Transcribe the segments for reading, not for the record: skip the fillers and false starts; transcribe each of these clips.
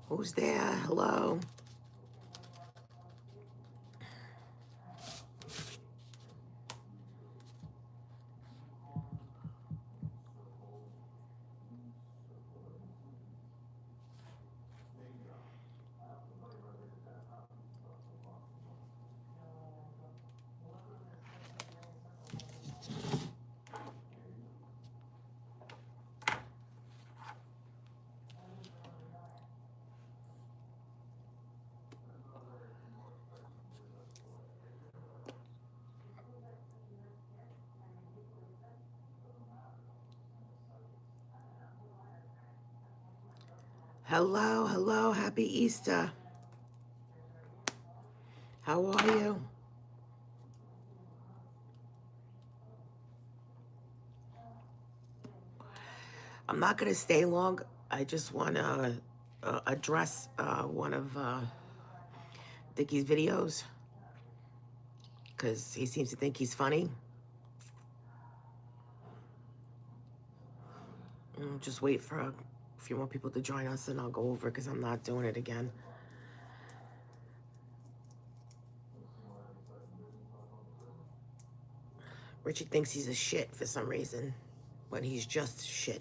Who's there? Hello? Hello, hello, happy Easter. How are you? I'm not going to stay long. I just want to address one of Dickie's videos because he seems to think he's funny. Just wait for a few more people to join us and I'll go over because I'm not doing it again. Richie thinks he's a shit for some reason, but he's just shit.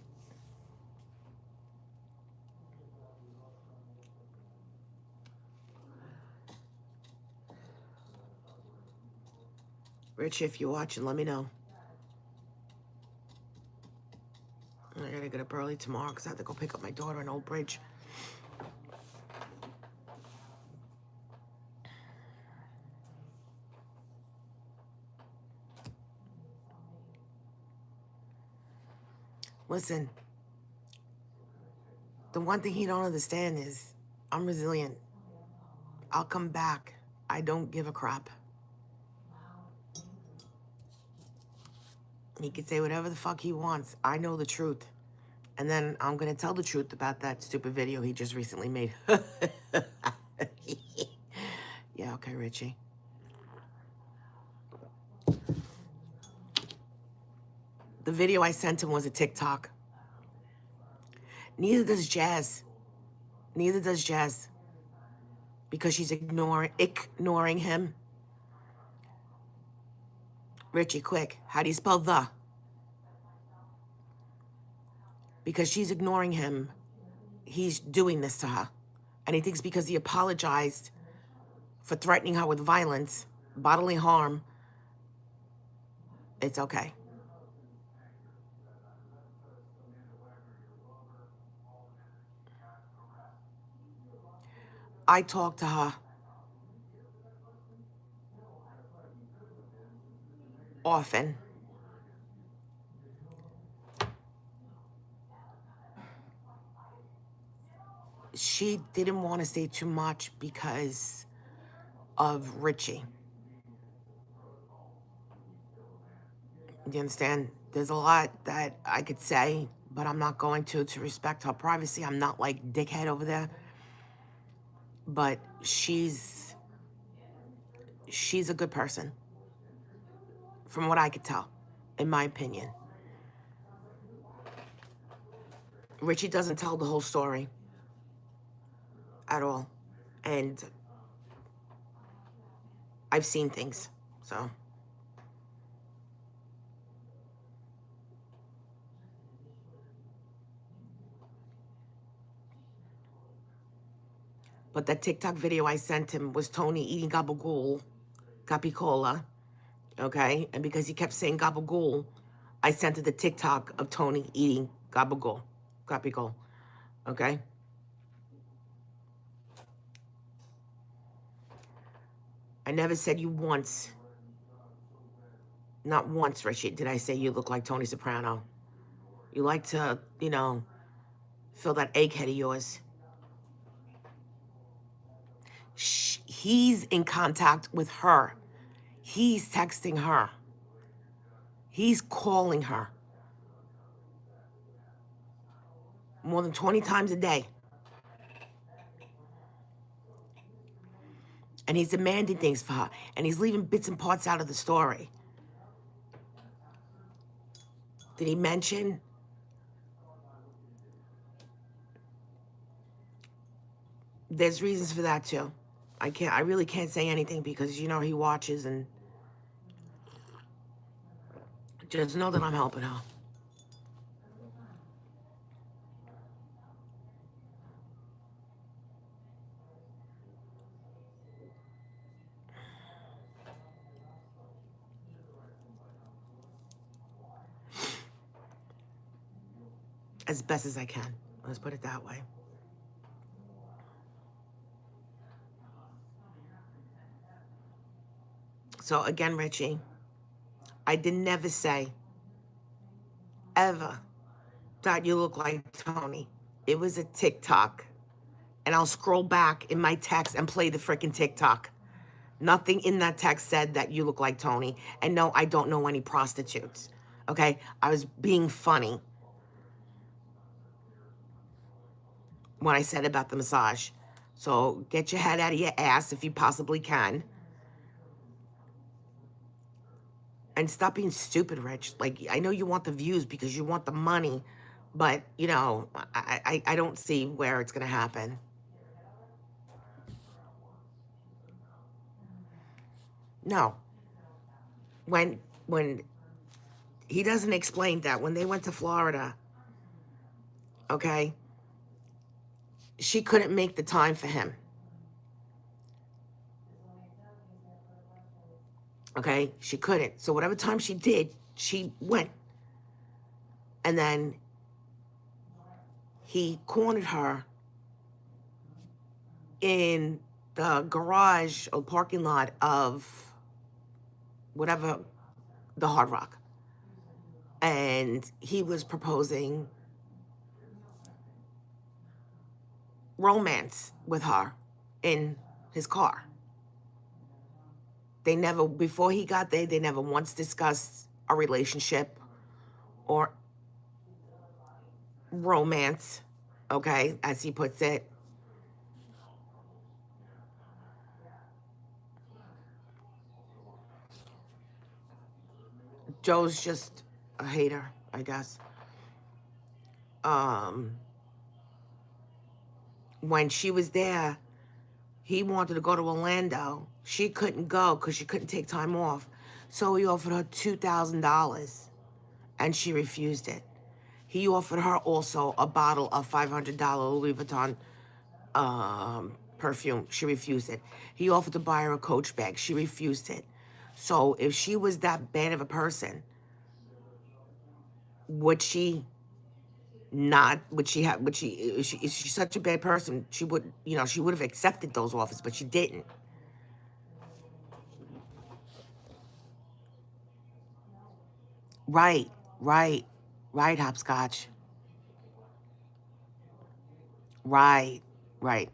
Richie, if you're watching, let me know. I gotta get up early tomorrow because I have to go pick up my daughter in Old Bridge. Listen, the one thing he don't understand is I'm resilient. I'll come back. I don't give a crap. He can say whatever the fuck he wants. I know the truth. And then I'm gonna tell the truth about that stupid video he just recently made. Yeah, okay, Richie. The video I sent him was a TikTok. Neither does Jazz. Neither does Jazz. Because she's ignoring him. Richie, quick. How do you spell the? Because she's ignoring him. He's doing this to her. And he thinks because he apologized for threatening her with violence, bodily harm, it's okay. I talk to her often. She didn't want to say too much because of Richie. You understand? There's a lot that I could say, but I'm not going to respect her privacy. I'm not like dickhead over there. But she's a good person, from what I could tell, in my opinion. Richie doesn't tell the whole story at all. And I've seen things, so. But that TikTok video I sent him was Tony eating gabagool, capicola, okay? And because he kept saying gabagool, I sent her the TikTok of Tony eating gabagool, capicola, okay? I never said you once, not once, Richie, did I say you look like Tony Soprano. You like to, you know, fill that egghead of yours. He's in contact with her. He's texting her. He's calling her more than 20 times a day. And he's demanding things for her. And he's leaving bits and parts out of the story. Did he mention There's reasons for that too. I really can't say anything because he watches, and just know that I'm helping her. As best as I can. Let's put it that way. So again, Richie, I did never say, ever, that you look like Tony. It was a TikTok. And I'll scroll back in my text and play the freaking TikTok. Nothing in that text said that you look like Tony. And no, I don't know any prostitutes. Okay? I was being funny when I said about the massage. So get your head out of your ass if you possibly can. And stop being stupid, Rich. Like, I know you want the views because you want the money. But, I don't see where it's going to happen. No. When he doesn't explain that when they went to Florida, okay, she couldn't make the time for him. Okay, she couldn't. So whatever time she did, she went. And then he cornered her in the garage or parking lot of whatever, the Hard Rock. And he was proposing romance with her in his car. They never, before he got there, they never once discussed a relationship or romance, okay, as he puts it. Joe's just a hater, I guess. When she was there, he wanted to go to Orlando. She couldn't go because she couldn't take time off. So he offered her $2,000 and she refused it. He offered her also a bottle of $500 Louis Vuitton perfume. She refused it. He offered to buy her a Coach bag. She refused it. So if she was that bad of a person, would she not, would she have, would she, is she such a bad person, she would, she would have accepted those offers, but she didn't. Right, right, right, Hopscotch. Right, right.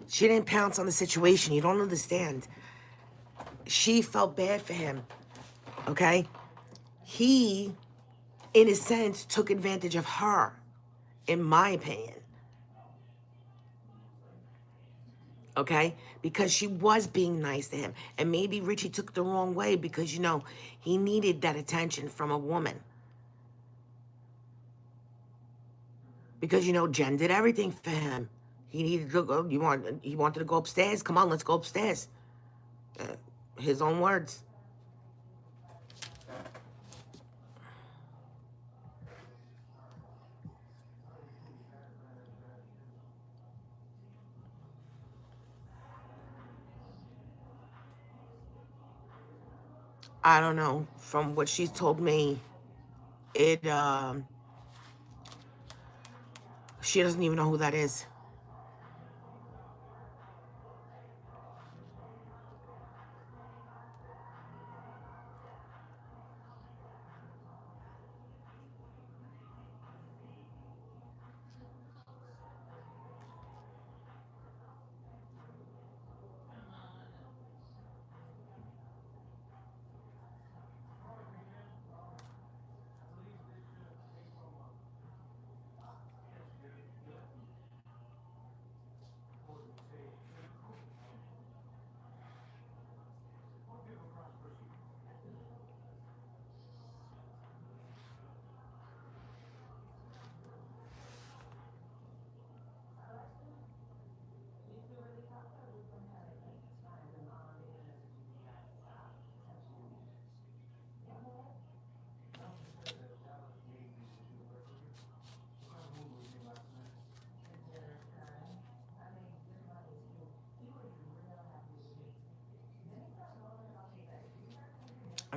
She didn't pounce on the situation. You don't understand. She felt bad for him, okay? He, in a sense, took advantage of her, in my opinion. Okay? Because she was being nice to him. And maybe Richie took it the wrong way because, he needed that attention from a woman. Because, Jen did everything for him. He needed to go, he wanted to go upstairs. Come on, let's go upstairs. His own words. I don't know. From what she's told me, it, she doesn't even know who that is.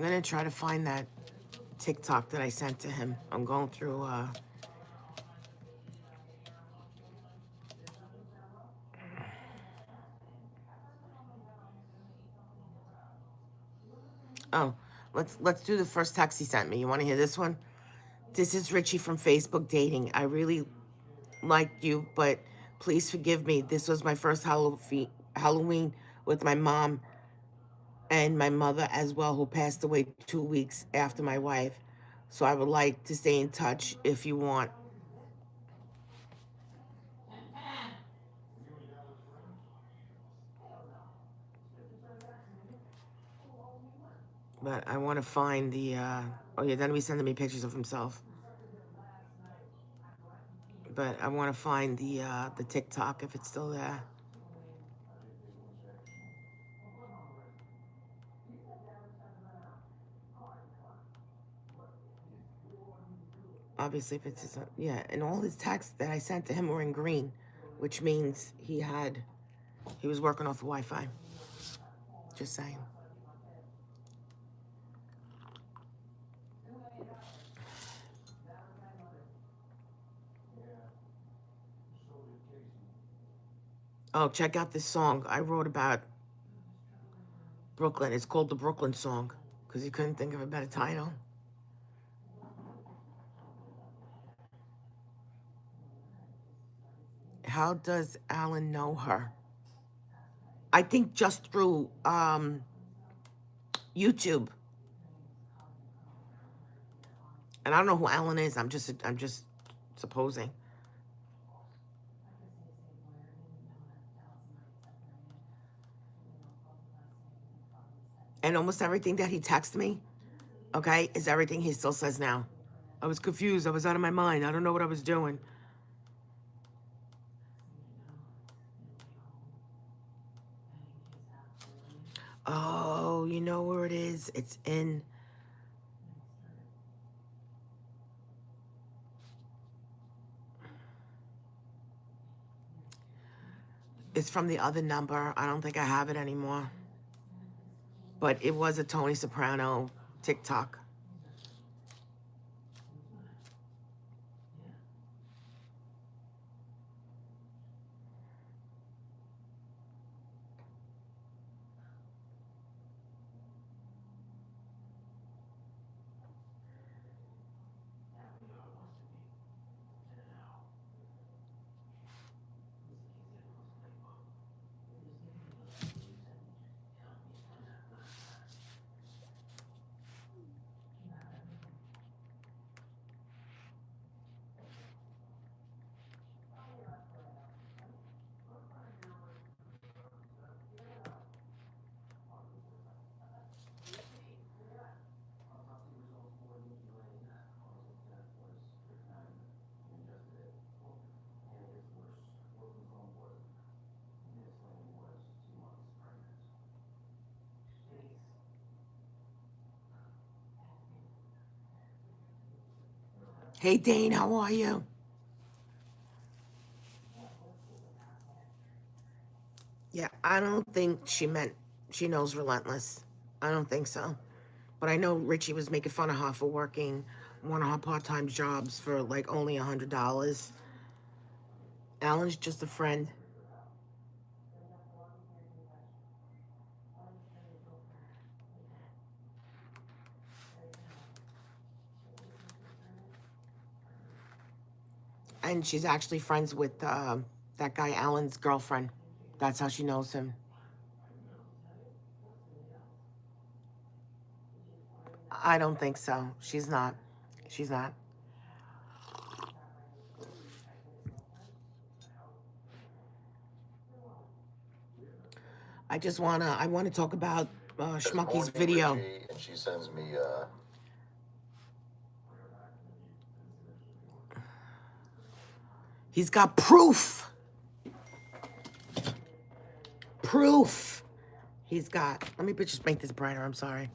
I'm gonna try to find that TikTok that I sent to him. I'm going through. Oh, let's do the first text he sent me. You want to hear this one? This is Richie from Facebook Dating. I really liked you, but please forgive me. This was my first Halloween with my mom and my mother as well, who passed away 2 weeks after my wife. So I would like to stay in touch if you want. But I want to find the, oh yeah, then he's sending me pictures of himself. But I want to find the TikTok if it's still there. Obviously, if it's his, yeah, and all his texts that I sent to him were in green, which means he was working off the Wi-Fi. Just saying. Oh, check out this song I wrote about Brooklyn. It's called the Brooklyn Song because he couldn't think of a better title. How does Alan know her? I think just through YouTube. And I don't know who Alan is. I'm just supposing. And almost everything that he texted me, okay, is everything he still says now. I was confused. I was out of my mind. I don't know what I was doing. Oh, you know where it is? It's in... It's from the other number. I don't think I have it anymore. But it was a Tony Soprano TikTok. Hey, Dane, how are you? Yeah, I don't think she knows Relentless. I don't think so. But I know Richie was making fun of her for working one of her part-time jobs for like only $100. Alan's just a friend. And she's actually friends with that guy Alan's girlfriend. That's how she knows him. I don't think so. She's not. She's not. I wanna talk about Schmucky's video. Richie, and she sends me He's got proof. Proof. He's got. Let me just make this brighter. I'm sorry.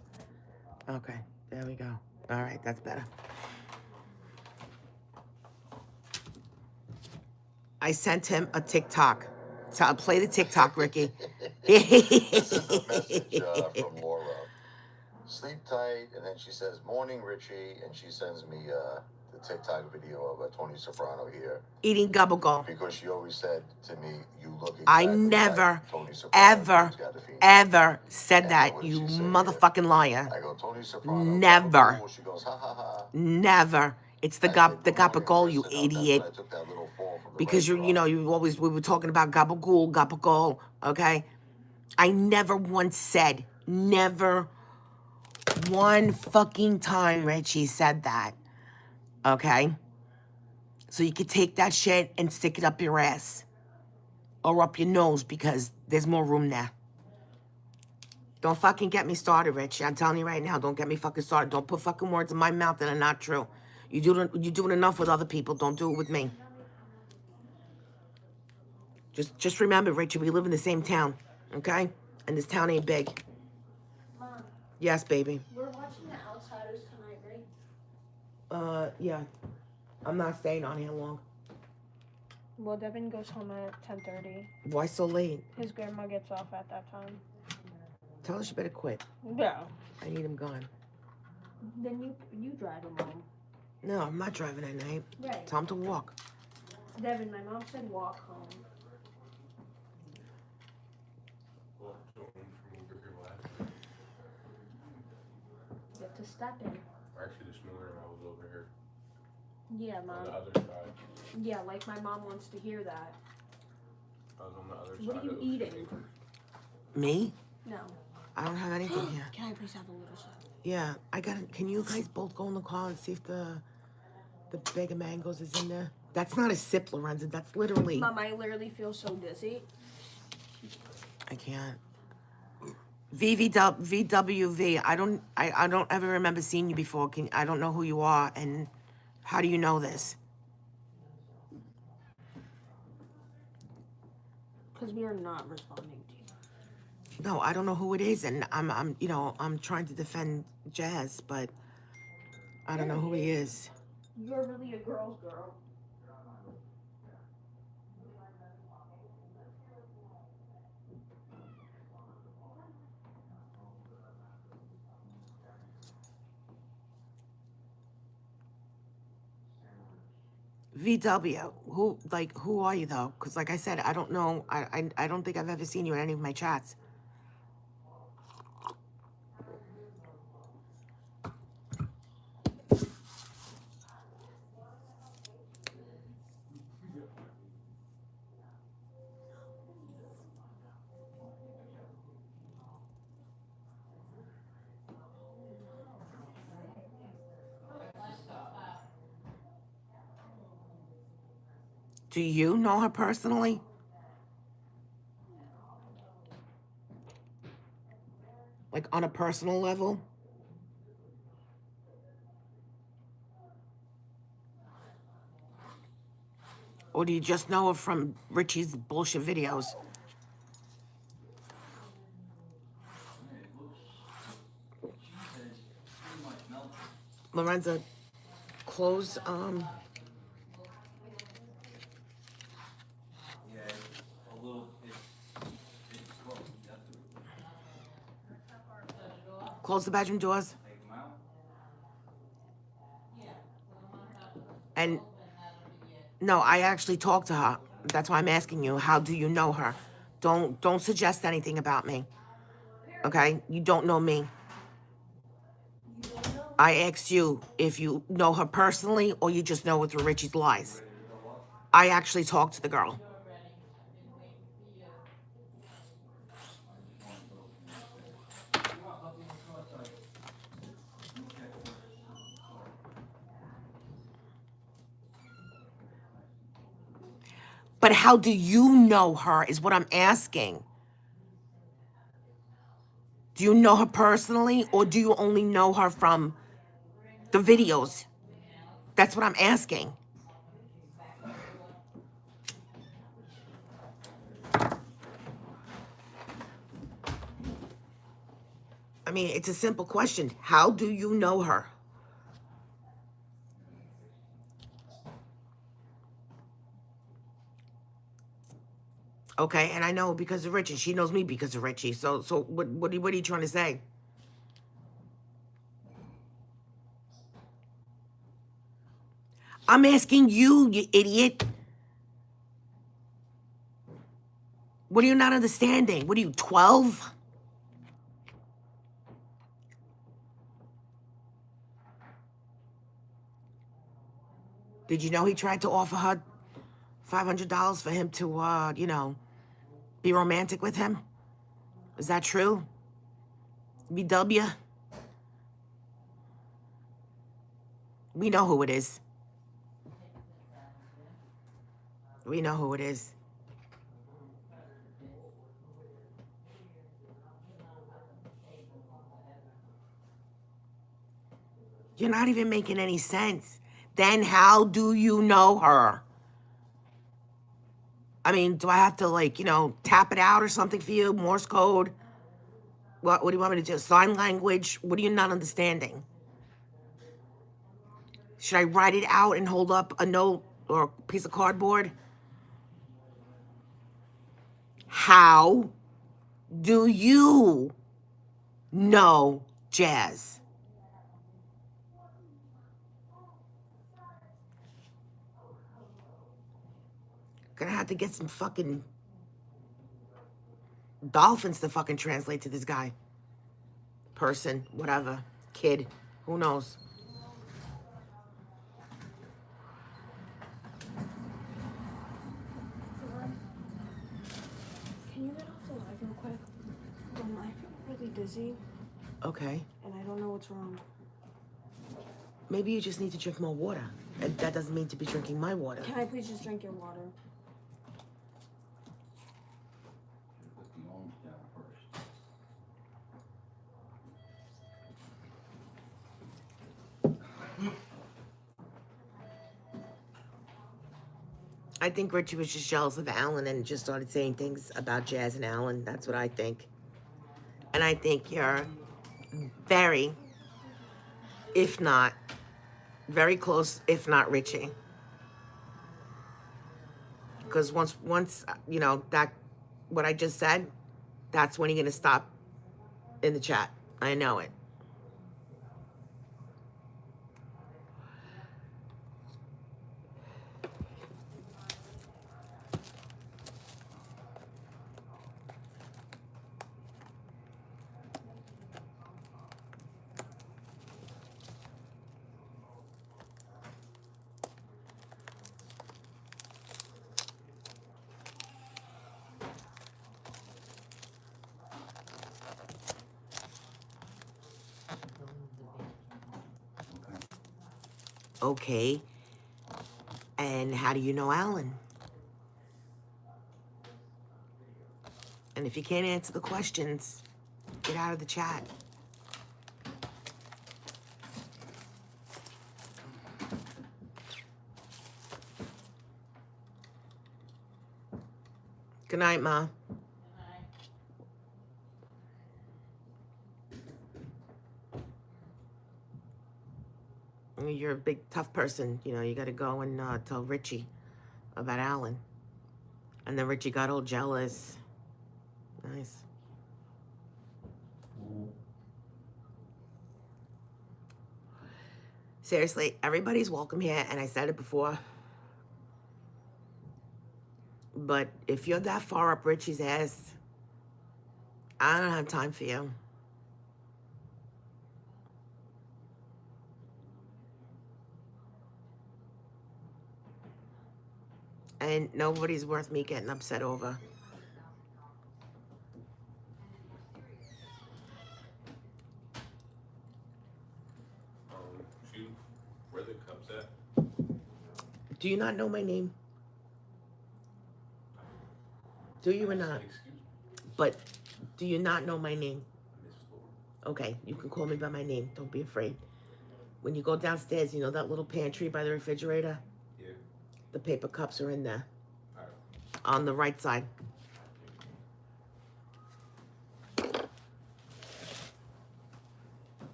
Okay, there we go. All right, that's better. I sent him a TikTok. So I'll play the TikTok, Ricky. this is a message from Laura. sleep tight, and then she says, morning, Richie, and she sends me the TikTok video of Tony Soprano here. Eating gabagool. Because she always said to me, you look exactly I never, like Tony Soprano, ever said and that, you motherfucking liar. I go, Tony Soprano, never. She goes, ha, ha, ha. Never. It's the gabagool, you idiot. Because we were talking about gabagool, okay? I never once said, never one fucking time Richie said that, okay? So you could take that shit and stick it up your ass or up your nose because there's more room there. Don't fucking get me started, Richie. I'm telling you right now, don't get me fucking started. Don't put fucking words in my mouth that are not true. You're doing enough with other people. Don't do it with me. Just remember, Richie, we live in the same town, okay? And this town ain't big. Mom. Yes, baby. We're watching The Outsiders tonight, right? Yeah. I'm not staying on here long. Well, Devin goes home at 10:30. Why so late? His grandma gets off at that time. Tell her she better quit. Yeah. I need him gone. Then you drive him home. No, I'm not driving at night. Right. Tell him to walk. Devin, my mom said walk home. You have to step in. Actually, this morning I was over here. Yeah, Mom. On the other side. Yeah, like my mom wants to hear that. I was on the other side. What are you eating? Me? No. I don't have anything here. Can I please have a little sip? Yeah, I got it. Can you guys both go in the car and see if the bag of mangoes is in there? That's not a sip, Lorenza. That's literally... Mom, I literally feel so dizzy. I can't. VWV. I don't ever remember seeing you before. I don't know who you are, and how do you know this? Because we are not responding to you. No, I don't know who it is, and I'm trying to defend Jazz, but I don't know who he is. You're really a girl's girl. VW, who are you though? Because like I said, I don't know. I don't think I've ever seen you in any of my chats. Do you know her personally? Like on a personal level? Or do you just know her from Richie's bullshit videos? Lorenza, close, close the bedroom doors. And no, I actually talked to her. That's why I'm asking you, how do you know her? Don't suggest anything about me. Okay? You don't know me. I asked you if you know her personally or you just know her through Richie's lies. I actually talked to the girl. But how do you know her is what I'm asking. Do you know her personally or do you only know her from the videos? That's what I'm asking. I mean, it's a simple question. How do you know her? Okay, and I know because of Richie. She knows me because of Richie. So what are you trying to say? I'm asking you, you idiot. What are you not understanding? What are you, 12? Did you know he tried to offer her $500 for him to, be romantic with him? Is that true? VW? We know who it is. We know who it is. You're not even making any sense. Then how do you know her? I mean, do I have to, tap it out or something for you? Morse code? What do you want me to do? Sign language? What are you not understanding? Should I write it out and hold up a note or a piece of cardboard? How do you know Jazz? Gonna have to get some fucking dolphins to fucking translate to this guy. Person, whatever, kid, who knows? Can you get off the live real quick? I feel really dizzy Okay. and I don't know what's wrong. Maybe you just need to drink more water. And that doesn't mean to be drinking my water. Can I please just drink your water? I think Richie was just jealous of Alan and just started saying things about Jazz and Alan. That's what I think. And I think you're very, if not, very close, if not Richie. Because once that, what I just said, that's when you're going to stop in the chat. I know it. Okay. And how do you know Alan? And if you can't answer the questions, get out of the chat. Good night, Ma. You're a big, tough person. You got to go and tell Richie about Alan. And then Richie got all jealous. Nice. Seriously, everybody's welcome here, and I said it before. But if you're that far up Richie's ass, I don't have time for you. And nobody's worth me getting upset over. Shoot, where the cups at? Do you not know my name? Do you or not? Excuse me, But do you not know my name? Miss Ford. Okay, you can call me by my name. Don't be afraid. When you go downstairs, you know that little pantry by the refrigerator? Yeah. The paper cups are in there. Alright. On the right side.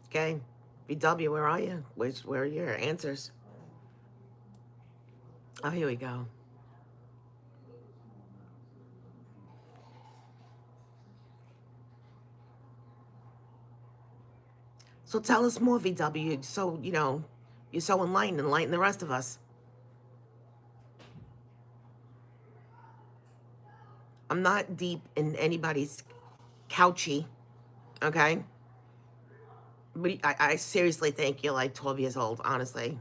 Okay. VW, where are you? Where are your answers? Oh, here we go. So tell us more, VW. So, you know, you're so enlightened, enlighten the rest of us. I'm not deep in anybody's couchy, okay? But I seriously think you're like 12 years old, honestly.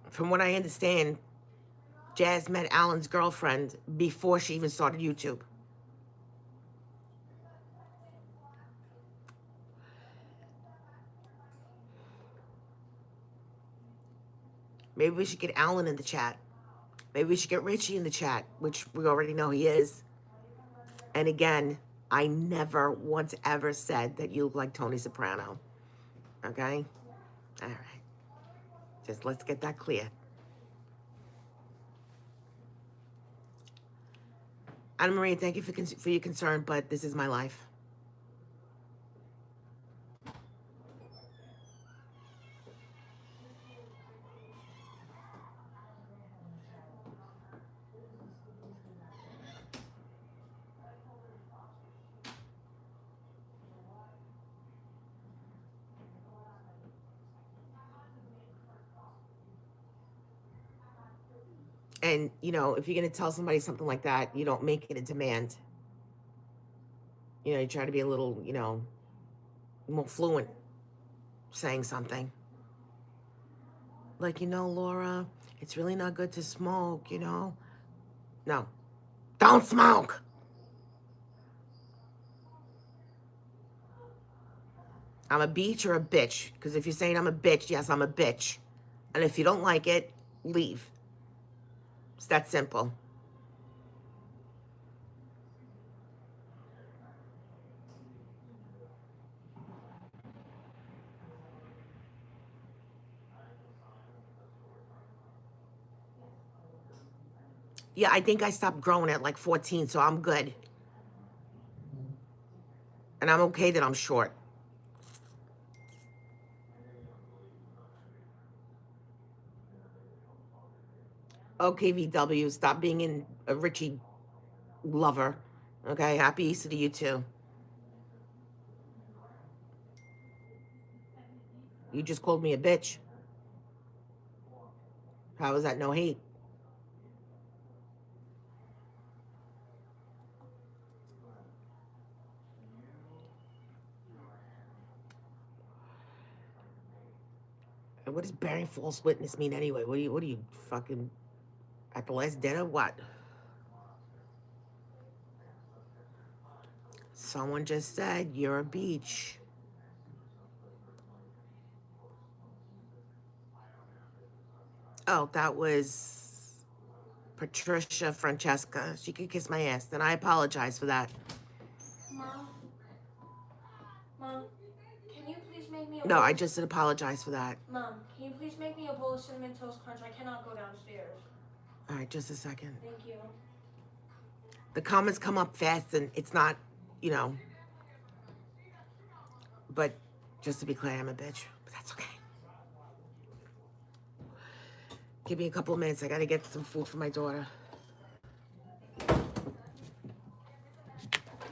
From what I understand, Jazz met Alan's girlfriend before she even started YouTube. Maybe we should get Alan in the chat. Maybe we should get Richie in the chat, which we already know he is. And again, I never once ever said that you look like Tony Soprano. Okay? All right. Just let's get that clear. Anna Marie, thank you for your concern, but this is my life. And, you know, if you're going to tell somebody something like that, you don't make it a demand. You know, you try to be a little, you know, more fluent saying something. Like, you know, Laura, it's really not good to smoke, you know? No. Don't smoke! I'm a beach or a bitch. Because if you're saying I'm a bitch, yes, I'm a bitch. And if you don't like it, leave. It's that simple. Yeah, I think I stopped growing at like 14, so I'm good. And I'm okay that I'm short. Okay, VW, stop being in a Richie lover. Okay, happy Easter to you too. You just called me a bitch. How is that no hate? And what does bearing false witness mean anyway? What are you fucking at the last dinner? What? Someone just said you're a beach. Oh, that was Patricia Francesca. She could kiss my ass. And I apologize for that. Mom? Mom, can you please make me a No, bowl I of- just apologize for that. Mom, can you please make me a bowl of Cinnamon Toast Crunch? I cannot go downstairs. All right, just a second. Thank you. The comments come up fast and it's not, you know. But just to be clear, I'm a bitch. But that's okay. Give me a couple of minutes. I gotta get some food for my daughter. Can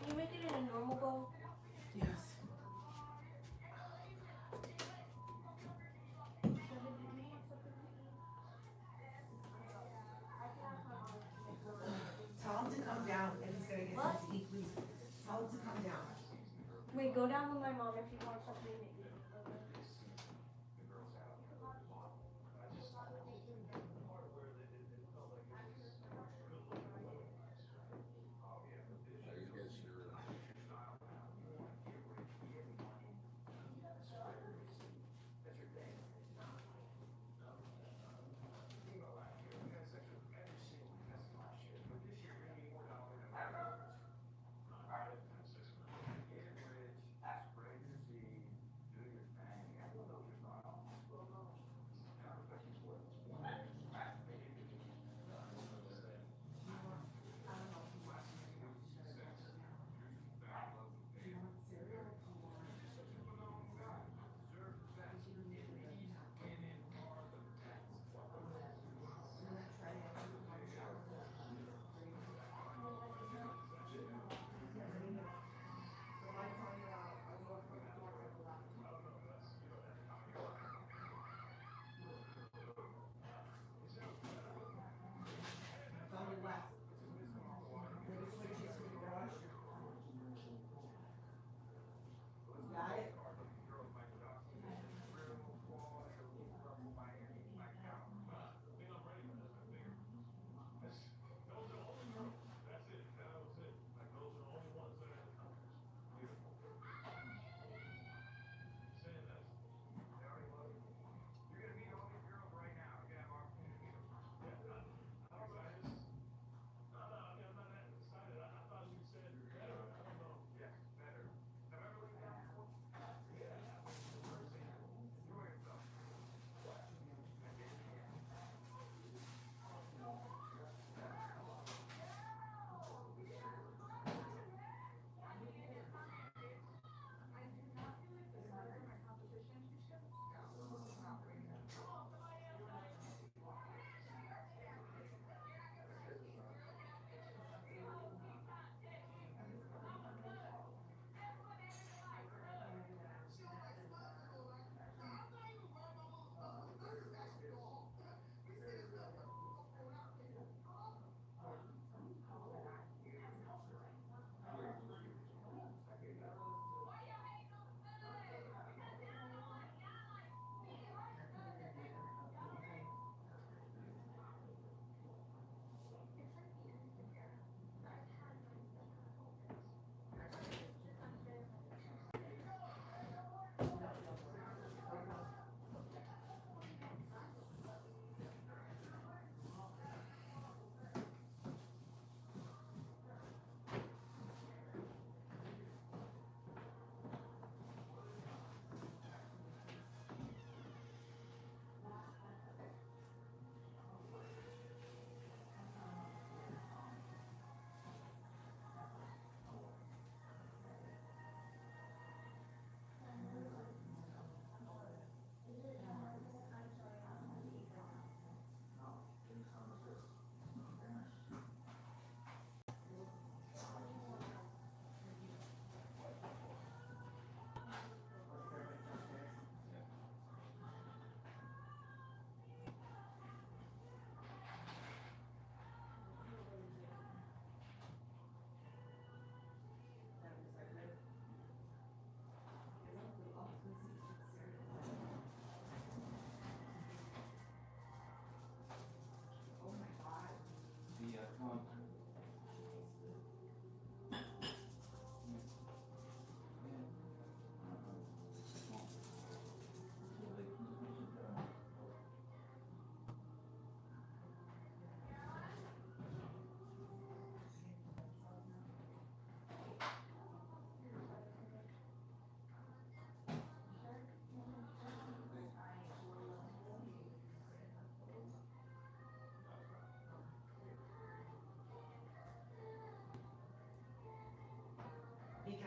you make it in a normal bowl? Yes. Tell him to come down if he's gonna get something to eat, please. Tell him to come down. Wait, go down with my mom if you want something to eat.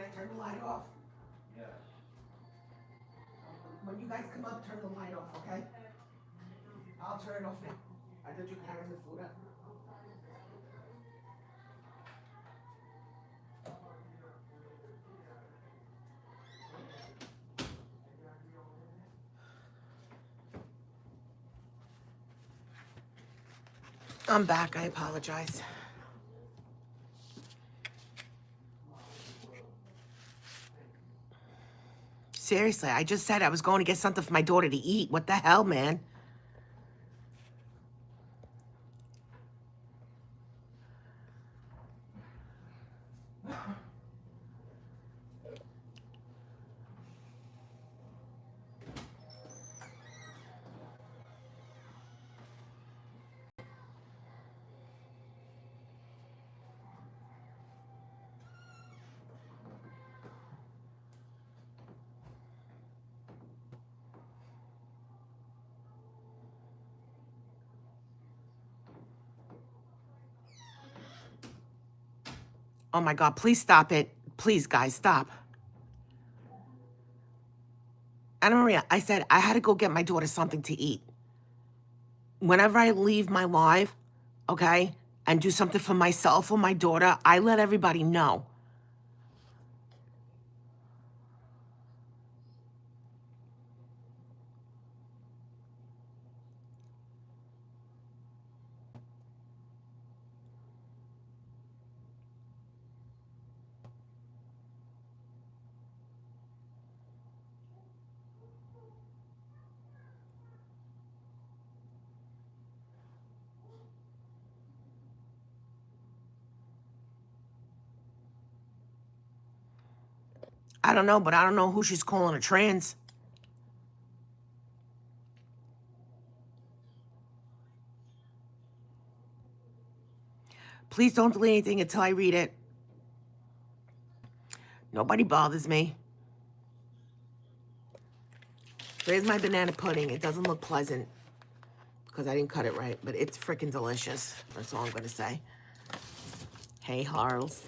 I turn the light off? Yeah. When you guys come up, turn the light off, okay? I'll turn it off now. I thought you carrying the food up. I'm back. I apologize. Seriously, I just said I was going to get something for my daughter to eat. What the hell, man? Oh my God, please stop it. Please, guys, stop. Anna Maria, I said I had to go get my daughter something to eat. Whenever I leave my live, okay, and do something for myself or my daughter, I let everybody know. I don't know, but I don't know who she's calling a trans. Please don't delete anything until I read it. Nobody bothers me. There's my banana pudding. It doesn't look pleasant because I didn't cut it right, but it's freaking delicious. That's all I'm going to say. Hey, Harls.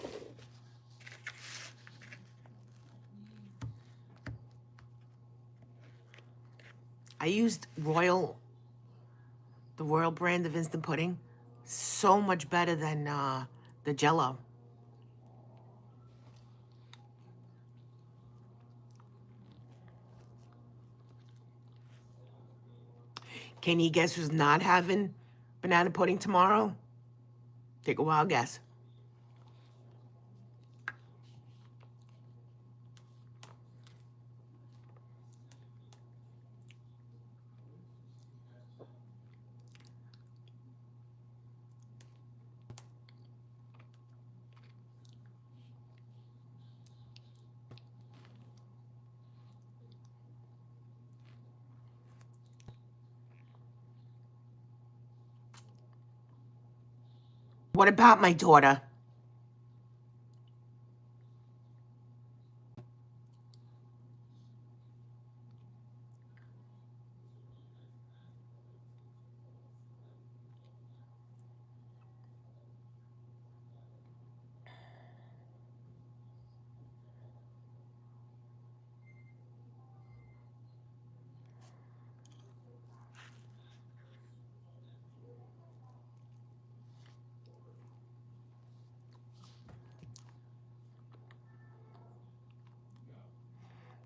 I used the Royal brand of instant pudding. So much better than the Jell-O. Can you guess who's not having banana pudding tomorrow? Take a wild guess. What about my daughter?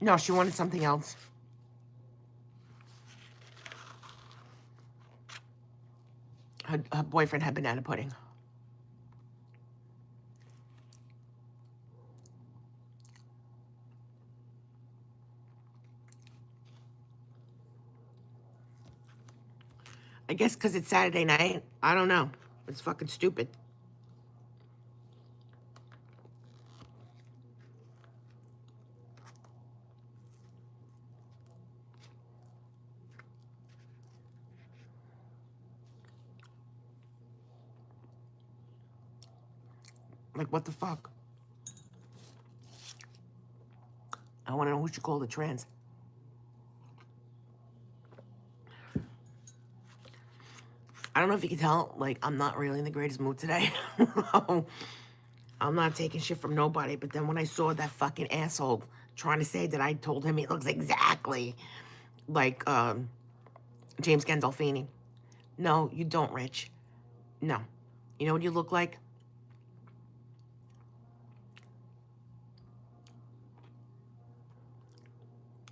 No, she wanted something else. Her boyfriend had banana pudding. I guess because it's Saturday night. I don't know. It's fucking stupid. Like, what the fuck? I want to know who she called a trans. I don't know if you can tell, like, I'm not really in the greatest mood today. I'm not taking shit from nobody. But then when I saw that fucking asshole trying to say that I told him he looks exactly like James Gandolfini. No, you don't, Rich. No. You know what you look like?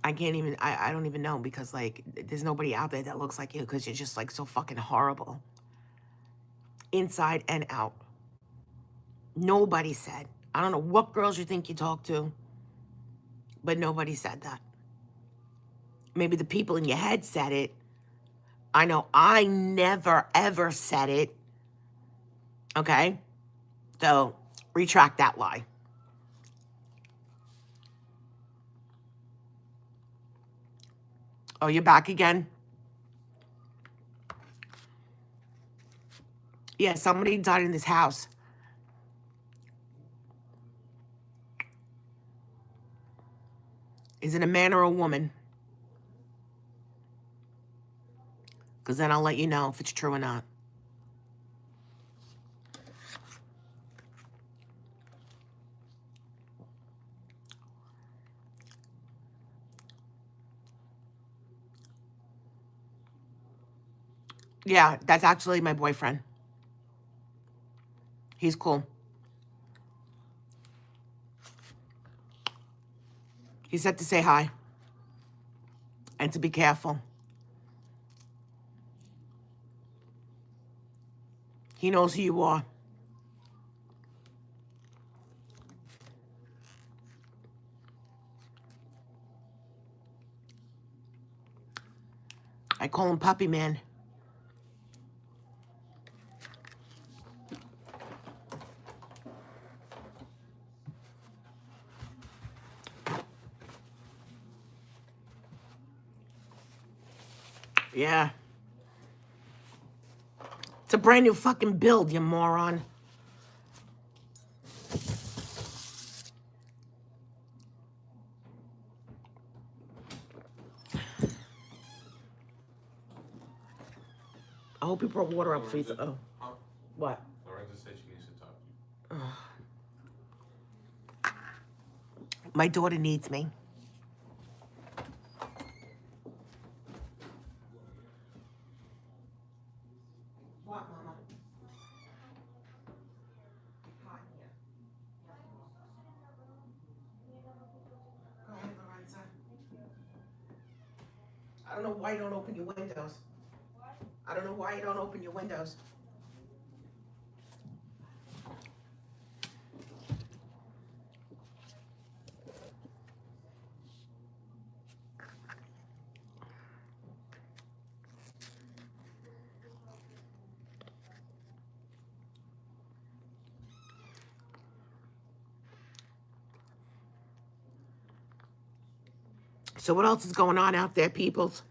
I can't even, I don't even know because, like, there's nobody out there that looks like you because you're just, like, so fucking horrible. Inside and out. Nobody said. I don't know what girls you think you talk to, but nobody said that. Maybe the people in your head said it. I know I never, ever said it. Okay? So, retract that lie. Oh, you're back again? Yeah, somebody died in this house. Is it a man or a woman? Because then I'll let you know if it's true or not. Yeah, that's actually my boyfriend. He's cool. He said to say hi and to be careful. He knows who you are. I call him Puppy Man. Yeah. It's a brand new fucking build, you moron. I hope you brought water up for you. Oh, Huh? what? Lorenza said she needs to talk to you. My daughter needs me. What, Mama? Go ahead, Lorenza. I don't know why you don't open your windows. I don't know why you don't open your windows. So what else is going on out there, peoples?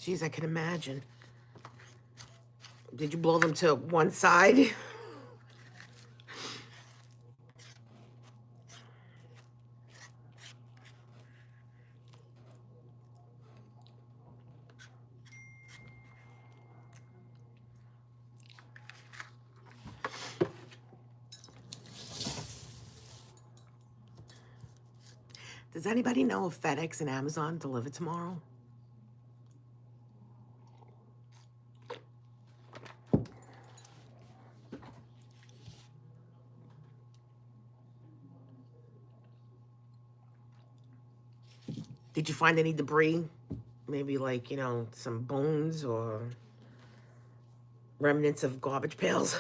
Jeez, I can imagine. Did you blow them to one side? Does anybody know if FedEx and Amazon deliver tomorrow? Did you find any debris? Maybe like, some bones or remnants of garbage pails?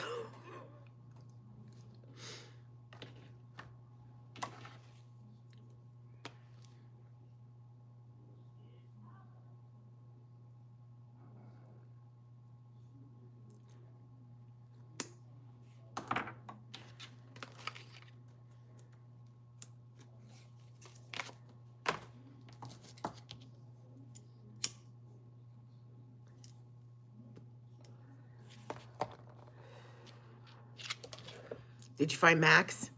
Did you find Max?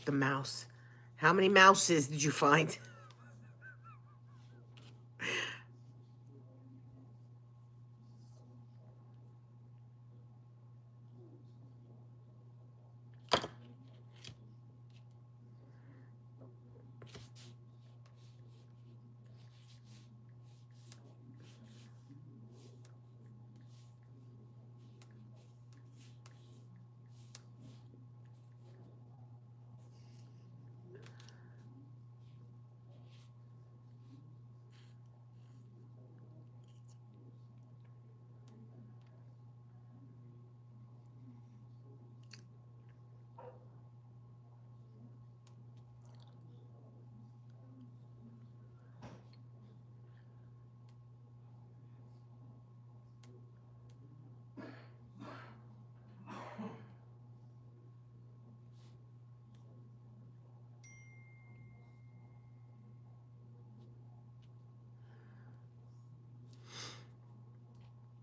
The mouse. How many mouses did you find?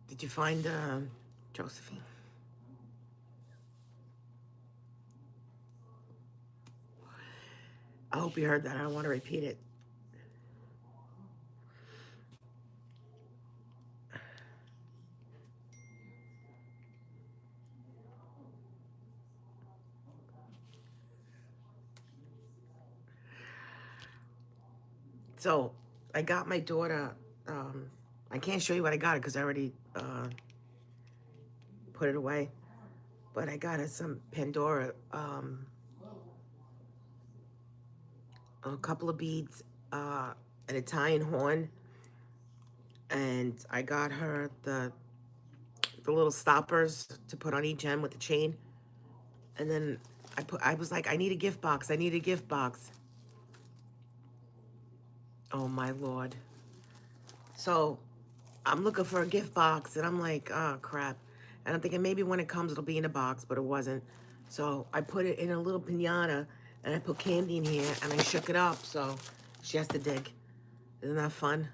Did you find Josephine? I hope you heard that. I don't want to repeat it. So I got my daughter. I can't show you what I got because I already put it away. But I got her some Pandora, a couple of beads, an Italian horn, and I got her the little stoppers to put on each end with the chain. And then I was like, I need a gift box. I need a gift box. Oh my Lord. So I'm looking for a gift box and I'm like, oh crap. And I'm thinking maybe when it comes it'll be in a box, but it wasn't. So I put it in a little piñata and I put candy in here and I shook it up so she has to dig. Isn't that fun?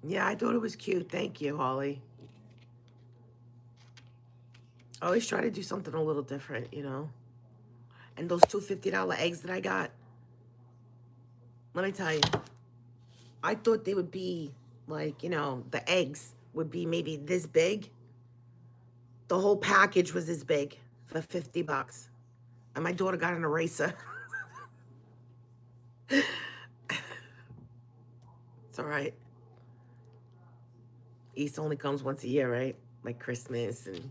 Yeah, I thought it was cute. Thank you, Holly. I always try to do something a little different, And those two $50 eggs that I got, let me tell you, I thought they would be like, the eggs would be maybe this big. The whole package was this big for $50. And my daughter got an eraser. It's all right. Easter only comes once a year, right? Like Christmas and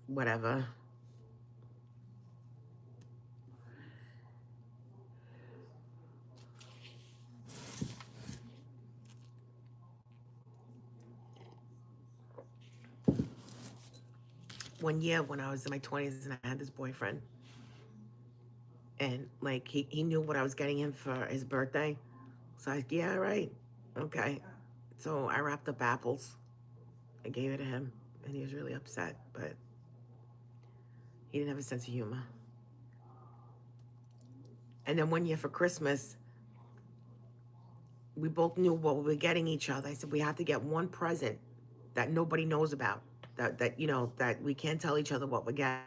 whatever. One year when I was in my 20s and I had this boyfriend, and like he knew what I was getting him for his birthday. So I, yeah, right. Okay. So I wrapped up apples. I gave it to him, and he was really upset, but he didn't have a sense of humor. And then one year for Christmas, we both knew what we were getting each other. I said, we have to get one present that nobody knows about, that you know, that we can't tell each other what we're getting.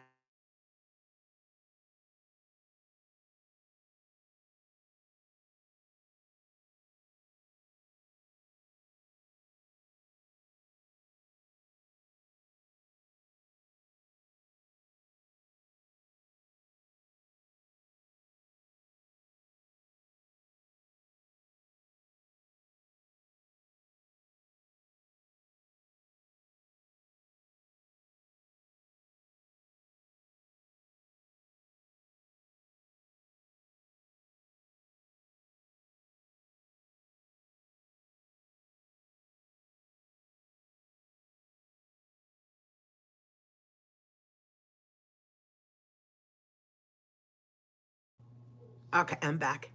Okay, I'm back.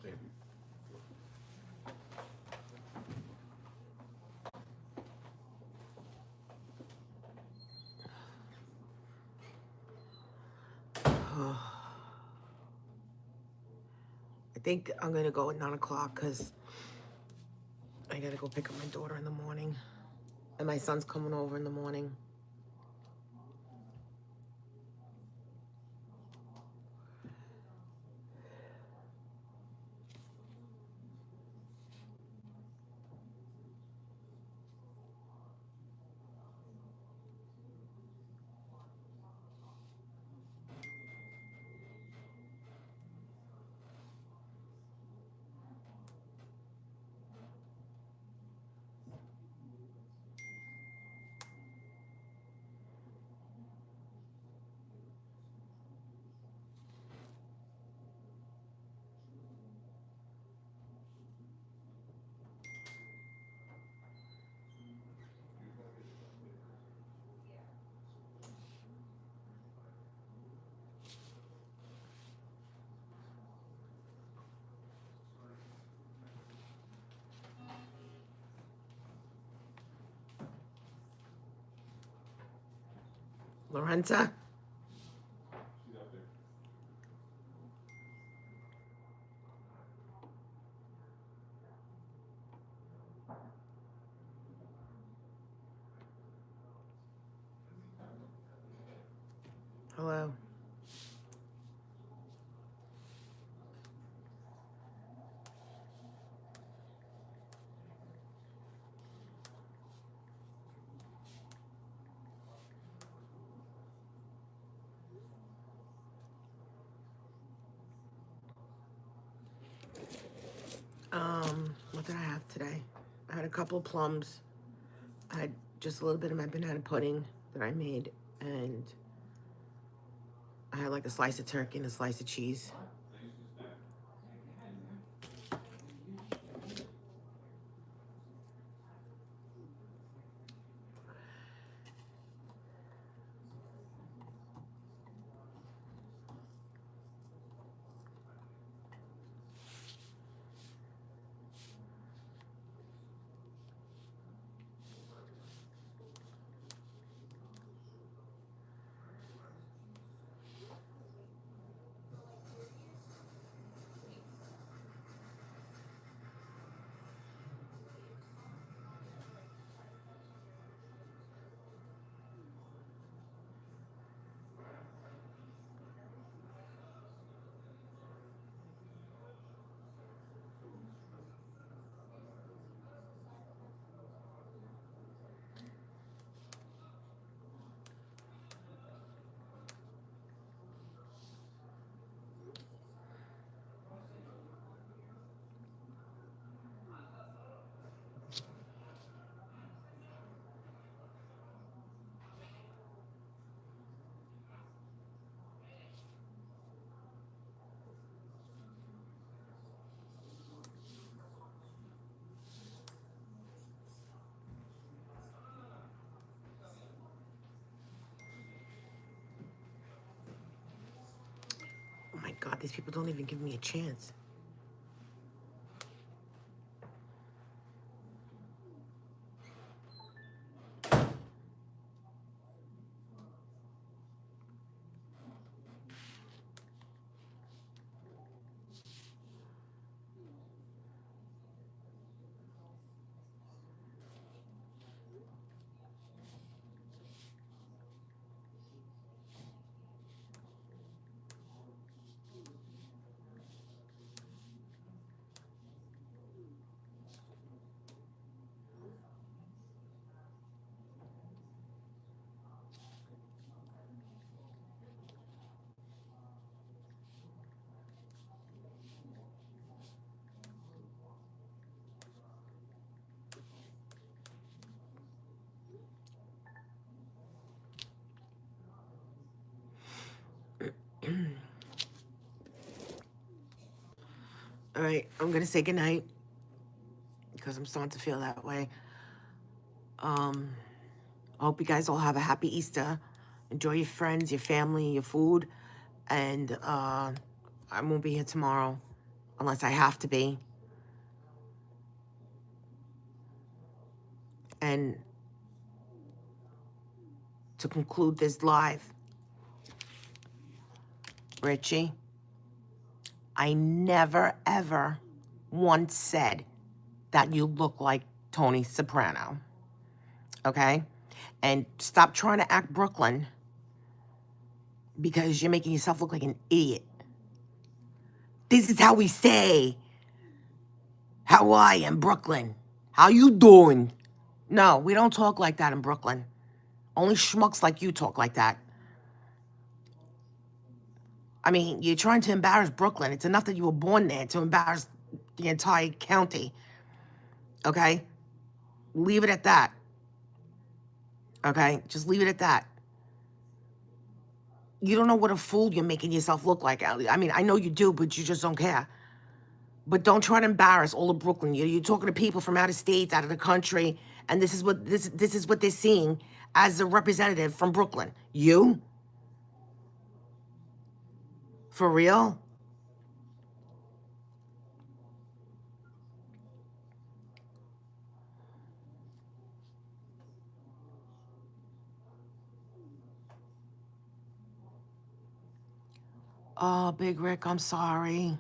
Thank you. I think I'm gonna go at 9 o'clock because I gotta go pick up my daughter in the morning. And my son's coming over in the morning. Lorenza? She's out there. Hello. What did I have today? I had a couple of plums. I had just a little bit of my banana pudding that I made, and I had like a slice of turkey and a slice of cheese. Oh my God, these people don't even give me a chance. All right, I'm gonna say goodnight because I'm starting to feel that way. I hope you guys all have a happy Easter. Enjoy your friends, your family, your food, and I won't be here tomorrow unless I have to be. And to conclude this live, Richie, I never ever once said that you look like Tony Soprano, okay? And stop trying to act Brooklyn because you're making yourself look like an idiot. This is how we say, how are you in Brooklyn? How you doing? No, we don't talk like that in Brooklyn. Only schmucks like you talk like that. I mean, you're trying to embarrass Brooklyn. It's enough that you were born there to embarrass the entire county, okay? Leave it at that, okay? Just leave it at that. You don't know what a fool you're making yourself look like. I mean, I know you do, but you just don't care. But don't try to embarrass all of Brooklyn. You're talking to people from out of states, out of the country, and this is what they're seeing as a representative from Brooklyn. You? For real? Oh, Big Rick, I'm sorry.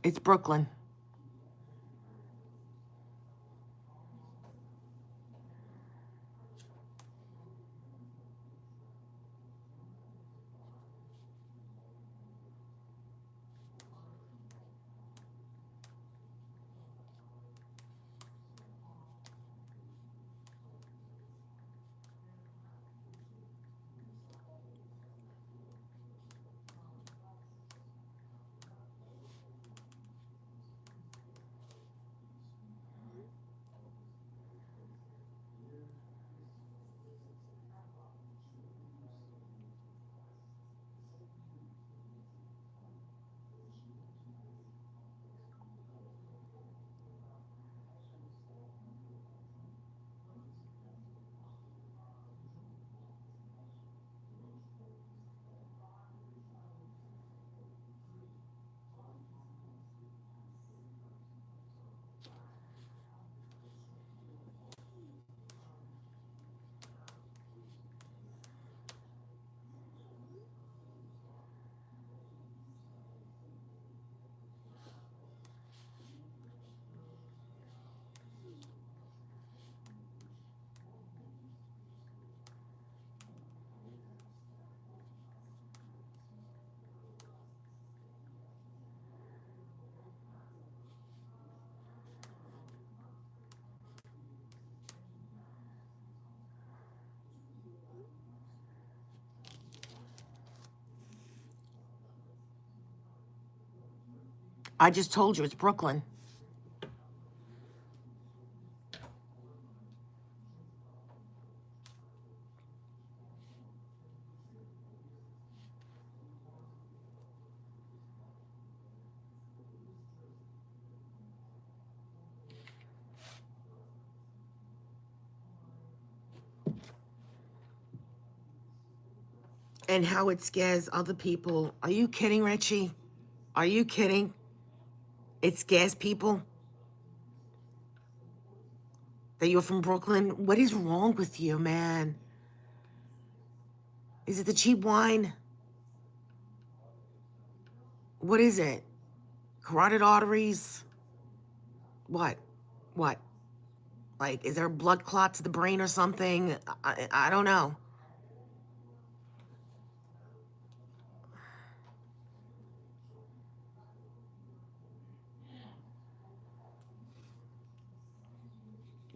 It's Brooklyn. I just told you it's Brooklyn. and how it scares other people. Are you kidding, Richie? Are you kidding? It scares people that you're from Brooklyn. What is wrong with you, man? Is it the cheap wine? What is it? Carotid arteries? What? What? Like, is there a blood clot to the brain or something? I don't know.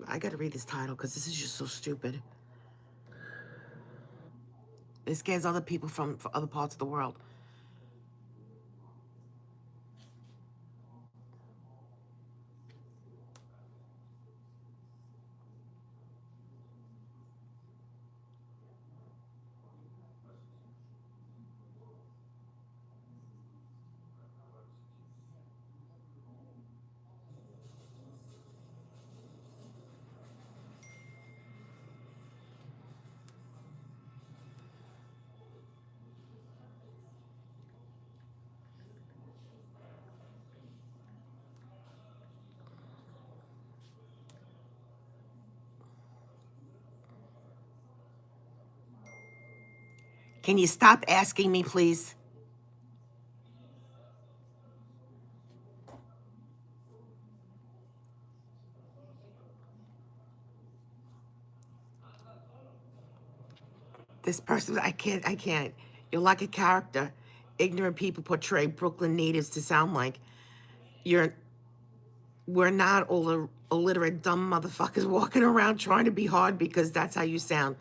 I gotta read this title because this is just so stupid. It scares other people from other parts of the world. Can you stop asking me, please? This person, I can't. You're like a character. Ignorant people portray Brooklyn natives to sound like we're not all illiterate, dumb motherfuckers walking around trying to be hard because that's how you sound.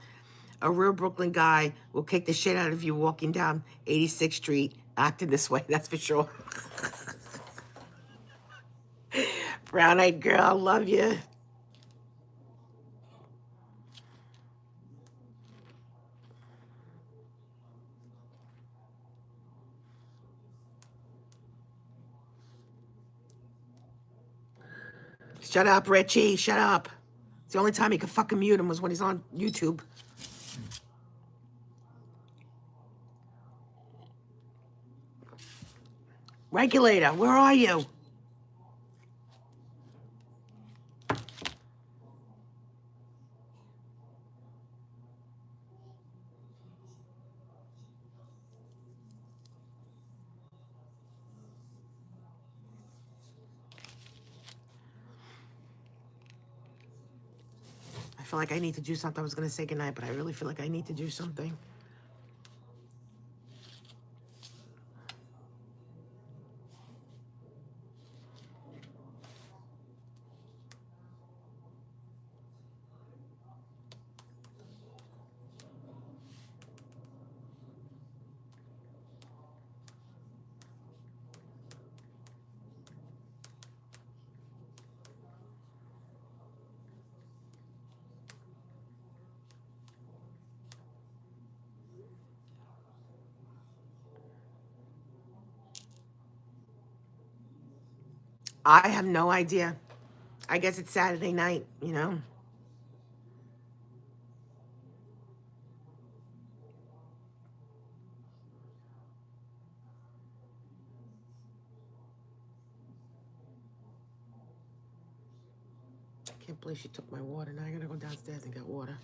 A real Brooklyn guy will kick the shit out of you walking down 86th Street acting this way, that's for sure. Brown-eyed girl, love you. Shut up, Richie. Shut up. It's the only time he could fucking mute him was when he's on YouTube. Regulator, where are you? I feel like I need to do something. I was gonna say goodnight, but I really feel like I need to do something. I have no idea. I guess it's Saturday night, you know? I can't believe she took my water. Now I gotta go downstairs and get water.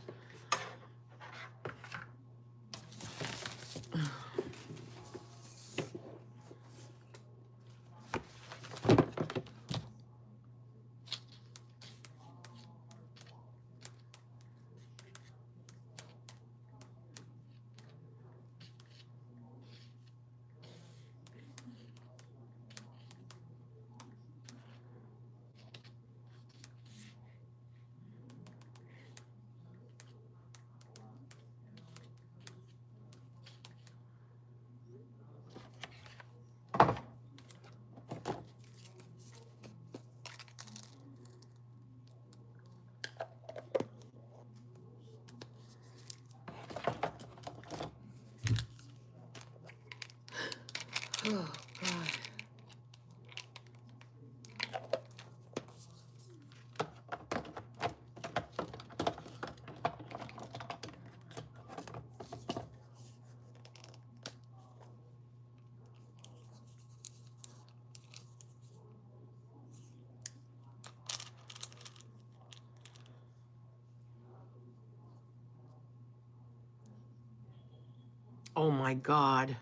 Oh, God. Oh my God.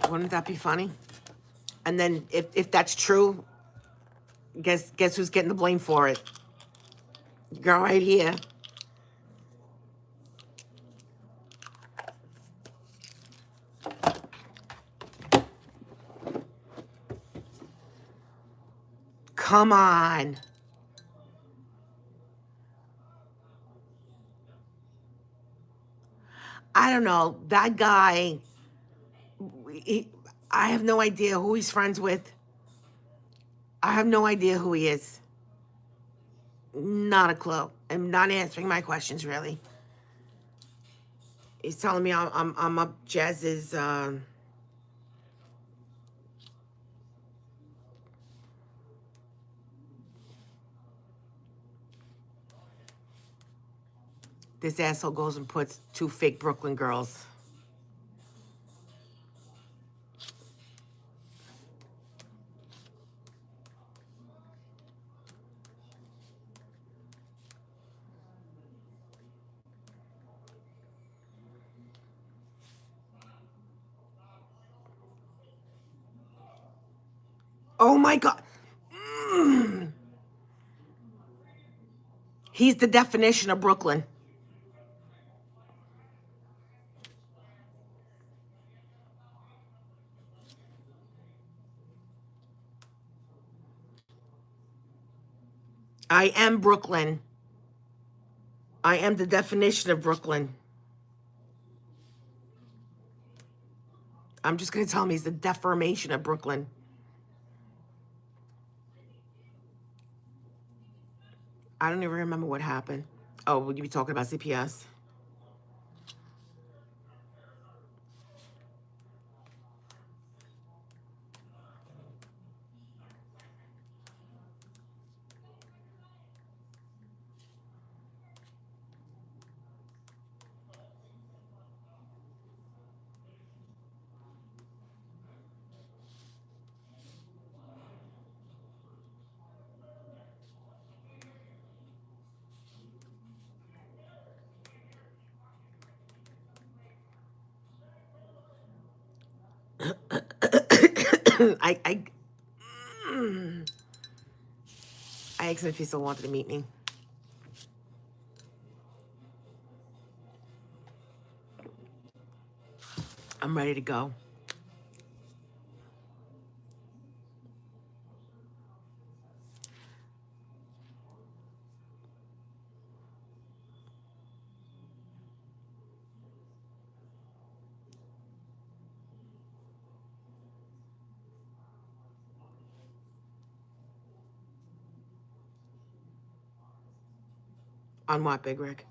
Wouldn't that be funny? And then if that's true, guess who's getting the blame for it? Girl right here. Come on. I don't know. That guy, he, I have no idea who he's friends with. I have no idea who he is. Not a clue. I'm not answering my questions, really. He's telling me I'm up Jazz's, this asshole goes and puts 2 fake Brooklyn girls. Oh my God. Mm. He's the definition of Brooklyn. I am Brooklyn. I am the definition of Brooklyn. I'm just going to tell him he's the deformation of Brooklyn. I don't even remember what happened. Oh, would you be talking about CPS? I asked him if he still wanted to meet me. I'm ready to go. On what, Big Rick?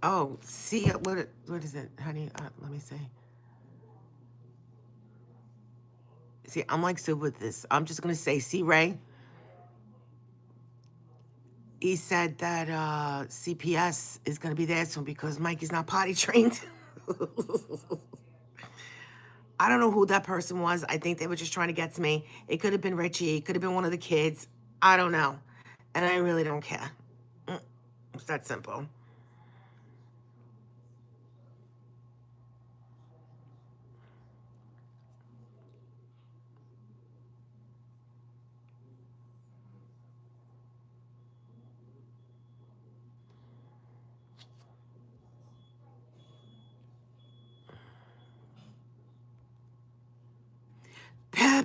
Oh, see, what is it, honey? Let me see. See, I'm like super with this. I'm just gonna say, see, Ray. He said that CPS is gonna be there soon because Mikey's not potty trained. I don't know who that person was. I think they were just trying to get to me. It could have been Richie. It could have been one of the kids. I don't know, and I really don't care. It's that simple.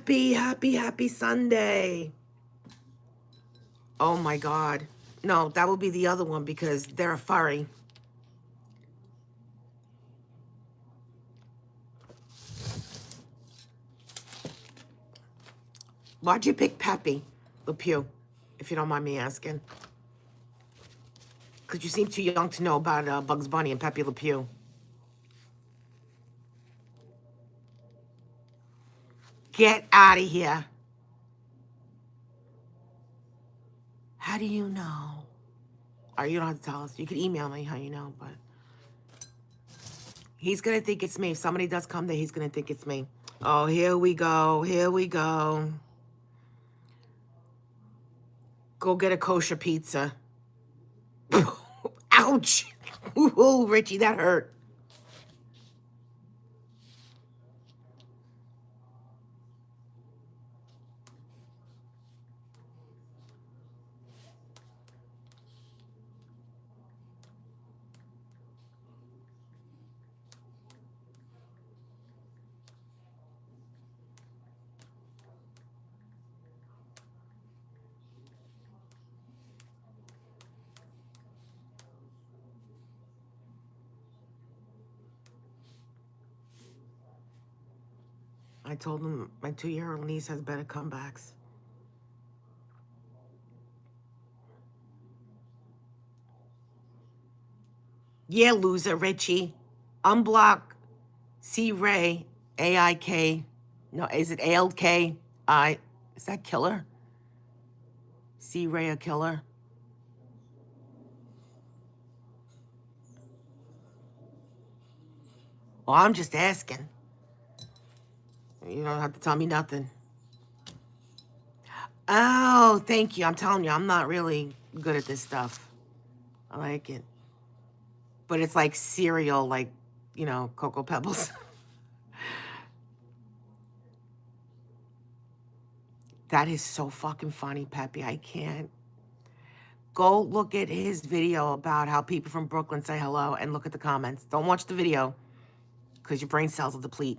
Peppy, happy Sunday. Oh my God. No, that would be the other one because they're a furry. Why'd you pick Peppy Le Pew, if you don't mind me asking? Because you seem too young to know about Bugs Bunny and Pepe Le Pew. Get out of here. How do you know? Or you don't have to tell us. You can email me how you know, but he's going to think it's me. If somebody does come there, he's going to think it's me. Oh, here we go. Here we go. Go get a kosher pizza. Ouch. Ooh, Richie, that hurt. I told him my 2-year-old niece has better comebacks. Yeah, loser, Richie. Unblock C Ray AIK. No, is it ALK? Is that killer? C Ray a killer? Well, I'm just asking. You don't have to tell me nothing. Oh, thank you. I'm telling you, I'm not really good at this stuff. I like it. But it's like cereal, like, you know, Cocoa Pebbles. That is so fucking funny, Peppy. I can't. Go look at his video about how people from Brooklyn say hello and look at the comments. Don't watch the video because your brain cells will deplete.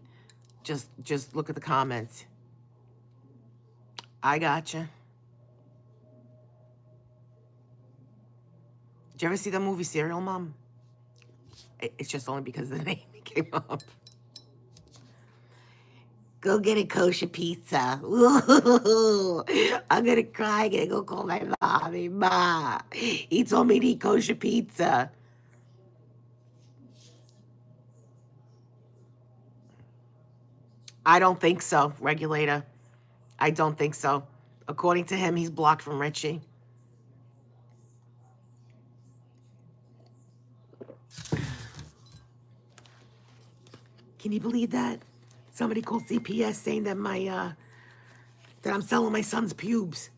Just look at the comments. I gotcha. Did you ever see the movie Serial Mom? It's just only because the name came up. Go get a kosher pizza. Ooh, I'm gonna cry. I'm gonna go call my mommy. Ma, he told me to eat kosher pizza. I don't think so, regulator. I don't think so. According to him, he's blocked from Richie. Can you believe that? Somebody called CPS saying that that I'm selling my son's pubes.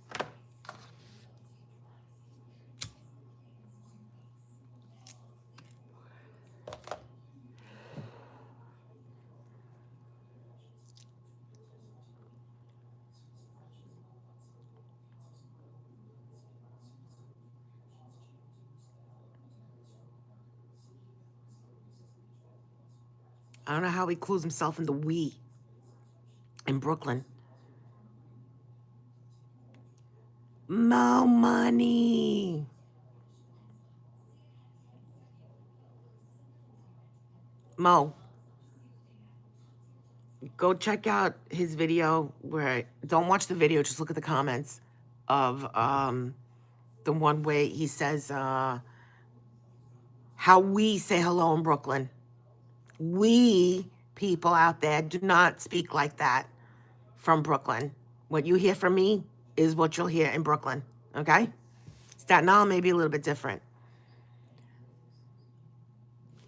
I don't know how he clues himself in the we in Brooklyn. Mo money. Mo, go check out his video where, don't watch the video, just look at the comments of the one way he says how we say hello in Brooklyn. We people out there do not speak like that from Brooklyn. What you hear from me is what you'll hear in Brooklyn, okay? Staten Island may be a little bit different.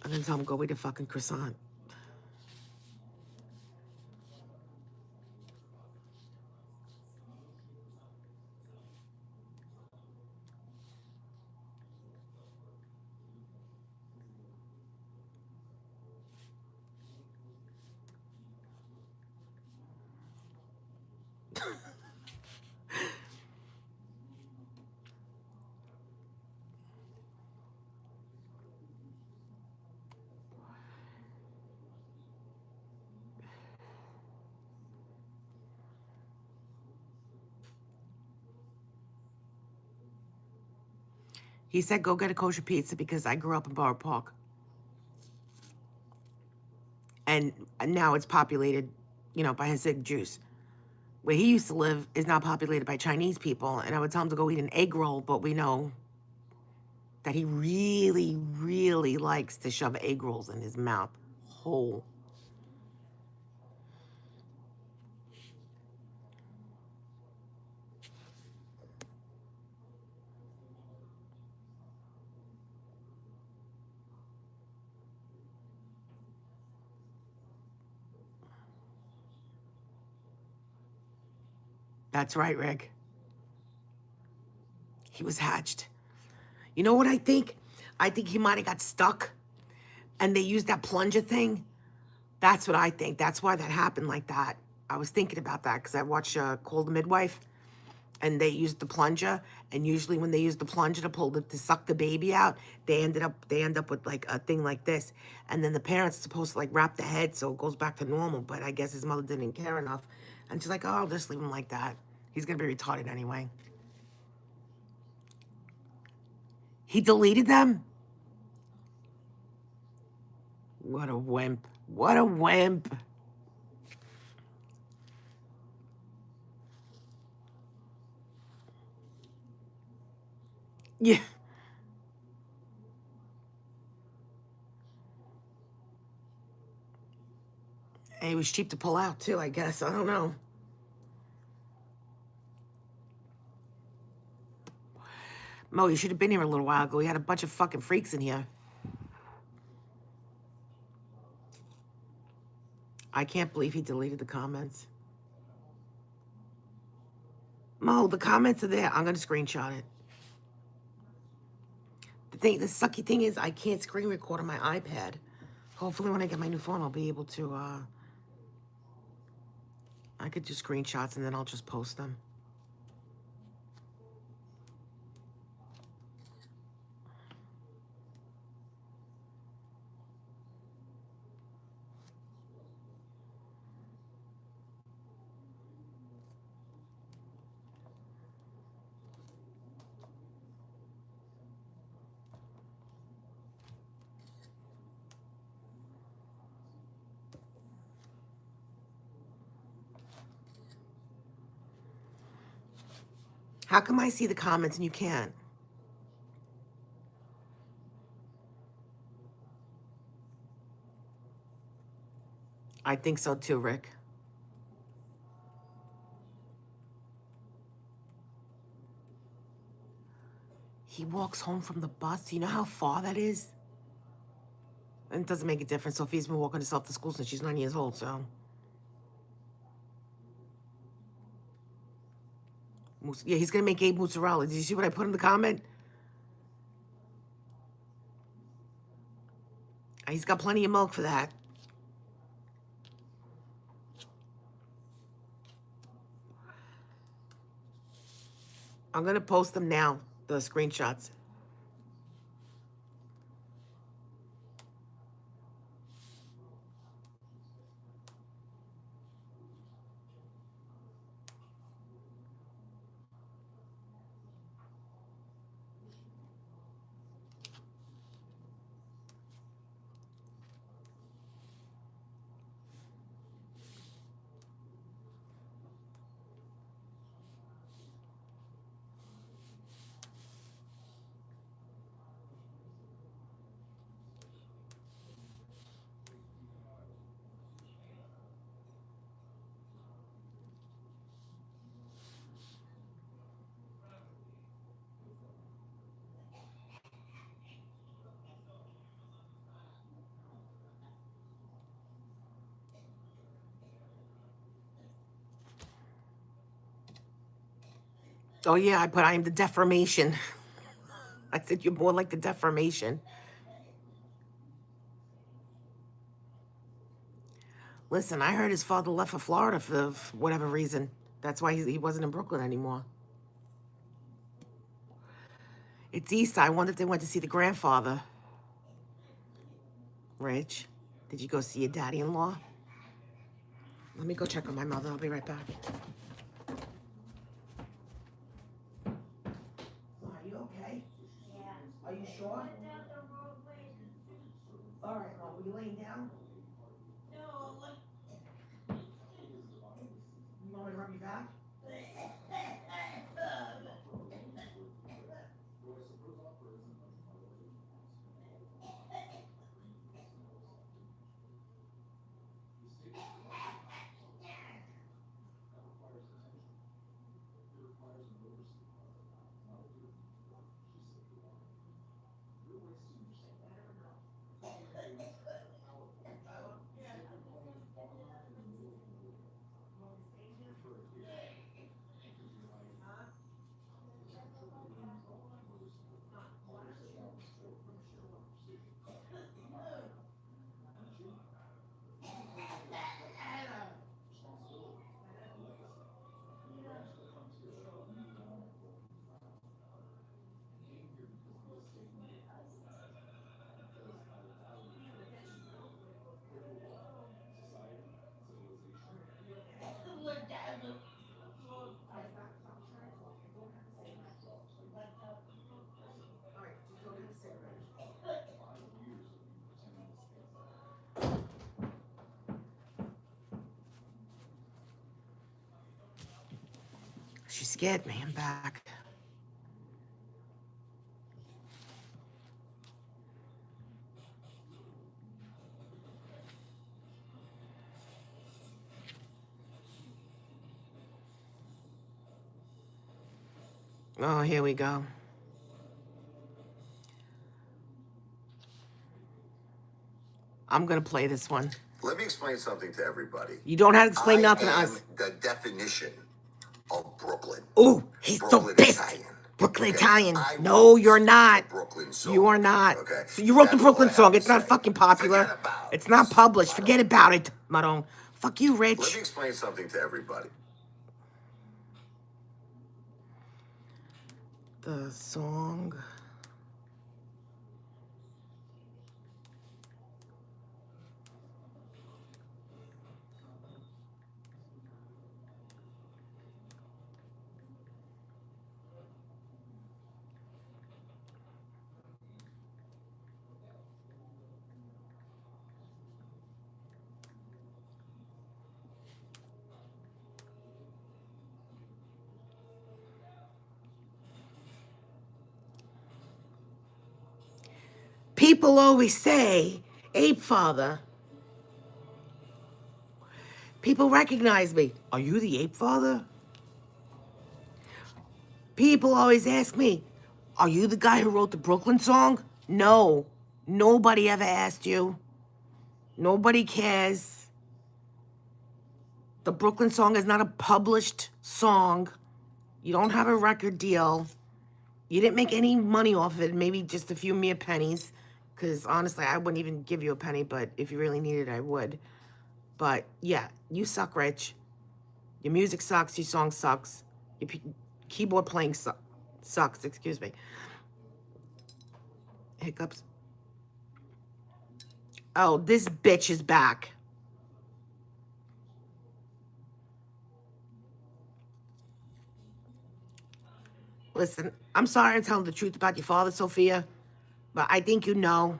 I'm gonna tell him go eat a fucking croissant. He said, go get a kosher pizza because I grew up in Borough Park. And now it's populated, by Hasidic Jews. Where he used to live is now populated by Chinese people. And I would tell him to go eat an egg roll, but we know that he really, really likes to shove egg rolls in his mouth whole. That's right, Rick. He was hatched. You know what I think? I think he might have got stuck and they used that plunger thing. That's what I think. That's why that happened like that. I was thinking about that because I watched Call the Midwife and they used the plunger. And usually when they use the plunger to suck the baby out, they end up with like a thing like this. And then the parents are supposed to like wrap the head so it goes back to normal. But I guess his mother didn't care enough. And she's like, oh, I'll just leave him like that. He's going to be retarded anyway. He deleted them? What a wimp. What a wimp. Yeah. And it was cheap to pull out too, I guess. I don't know. Mo, you should have been here a little while ago. We had a bunch of fucking freaks in here. I can't believe he deleted the comments. Mo, the comments are there. I'm going to screenshot it. The sucky thing is I can't screen record on my iPad. Hopefully when I get my new phone, I'll be able to, I could do screenshots and then I'll just post them. How come I see the comments and you can't? I think so too, Rick. He walks home from the bus. Do you know how far that is? And it doesn't make a difference. Sophia's been walking herself to school since she's 9 years old, so. Yeah, he's going to make Abe mozzarella. Did you see what I put in the comment? He's got plenty of milk for that. I'm going to post them now, the screenshots. Oh, yeah, I put I am the deformation. I said you're more like the deformation. Listen, I heard his father left for Florida for whatever reason. That's why he wasn't in Brooklyn anymore. It's Easter. I wonder if they went to see the grandfather. Rich, did you go see your daddy-in-law? Let me go check on my mother. I'll be right back. Are you okay? Yeah. sure? All right, Mom, were you laying down? You want me to rub your back? All right, just don't have a cigarette. She scared me. I'm back. Oh, here we go. I'm gonna play this one. Let me explain something to everybody. You don't have to explain nothing to I us. am the definition of Brooklyn. Ooh, he's so Brooklyn pissed. Italian. Brooklyn Okay? Italian. I No, wrote you're not. the Brooklyn song. You are not. Okay? So you wrote the That's all Brooklyn I have song. to It's not say. fucking popular. Forget about It's not this, published. Maron. Forget about it, Maron. Fuck you, Let me Rich. explain something to everybody. The song. People always say, Ape Father. People recognize me. Are you the Ape Father? People always ask me, are you the guy who wrote the Brooklyn song? No. Nobody ever asked you. Nobody cares. The Brooklyn song is not a published song. You don't have a record deal. You didn't make any money off of it, maybe just a few mere pennies. Because honestly, I wouldn't even give you a penny, but if you really needed it, I would. But yeah, you suck, Rich. Your music sucks, your song sucks. Your keyboard playing sucks, excuse me. Hiccups. Oh, this bitch is back. Listen, I'm sorry I'm telling the truth about your father, Sophia, but I think you know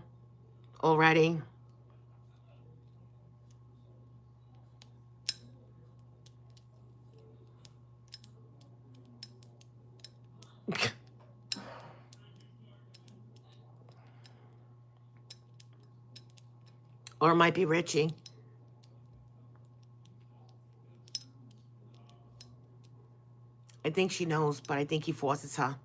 already. Or it might be Richie. I think she knows, but I think he forces her.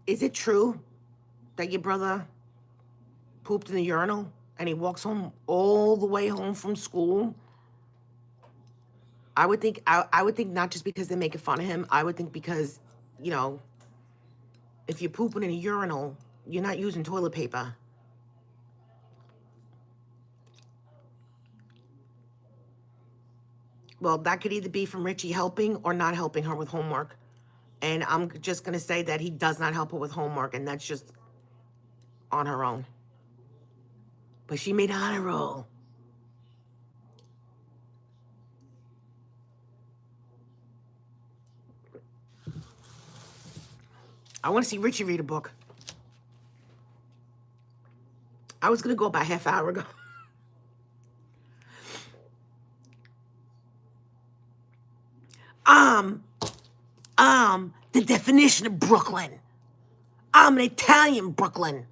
Is it true that your brother pooped in the urinal and he walks home all the way home from school? I would think not just because they're making fun of him. I would think because, you know, if you're pooping in a urinal, you're not using toilet paper. Well, that could either be from Richie helping or not helping her with homework. And I'm just going to say that he does not help her with homework, and that's just on her own. But she made honor roll. I want to see Richie read a book. I was going to go about half hour ago. The definition of Brooklyn. I'm an Italian Brooklyn.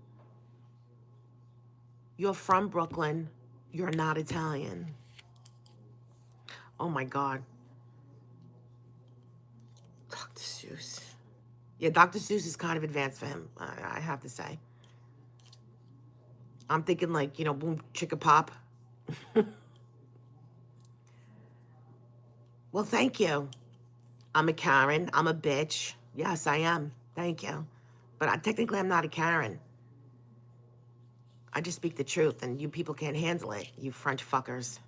You're from Brooklyn. You're not Italian. Oh my God. Dr. Seuss. Yeah, Dr. Seuss is kind of advanced for him, I have to say. I'm thinking like, you know, Boom Chicka Pop. Well, thank you. I'm a Karen. I'm a bitch. Yes, I am. Thank you. But technically, I'm not a Karen. I just speak the truth, and you people can't handle it, you French fuckers.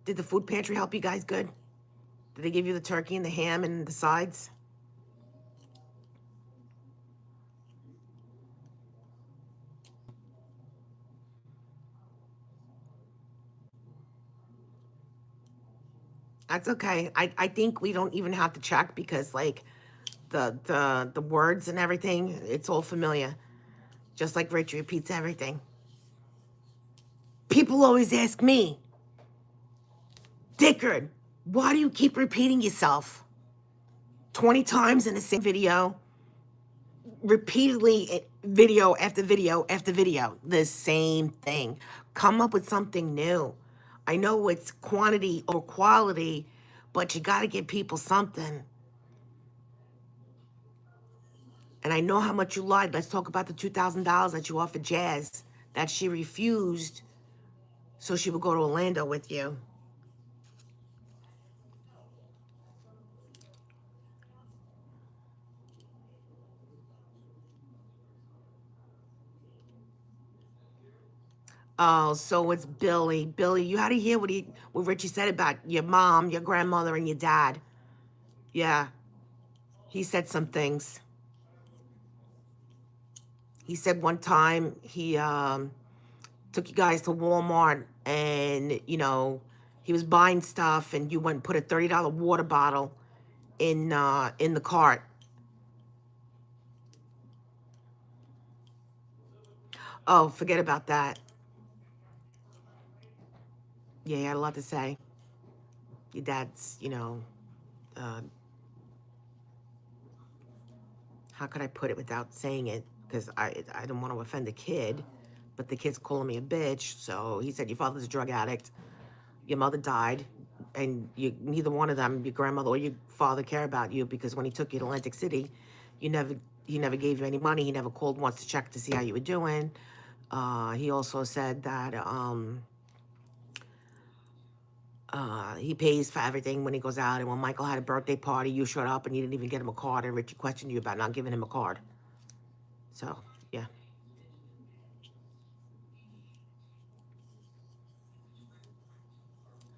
Did the food pantry help you guys good? Did they give you the turkey and the ham and the sides? That's okay. I think we don't even have to check because like the words and everything, it's all familiar. Just like Rich repeats everything. People always ask me, Dickard, why do you keep repeating yourself 20 times in the same video? Repeatedly, video after video after video, the same thing. Come up with something new. I know it's quantity or quality, but you got to give people something. And I know how much you lied. Let's talk about the $2,000 that you offered Jazz that she refused so she would go to Orlando with you. Oh, so it's Billy. Billy, you had to hear what Richie said about your mom, your grandmother, and your dad. Yeah. He said some things. He said one time he took you guys to Walmart and, you know, he was buying stuff and you went and put a $30 water bottle in the cart. Oh, forget about that. Yeah, he had a lot to say. Your dad's, you know, how could I put it without saying it? Because I don't want to offend the kid, but the kid's calling me a bitch. So he said, your father's a drug addict. Your mother died, and neither one of them, your grandmother or your father, care about you because when he took you to Atlantic City, he never gave you any money. He never called once to check to see how you were doing. He also said that he pays for everything when he goes out. And when Michael had a birthday party, you showed up and you didn't even get him a card. And Richie questioned you about not giving him a card. So, yeah.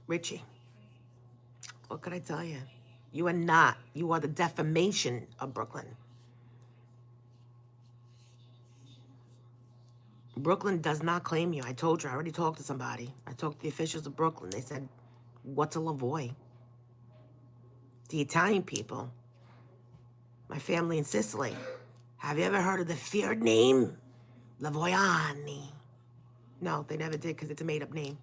Richie, what could I tell you? You are not. You are the defamation of Brooklyn. Brooklyn does not claim you. I told you. I already talked to somebody. I talked to the officials of Brooklyn. They said, what's a Lavoy? The Italian people. My family in Sicily. Have you ever heard of the feared name? Lavoiani. No, they never did because it's a made-up name.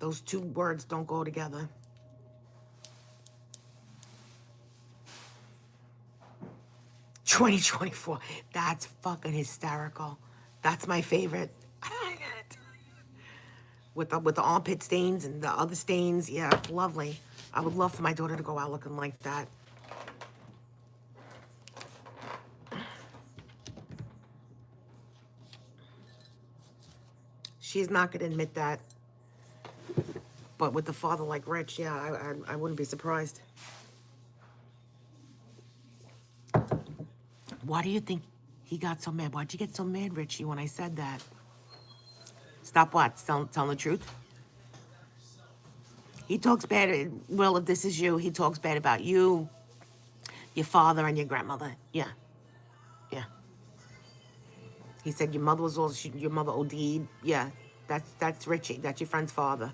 Those two words don't go together. $20.24. That's fucking hysterical. That's my favorite. With the armpit stains and the other stains. Yeah, it's lovely. I would love for my daughter to go out looking like that. She's not going to admit that. But with the father like Rich, yeah, I wouldn't be surprised. Why do you think he got so mad? Why'd you get so mad, Richie, when I said that? Stop what? Telling the truth? He talks bad. Well, if this is you, he talks bad about you, your father, and your grandmother. Yeah. Yeah. He said your mother was your mother OD'd. Yeah, that's Richie. That's your friend's father.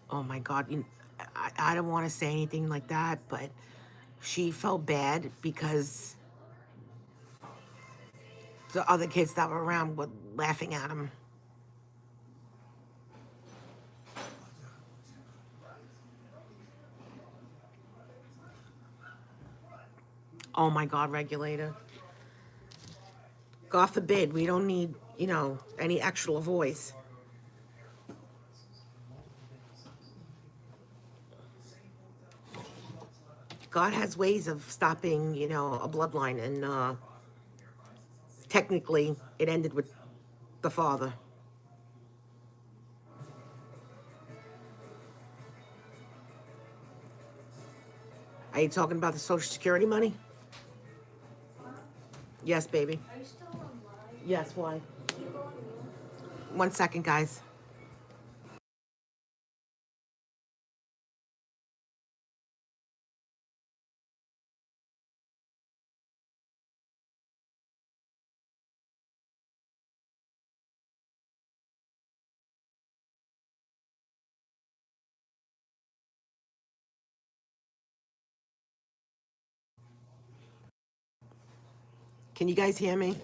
Oh my God, I don't want to say anything like that, but she felt bad because the other kids that were around were laughing at him. Oh my God, regulator. God forbid, we don't need, any extra voice. God has ways of stopping, a bloodline, and technically it ended with the father. Are you talking about the Social Security money? Yes, baby. Are you still on live? Yes, why? Can you go on mute? 1 second, guys. Can you guys hear me?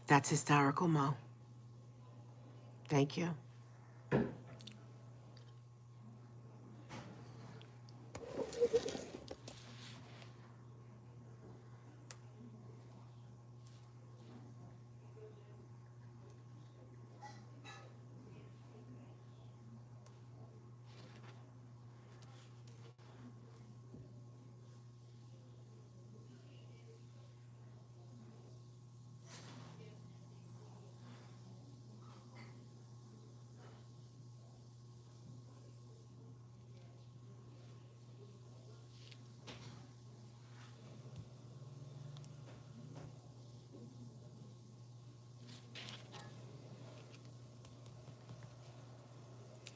That's hysterical, Mo. Thank you.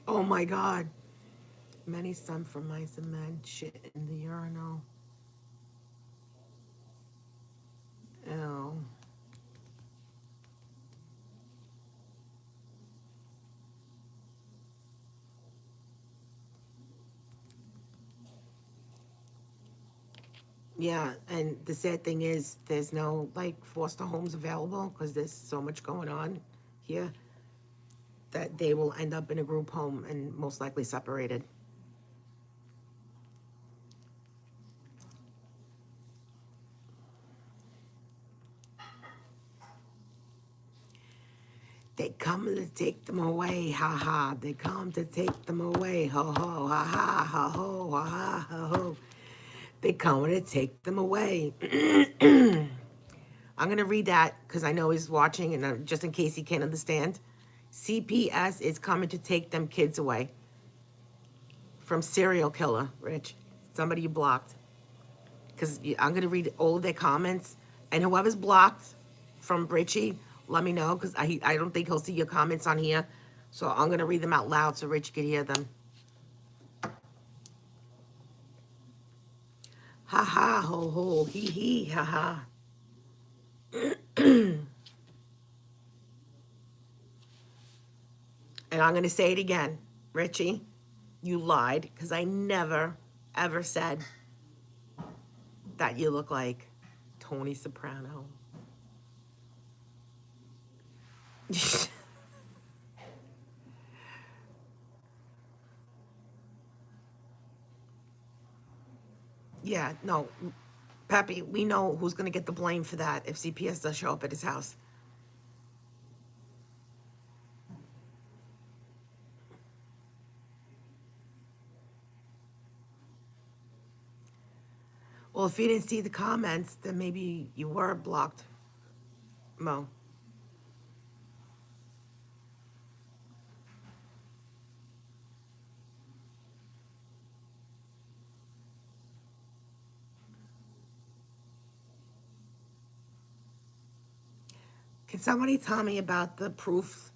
Oh my God. Many some from mice and men shit in the urinal. Ew. Yeah, and the sad thing is there's no like foster homes available because there's so much going on here that they will end up in a group home and most likely separated. They come to take them away, ha ha. They come to take them away, ho ho, ha ha, ha ho, ha ha, ha ho. They come to take them away. I'm gonna read that because I know he's watching, and just in case he can't understand. CPS is coming to take them kids away from serial killer, Rich. Somebody you blocked. Because I'm gonna read all of their comments, and whoever's blocked from Richie, let me know because I don't think he'll see your comments on here. So I'm gonna read them out loud so Rich can hear them. Ha ha ho ho hee hee ha ha. And I'm gonna say it again, Richie, you lied because I never ever said that you look like Tony Soprano. Yeah, no, Pappy, we know who's gonna get the blame for that if CPS does show up at his house. Well, if you didn't see the comments, then maybe you were blocked, Mo. Can somebody tell me about the proof?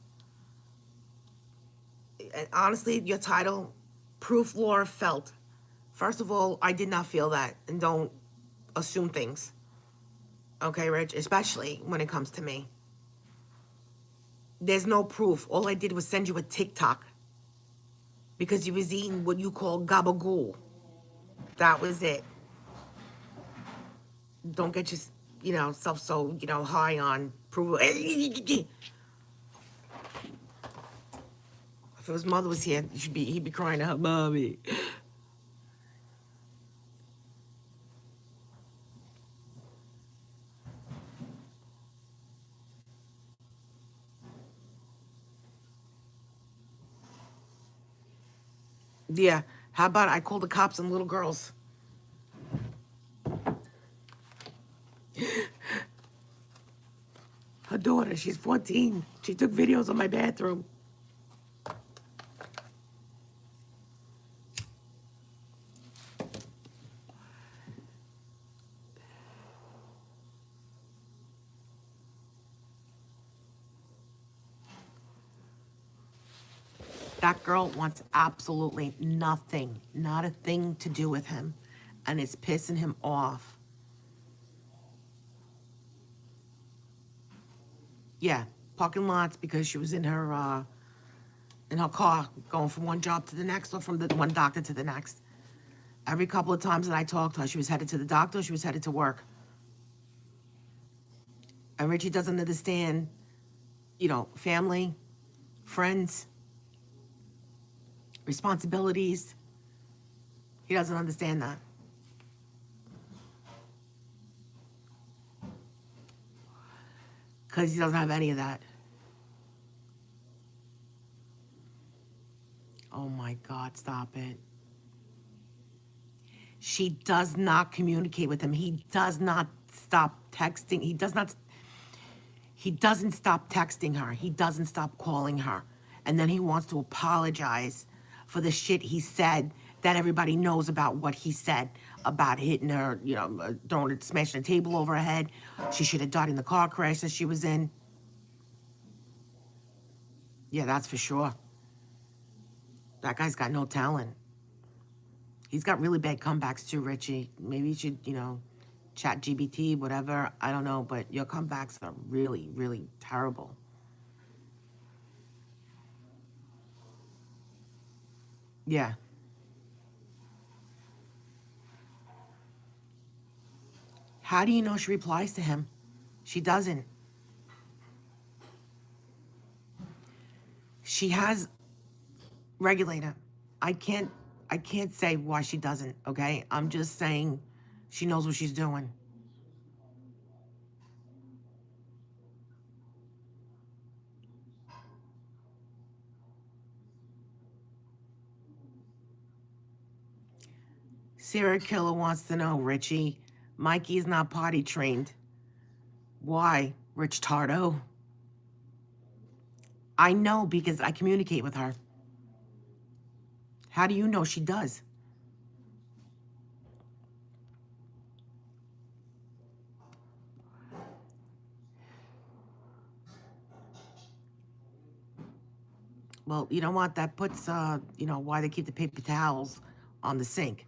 And honestly, your title, Proof Laura Felt. First of all, I did not feel that, and don't assume things. Okay, Rich? Especially when it comes to me. There's no proof. All I did was send you a TikTok because you was eating what you call gabagool. That was it. Don't get your, self so, high on proof. If his mother was here, he'd be crying out, mommy. Yeah. How about I call the cops on little girls? Her daughter, she's 14. She took videos of my bathroom. That girl wants absolutely nothing, not a thing to do with him. And it's pissing him off. Yeah, parking lots because she was in her car going from one job to the next or from the one doctor to the next. Every couple of times that I talked to her, she was headed to the doctor, she was headed to work. And Richie doesn't understand, family, friends, responsibilities. He doesn't understand that. Because he doesn't have any of that. Oh my God, stop it. She does not communicate with him. He does not stop texting. He doesn't stop texting her. He doesn't stop calling her. And then he wants to apologize for the shit he said that everybody knows about what he said about hitting her, smashing a table over her head. She should have died in the car crash that she was in. Yeah, that's for sure. That guy's got no talent. He's got really bad comebacks too, Richie. Maybe you should, chat GBT, whatever. I don't know, but your comebacks are really, really terrible. Yeah. How do you know she replies to him? She doesn't. She has regulator. I can't say why she doesn't, okay? I'm just saying she knows what she's doing. Serial killer wants to know, Richie. Mikey's not potty trained. Why, Rich Tardo? I know because I communicate with her. How do you know she does? Well, you know what? That puts, why they keep the paper towels on the sink.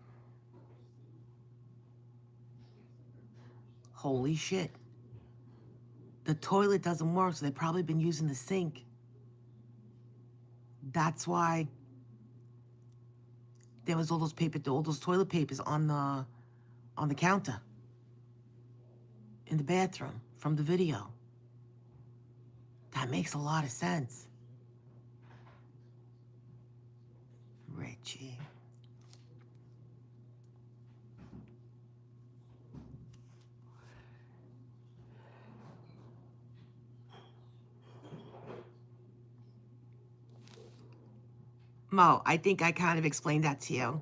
Holy shit. The toilet doesn't work, so they've probably been using the sink. That's why there was all those toilet papers on the counter in the bathroom from the video. That makes a lot of sense. Richie. Mo, I think I kind of explained that to you.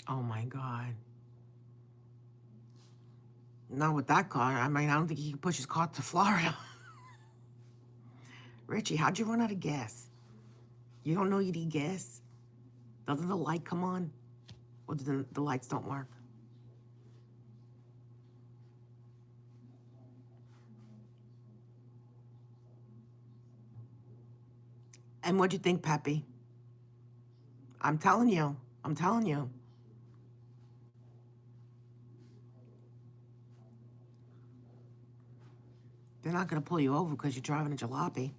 Oh my God. Not with that car. I mean, I don't think he can push his car to Florida. Richie, how'd you run out of gas? You don't know you need gas? Doesn't the light come on? Or do the lights don't work? And what'd you think, Peppy? I'm telling you. I'm telling you. They're not going to pull you over because you're driving a jalopy.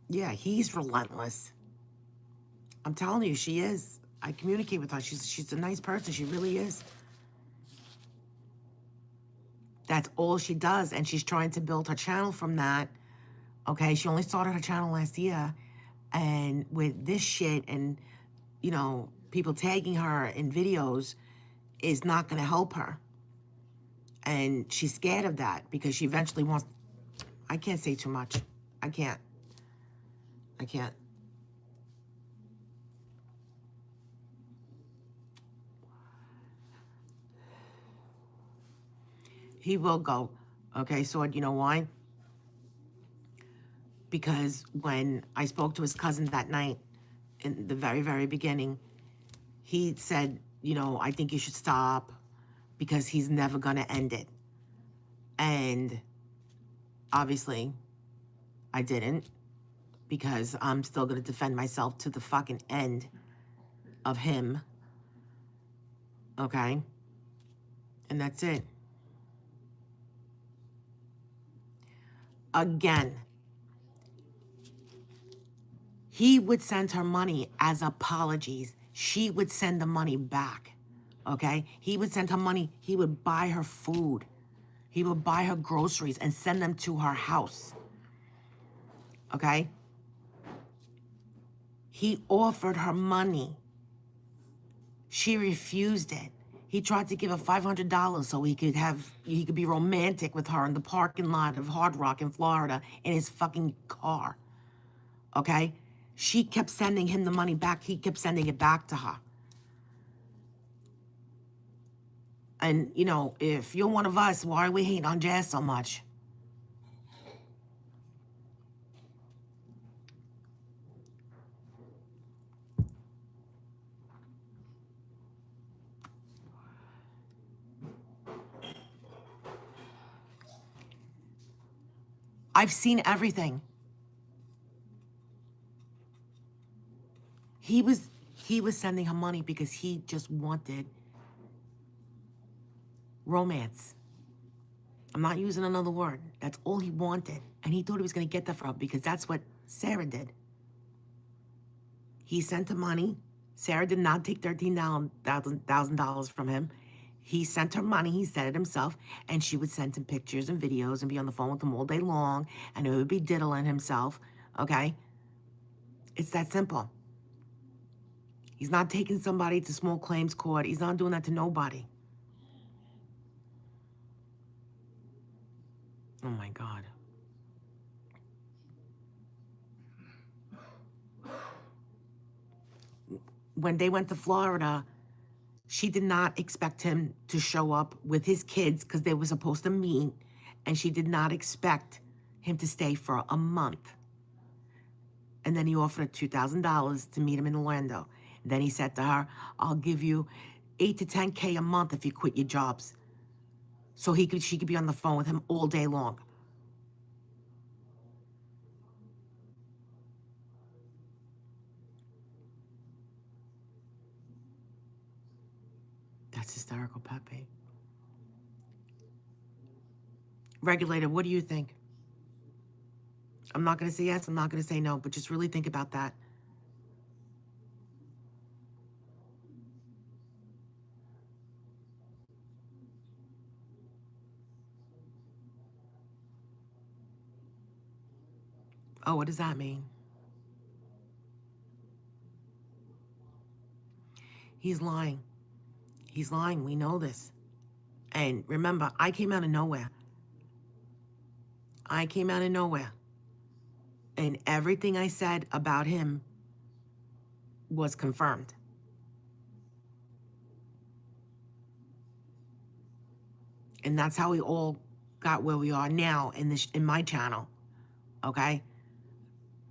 Yeah, he's relentless. I'm telling you, she is. I communicate with her. She's a nice person. She really is. That's all she does. And she's trying to build her channel from that. Okay, she only started her channel last year. And with this shit and, you know, people tagging her in videos is not going to help her. And she's scared of that because she eventually wants... I can't say too much. I can't. He will go. Okay, so you know why? Because when I spoke to his cousin that night, in the very, very beginning, he said, you know, I think you should stop because he's never gonna end it. And obviously, I didn't, because I'm still gonna defend myself to the fucking end of him. Okay? And that's it. Again, he would send her money as apologies. She would send the money back, okay? He would send her money. He would buy her food. He would buy her groceries and send them to her house, okay? He offered her money. She refused it. He tried to give her $500 so he could be romantic with her in the parking lot of Hard Rock in Florida in his fucking car, okay? She kept sending him the money back. He kept sending it back to her. And, you know, if you're one of us, why are we hating on Jazz so much? I've seen everything. He was sending her money because he just wanted romance. I'm not using another word. That's all he wanted. And he thought he was going to get that from her because that's what Sarah did. He sent her money. Sarah did not take $13,000 from him. He sent her money. He said it himself. And she would send him pictures and videos and be on the phone with him all day long. And it would be diddling himself. Okay? It's that simple. He's not taking somebody to small claims court. He's not doing that to nobody. Oh my God. When they went to Florida, she did not expect him to show up with his kids because they were supposed to meet, and she did not expect him to stay for a month. And then he offered her $2,000 to meet him in Orlando. And then he said to her, I'll give you $8 to $10K a month if you quit your jobs. So she could be on the phone with him all day long. That's hysterical, Pepe. Regulator, what do you think? I'm not going to say yes, I'm not going to say no, but just really think about that. Oh, what does that mean? He's lying. He's lying. We know this. And remember, I came out of nowhere. I came out of nowhere. And everything I said about him was confirmed. And that's how we all got where we are now in my channel. Okay?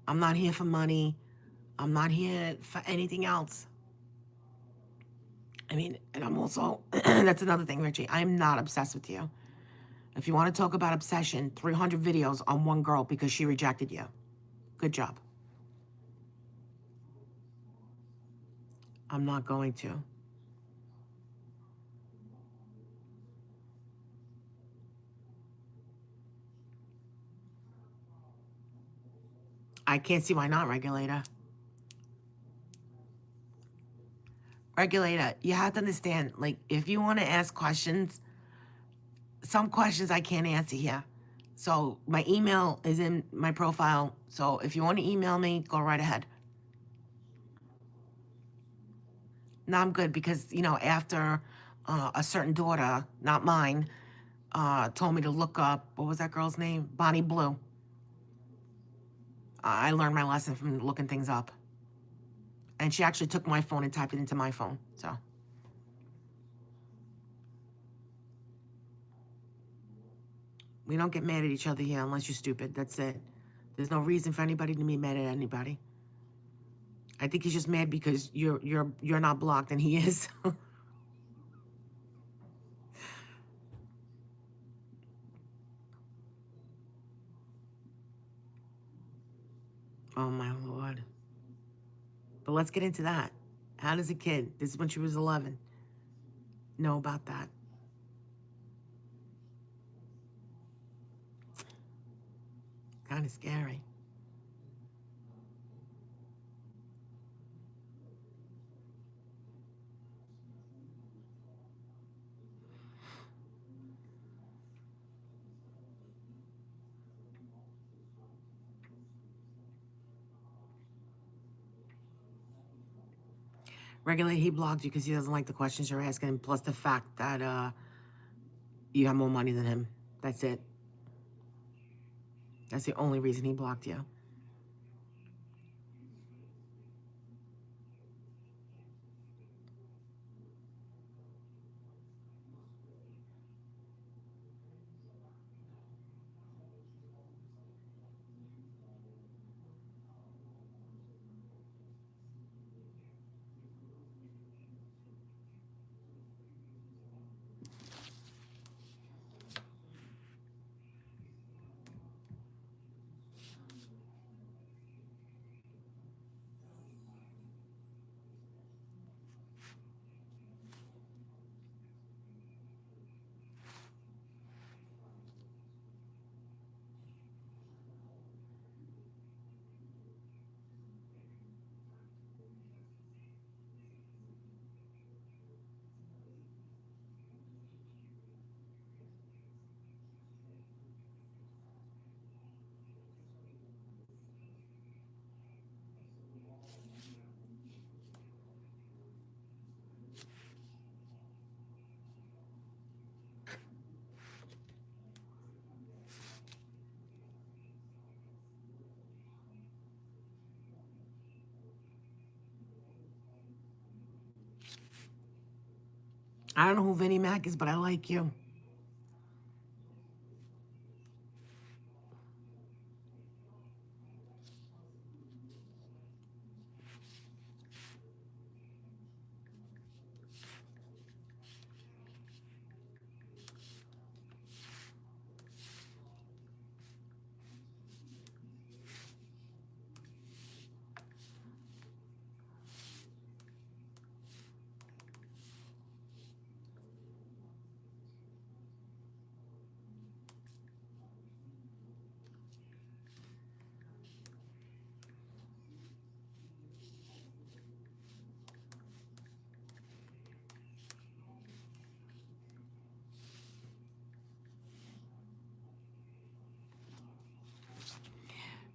I'm not here for money. I'm not here for anything else. I mean, and I'm also, that's another thing, Richie. I'm not obsessed with you. If you want to talk about obsession, 300 videos on one girl because she rejected you. Good job. I'm not going to. I can't see why not, Regulator. Regulator, you have to understand, like, if you want to ask questions, some questions I can't answer here. So my email is in my profile. So if you want to email me, go right ahead. No, I'm good because, you know, after a certain daughter, not mine, told me to look up, what was that girl's name? Bonnie Blue. I learned my lesson from looking things up. And she actually took my phone and typed it into my phone, so. We don't get mad at each other here unless you're stupid, that's it. There's no reason for anybody to be mad at anybody. I think he's just mad because you're not blocked and he is. Oh my Lord. But let's get into that. How does a kid, this is when she was 11, know about that? Kind of scary. Regulate, he blocked you because he doesn't like the questions you're asking, plus the fact that you have more money than him. That's it. That's the only reason he blocked you. I don't know who Vinnie Mac is, but I like you.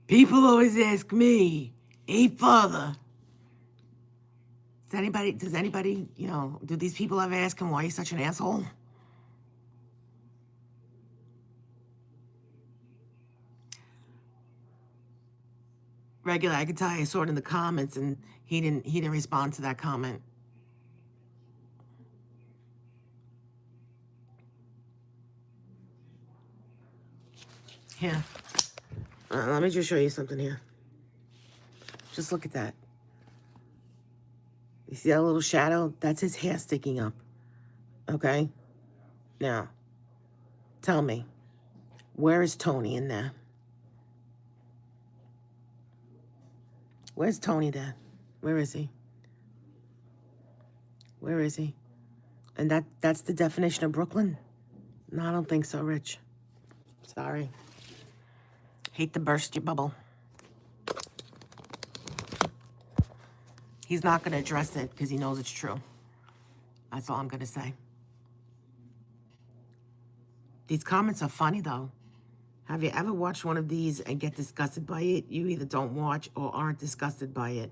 People always ask me, hey, father. Does anybody, you know, do these people ever ask him why he's such an asshole? Regular, I could tell you, I saw it in the comments, and he didn't respond to that comment. Here, let me just show you something here. Just look at that. You see that little shadow? That's his hair sticking up. Okay? Now, tell me, where is Tony in there? Where's Tony there? Where is he? Where is he? And that's the definition of Brooklyn? No, I don't think so, Rich. Sorry. Hate to burst your bubble. He's not going to address it because he knows it's true. That's all I'm going to say. These comments are funny, though. Have you ever watched one of these and get disgusted by it? You either don't watch or aren't disgusted by it.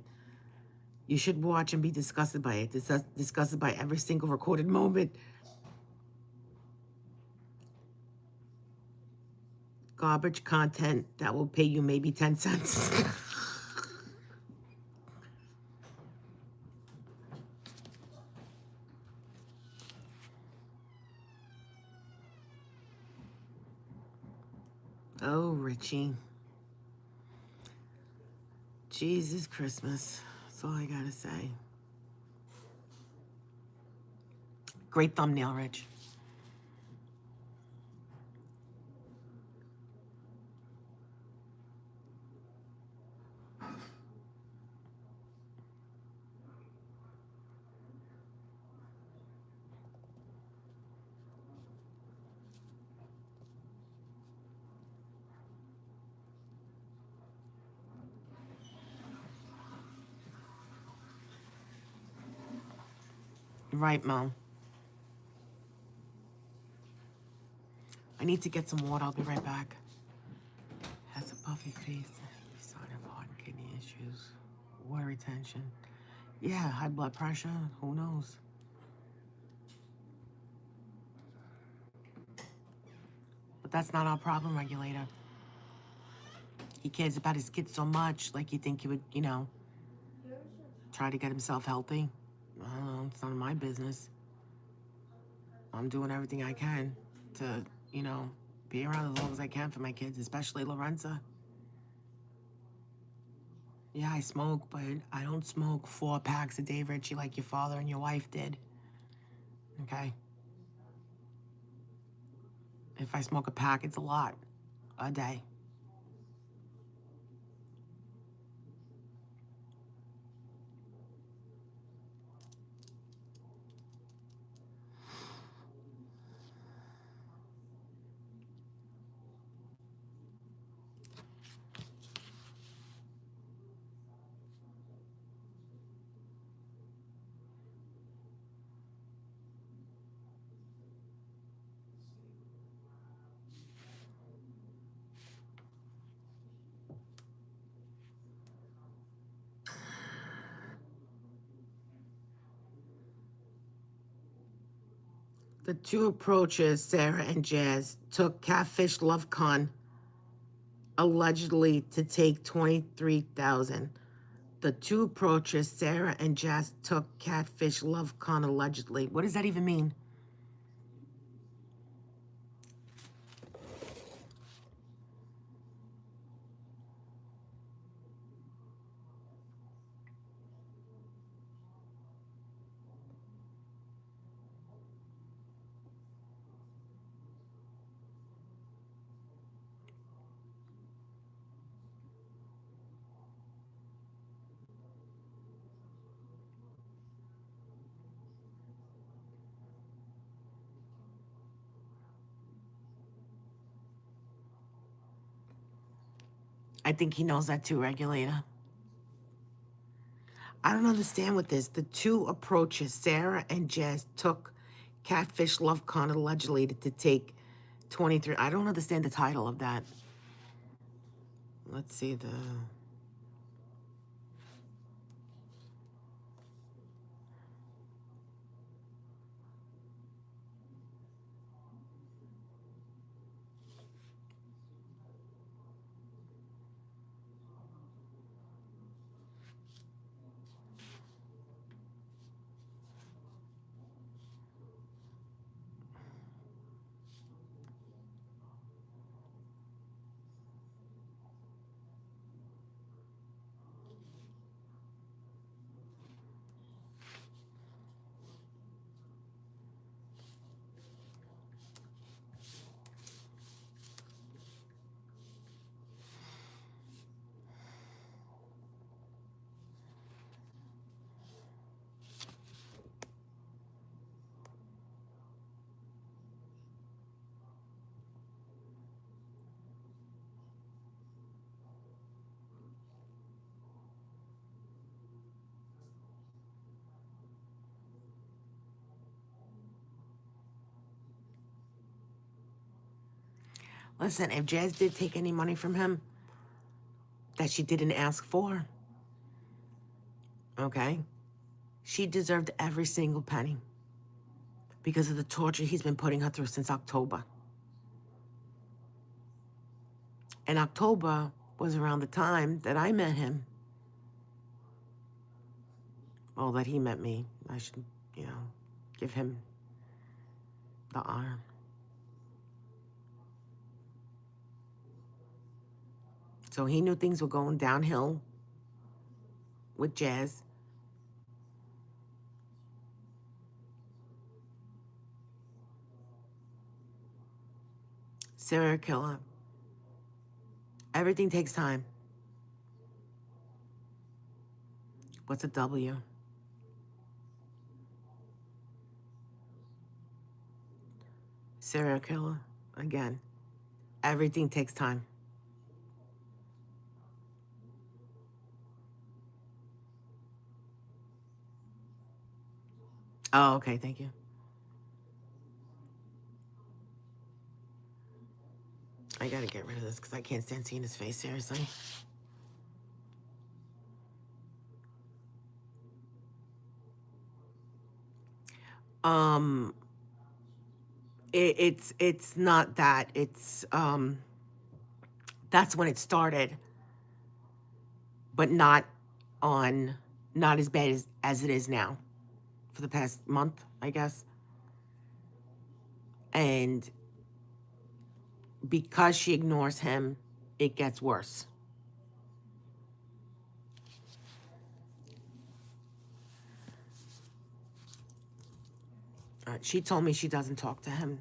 You should watch and be disgusted by it. Disgusted by every single recorded moment. Garbage content that will pay you maybe 10 cents. Oh, Richie. Jesus Christmas. That's all I gotta say. Great thumbnail, Rich. Right, Mom. I need to get some water. I'll be right back. Has a puffy face. Sign of heart and kidney issues. Water retention. Yeah, high blood pressure. Who knows? But that's not our problem, regulator. He cares about his kids so much. Like, you think he would, try to get himself healthy? I don't know. It's none of my business. I'm doing everything I can to, be around as long as I can for my kids, especially Lorenza. Yeah, I smoke, but I don't smoke 4 packs a day, Richie, like your father and your wife did. Okay? If I smoke a pack, it's a lot a day. The 2 approaches Sarah and Jazz took Catfish LoveCon allegedly to take $23,000. The 2 approaches Sarah and Jazz took Catfish LoveCon allegedly. What does that even mean? I think he knows that too, regulator. I don't understand what this. The 2 approaches Sarah and Jazz took Catfish LoveCon allegedly to take 23. I don't understand the title of that. Let's see the... Listen, if Jazz did take any money from him that she didn't ask for, okay, she deserved every single penny because of the torture he's been putting her through since October. And October was around the time that I met him. Well, that he met me. I should, give him the honor. So he knew things were going downhill with Jazz. Serial killer. Everything takes time. What's a W? Serial killer. Again, everything takes time. Oh, okay, thank you. I gotta get rid of this because I can't stand seeing his face, seriously. Um, it's not that. It's, that's when it started, but not as bad as it is now for the past month, I guess. And because she ignores him, it gets worse. She told me she doesn't talk to him.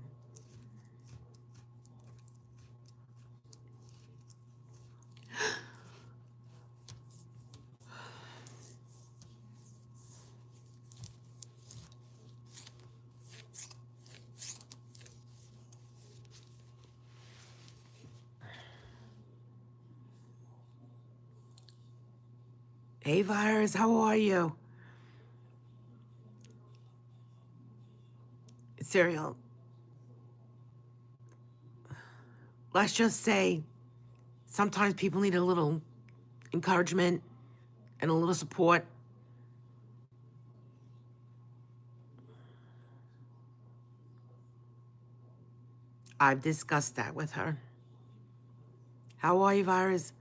Hey, Virus, how are you? Serial. Let's just say sometimes people need a little encouragement and a little support. I've discussed that with her. How are you, Virus?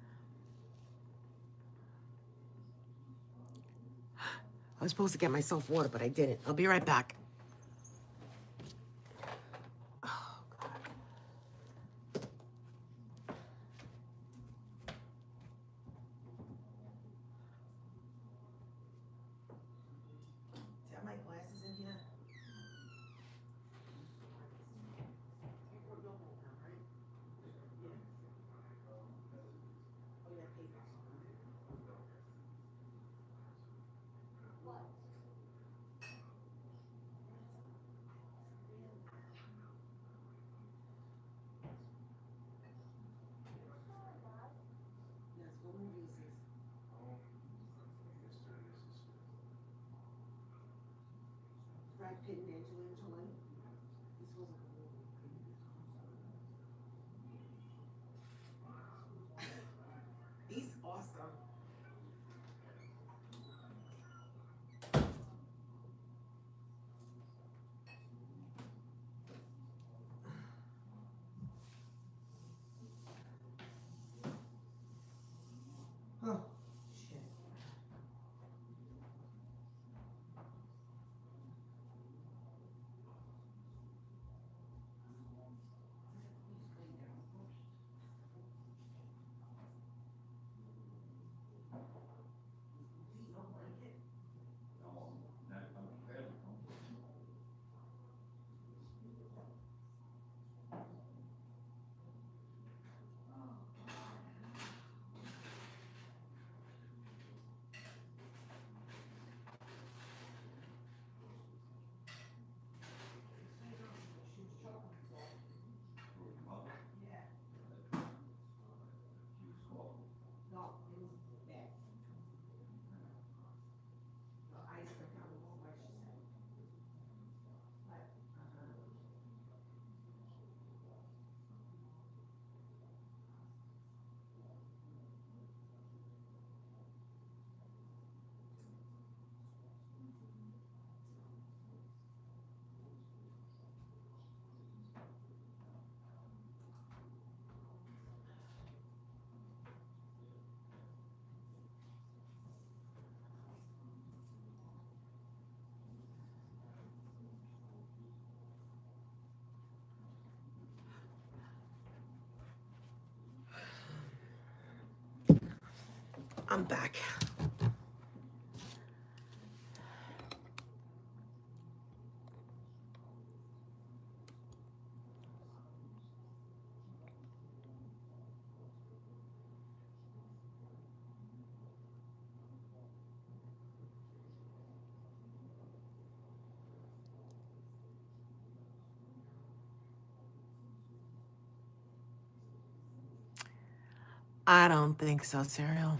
I was supposed to get myself water, but I didn't. I'll be right back. Oh, God. Do you have my glasses in here? Yes, what movie is this? Brad Pitt and Angelina Jolie? This wasn't a movie. He's awesome. Oh, shit. I'm back. I don't think so, Serial.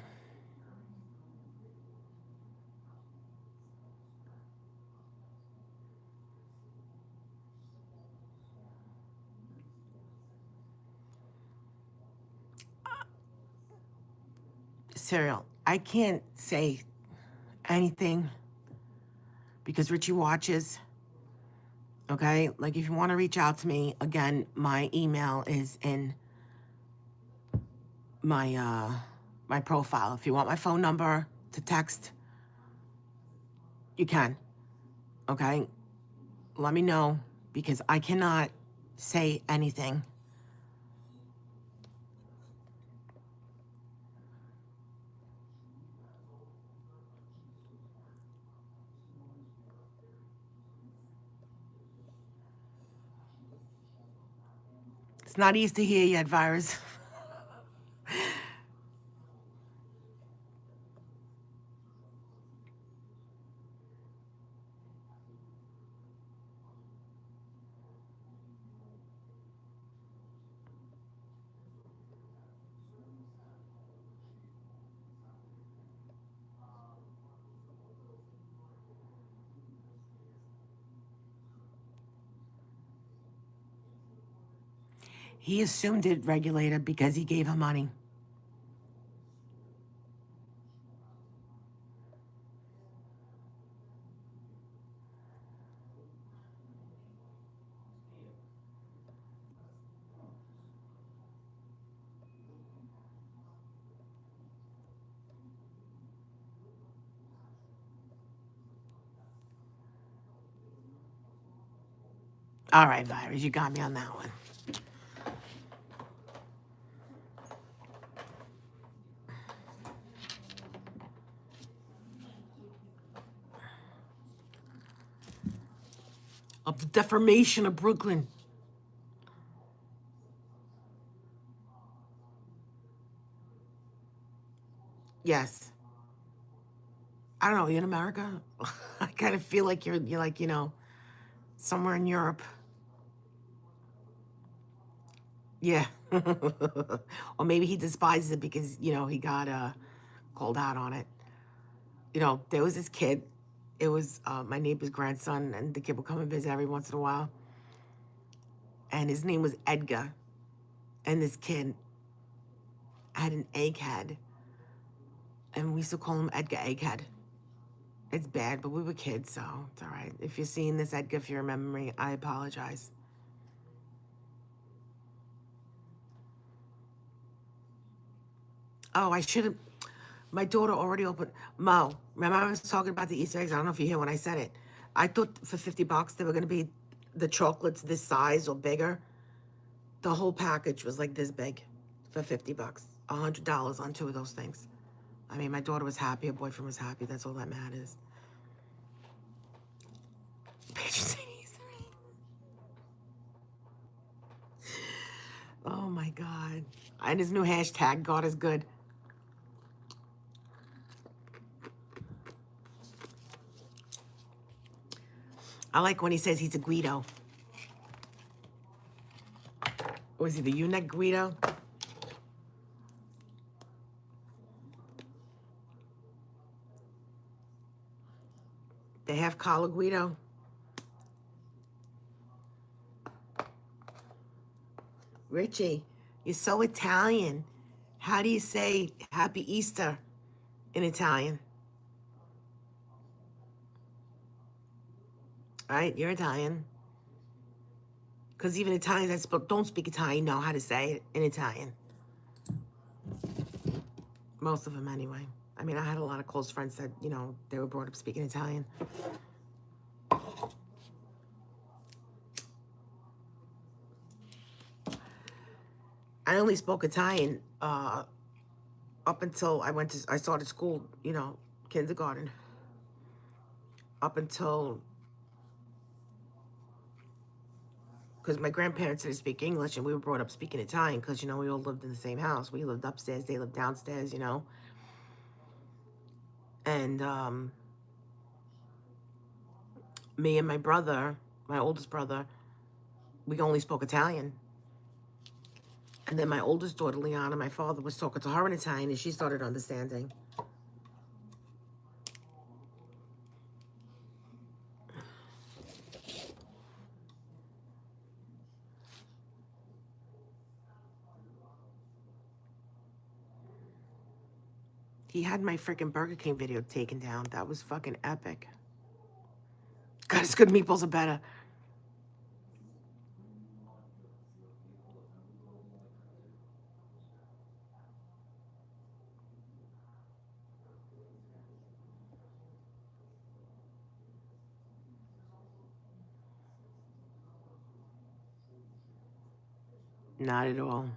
Serial, I can't say anything because Richie watches. Okay, like if you want to reach out to me, again, my email is in my profile. If you want my phone number to text, you can. Okay, let me know because I cannot say anything. It's not easy here yet, virus. He assumed it, regulator, because he gave her money. All right, virus, you got me on that one. Of the defamation of Brooklyn. Yes. I don't know, you in America? I kind of feel like you're like, somewhere in Europe. Yeah. Or maybe he despises it because, he got called out on it. There was this kid. It was my neighbor's grandson, and the kid would come and visit every once in a while. And his name was Edgar. And this kid had an egghead. And we used to call him Edgar Egghead. It's bad, but we were kids, so it's all right. If you're seeing this, Edgar, if you remember me, I apologize. Oh, I should have. My daughter already opened. Mo, remember I was talking about the Easter eggs? I don't know if you hear when I said it. I thought for $50 they were going to be the chocolates this size or bigger. The whole package was like this big for $50. $100 on 2 of those things. I mean, my daughter was happy. Her boyfriend was happy. That's all that matters. Pictures ain't easy. Oh my God. And his new hashtag, God is good. I like when he says he's a Guido. Was he the U-neck Guido? They have collar Guido. Richie, you're so Italian. How do you say Happy Easter in Italian? Right? You're Italian. Because even Italians that don't speak Italian know how to say it in Italian. Most of them, anyway. I mean, I had a lot of close friends that, they were brought up speaking Italian. I only spoke Italian. up until I started school, you know, kindergarten. Up until, because my grandparents didn't speak English and we were brought up speaking Italian because, you know, we all lived in the same house. We lived upstairs, they lived downstairs, you know. And me and my brother, my oldest brother, we only spoke Italian. And then my oldest daughter, Liana, my father was talking to her in Italian and she started understanding. He had my freaking Burger King video taken down. That was fucking epic. God, his good meatballs are better. Not at all.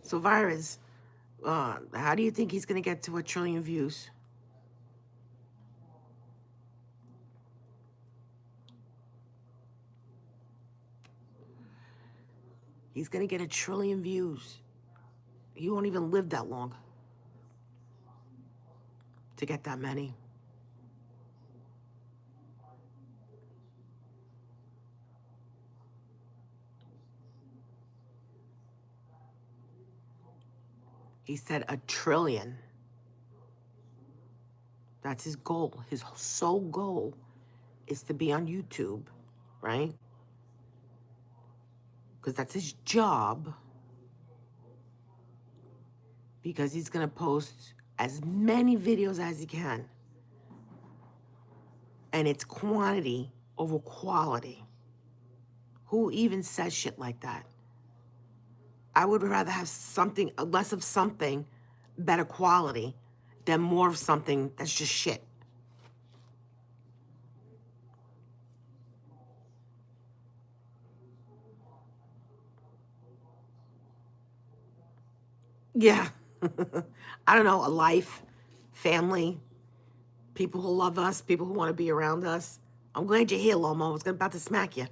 So, Virus, how do you think he's going to get to 1 trillion views? He's going to get 1 trillion views. He won't even live that long to get that many. He said 1 trillion. That's his goal. His sole goal is to be on YouTube, right? Because that's his job. Because he's going to post as many videos as he can. And it's quantity over quality. Who even says shit like that? I would rather have something, less of something, better quality, than more of something that's just shit. Yeah. I don't know, a life, family, people who love us, people who want to be around us. I'm glad you're here, Lomo. I was about to smack you.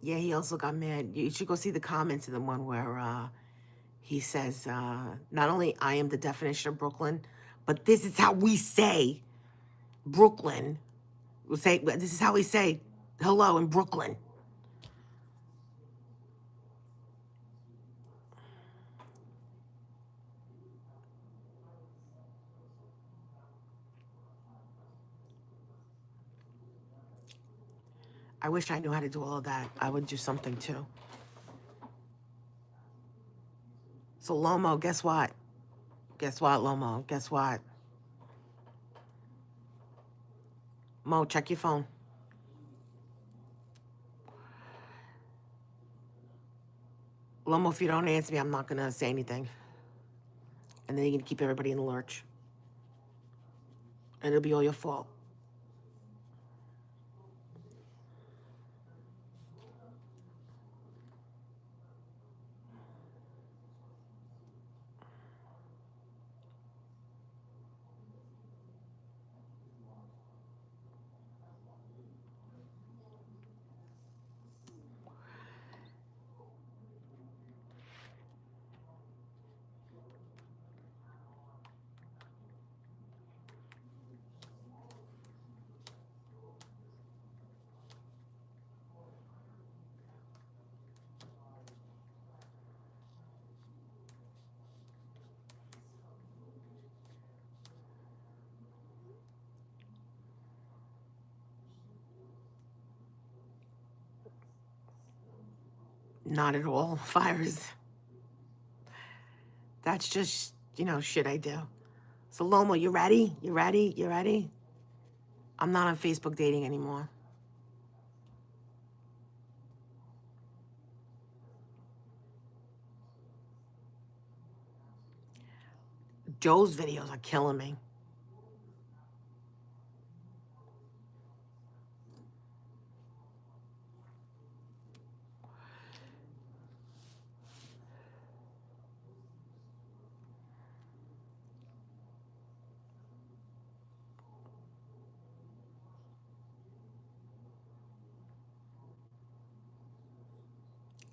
Yeah, he also got mad. You should go see the comments in the one where he says, not only I am the definition of Brooklyn, but this is how we say Brooklyn. We'll say, this is how we say hello in Brooklyn. I wish I knew how to do all of that. I would do something too. So Lomo, guess what? Guess what, Lomo? Guess what? Mo, check your phone. Lomo, if you don't answer me, I'm not gonna say anything. And then you're gonna keep everybody in the lurch. and it'll be all your fault. Not at all. Fires. That's just, shit I do. So Lomo, you ready? You ready? You ready? I'm not on Facebook dating anymore. Joe's videos are killing me.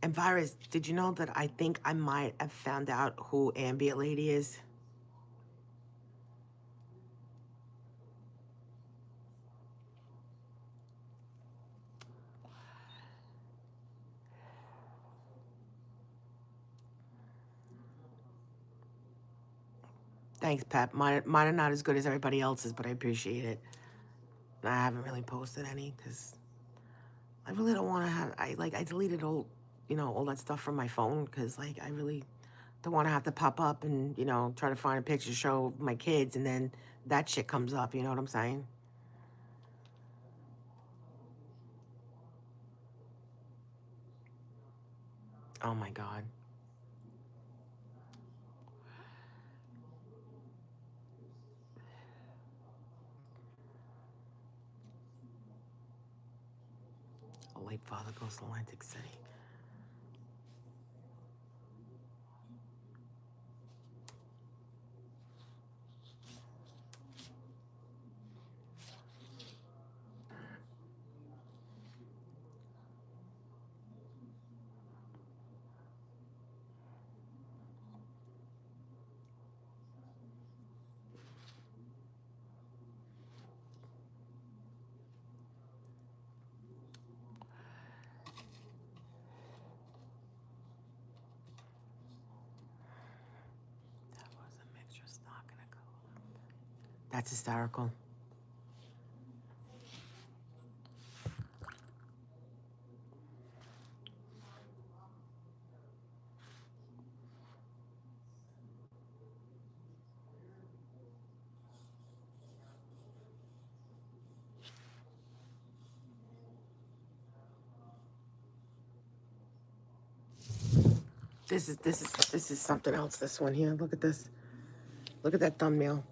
And Virus, did you know that I think I might have found out who Ambient Lady is? Thanks, Pep. Mine are not as good as everybody else's, but I appreciate it. I haven't really posted any because I really don't want to have. I deleted all that stuff from my phone because I really don't want to have to pop up and try to find a picture to show my kids and then that shit comes up. You know what I'm saying? Oh my God. A late father goes to Atlantic City. That was a mixture stock and a cola. That's hysterical. This is something else. This one here. Look at this. Look at that thumbnail.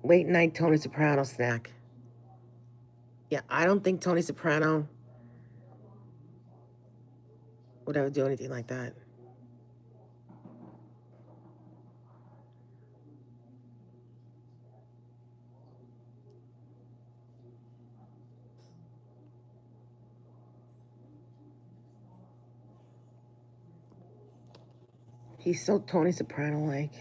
Late night Tony Soprano snack. Yeah, I don't think Tony Soprano would ever do anything like that. He's so Tony Soprano-like.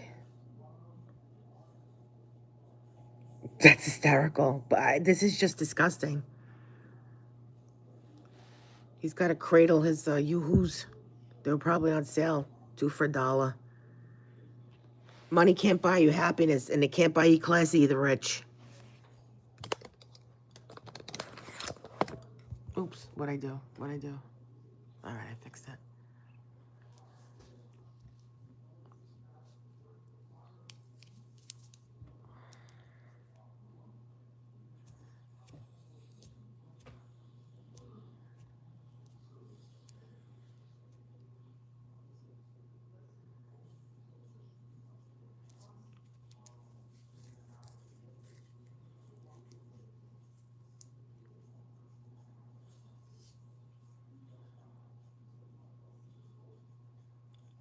That's hysterical. But this is just disgusting. He's got to cradle his Yoo-hoos. They were probably on sale. 2 for $1. Money can't buy you happiness, and it can't buy you class either, Rich. Oops, what'd I do? What'd I do? All right, I fixed it.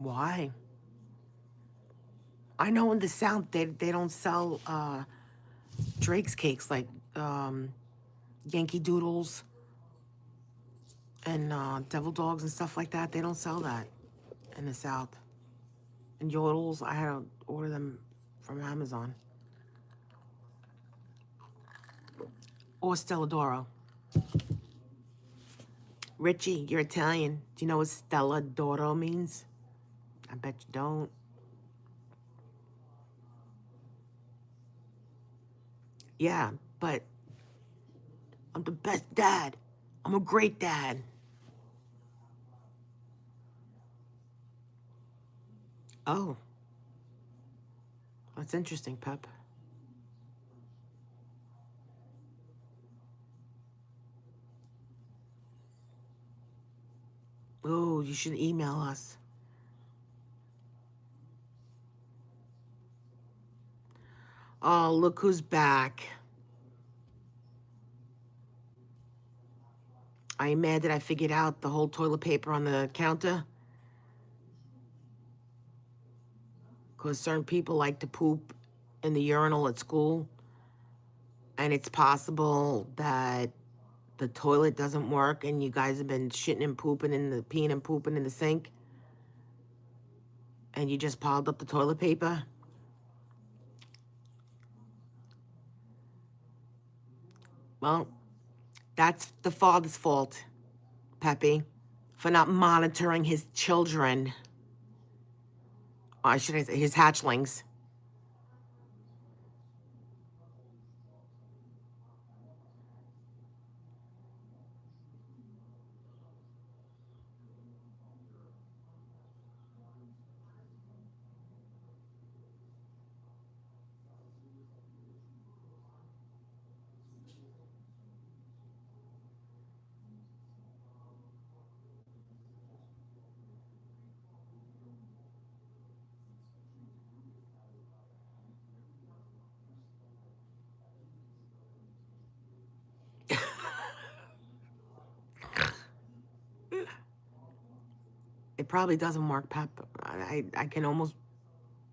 Why? I know in the South they don't sell Drake's cakes like Yankee Doodles and Devil Dogs and stuff like that. They don't sell that in the South. And Yodels, I had to order them from Amazon. Or Stella D'Oro. Richie, you're Italian. Do you know what Stella D'Oro means? I bet you don't. Yeah, but I'm the best dad. I'm a great dad. Oh, that's interesting, Pep. Oh, you should email us. Oh, look who's back. I am mad that I figured out the whole toilet paper on the counter. Because certain people like to poop in the urinal at school. And it's possible that the toilet doesn't work and you guys have been shitting and pooping in the peeing and pooping in the sink. And you just piled up the toilet paper. Well, that's the father's fault, Peppy, for not monitoring his children. Or should I say his hatchlings. It probably doesn't work, Pep. I can almost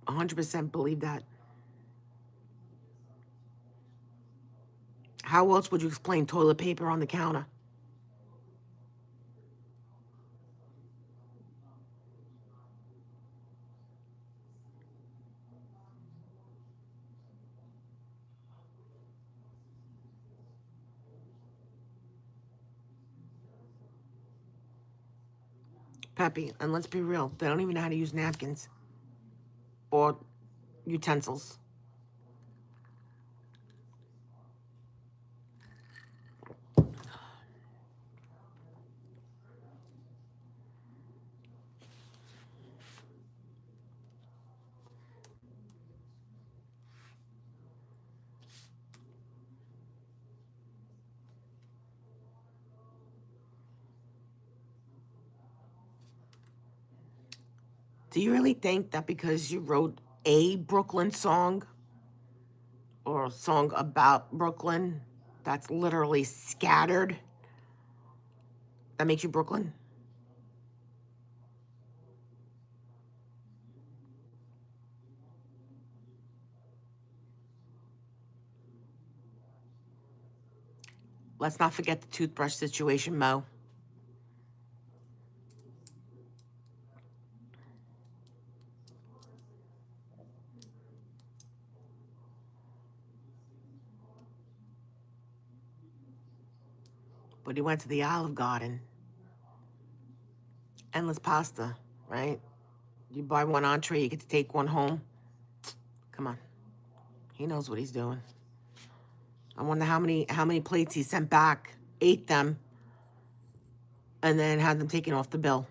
100% believe that. How else would you explain toilet paper on the counter? Peppy, and let's be real, they don't even know how to use napkins or utensils. Do you really think that because you wrote a Brooklyn song or a song about Brooklyn that's literally scattered, that makes you Brooklyn? Let's not forget the toothbrush situation, Mo. But he went to the Olive Garden. Endless pasta, right? You buy one entree, you get to take one home. Come on. He knows what he's doing. I wonder how many plates he sent back, ate them, and then had them taken off the bill.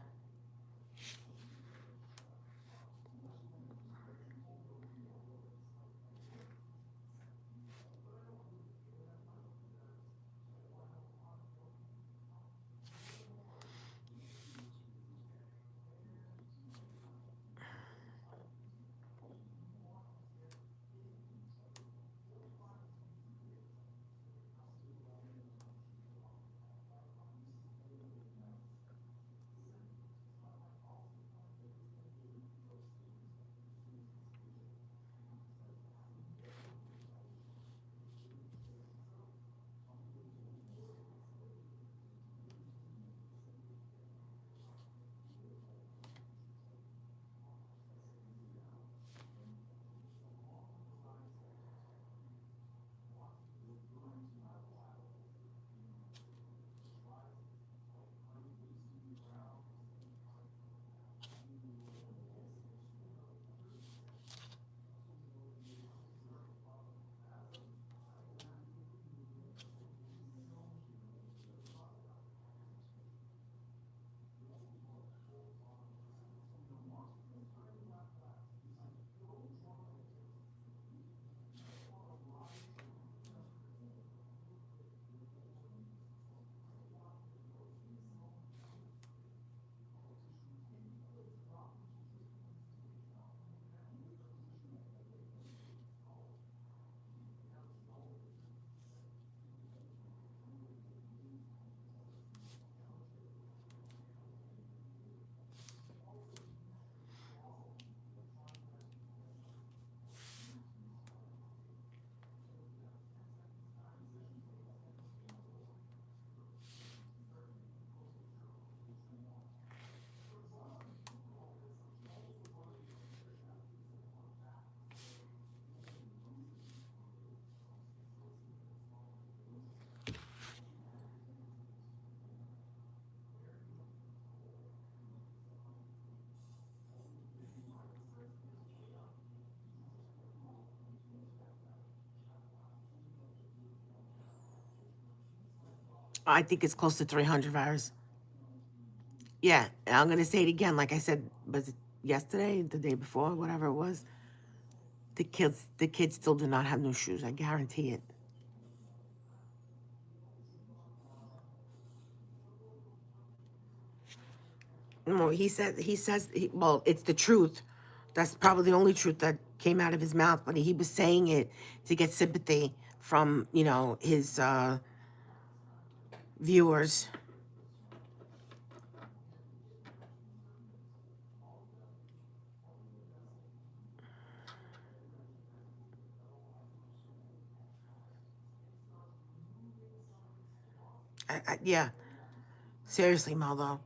I think it's close to 300 virus. Yeah, and I'm gonna say it again. Like I said, was it yesterday, the day before, whatever it was? The kids still do not have new shoes. I guarantee it. No, well, it's the truth. That's probably the only truth that came out of his mouth, but he was saying it to get sympathy from, his viewers. Yeah, seriously, Mello.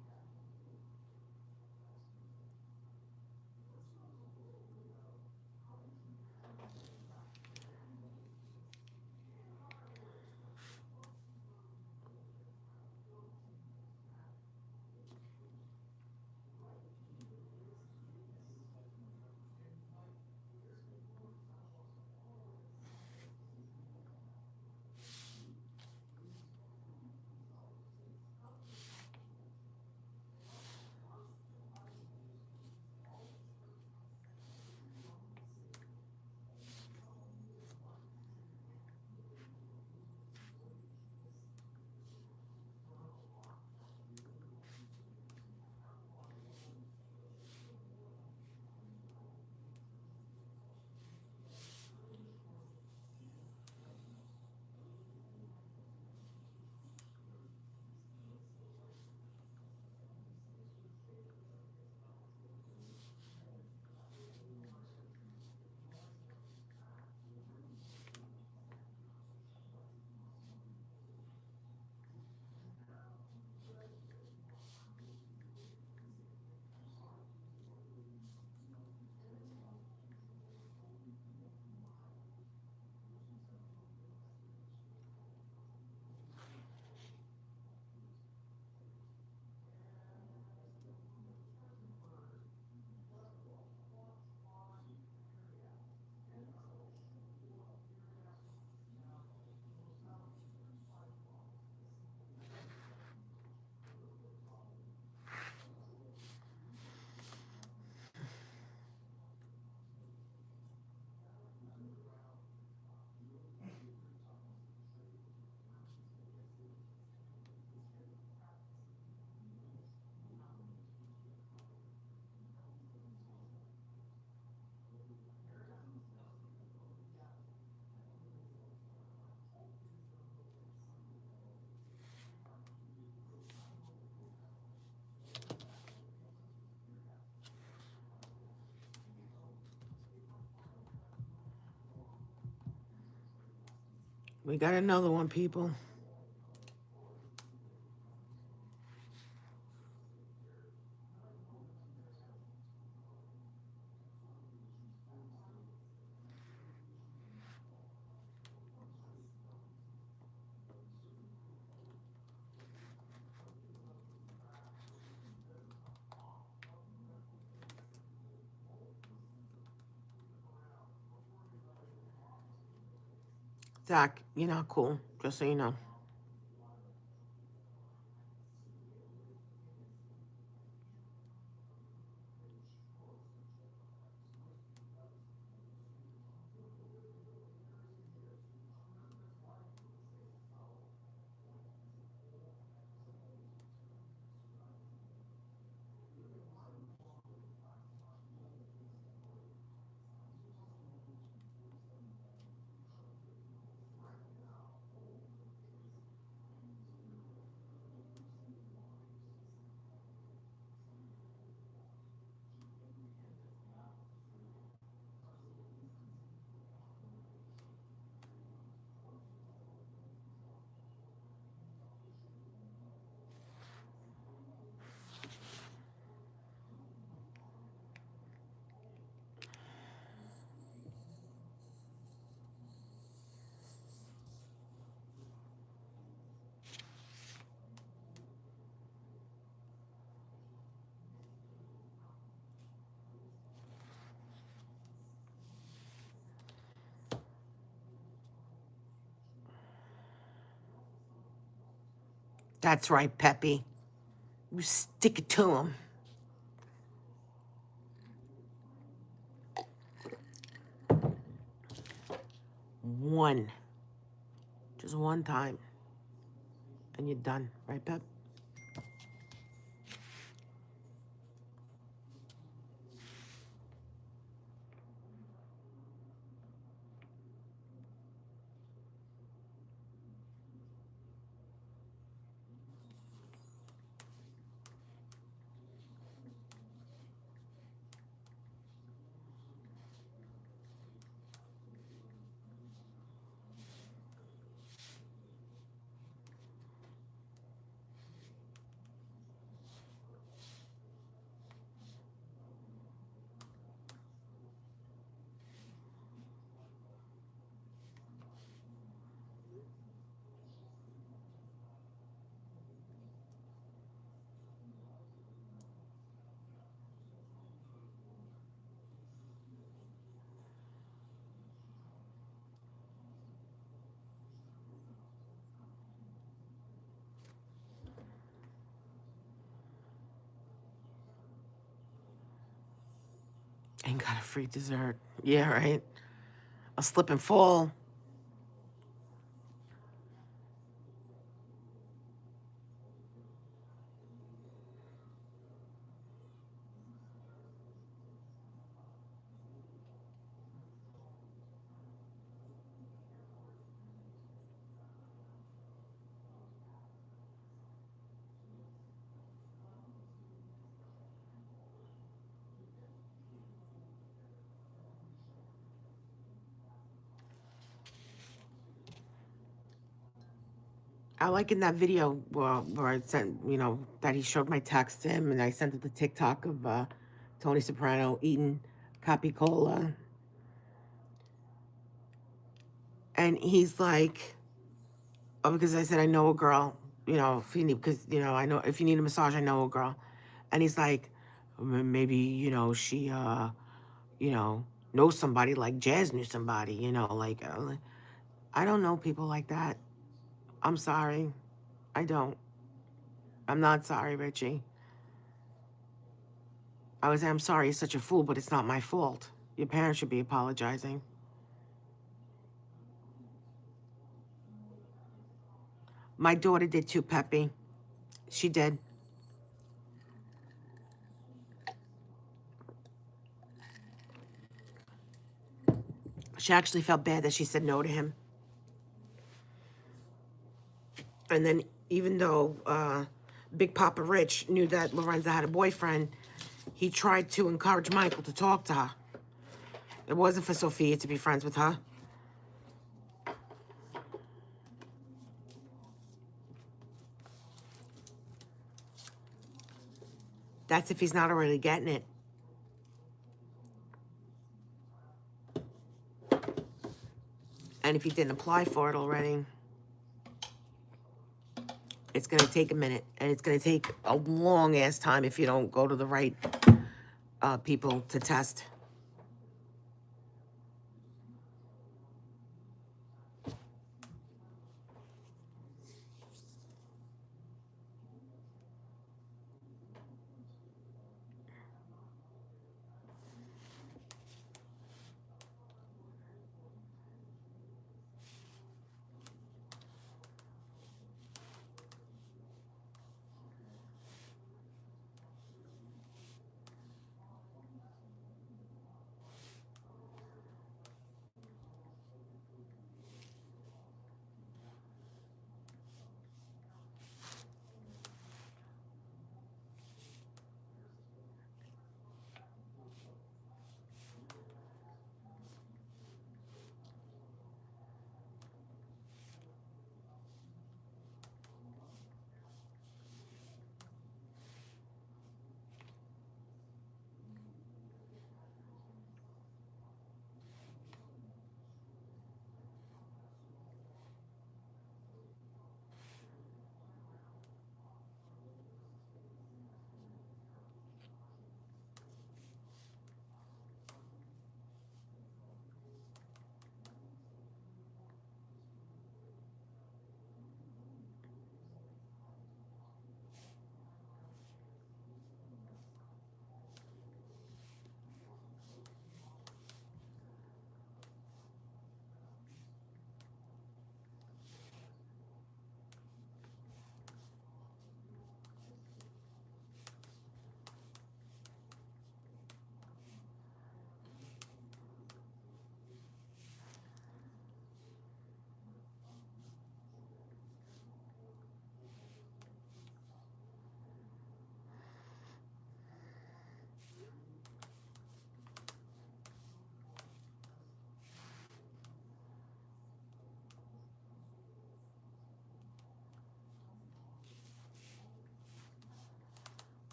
We got another one, people. Zach, you're not cool, just so you know. That's right, Peppy. You stick it to him. One. Just one time. And you're done. Right, Pep? Ain't got a free dessert. Yeah, right? A slip and fall. I like in that video where I sent, that he showed my text to him and I sent it the TikTok of Tony Soprano eating Capicola. And he's like, oh, because I said, I know a girl, if you need, because, I know if you need a massage, I know a girl. And he's like, maybe, she, knows somebody like Jazz knew somebody, like, I don't know people like that. I'm sorry. I don't. I'm not sorry, Richie. I would say, I'm sorry, you're such a fool, but it's not my fault. Your parents should be apologizing. My daughter did too, Peppy. She did. She actually felt bad that she said no to him. And then even though Big Papa Rich knew that Lorenza had a boyfriend, he tried to encourage Michael to talk to her. It wasn't for Sophia to be friends with her. That's if he's not already getting it. And if he didn't apply for it already, it's going to take a minute. And it's going to take a long-ass time if you don't go to the right people to test.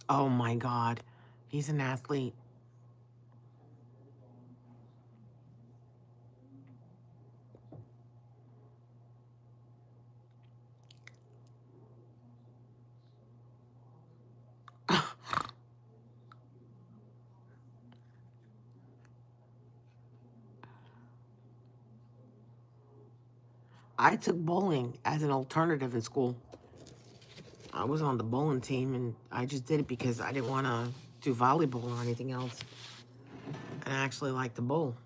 Oh my God. He's an athlete. I took bowling as an alternative in school. I was on the bowling team and I just did it because I didn't want to do volleyball or anything else. And I actually like to bowl.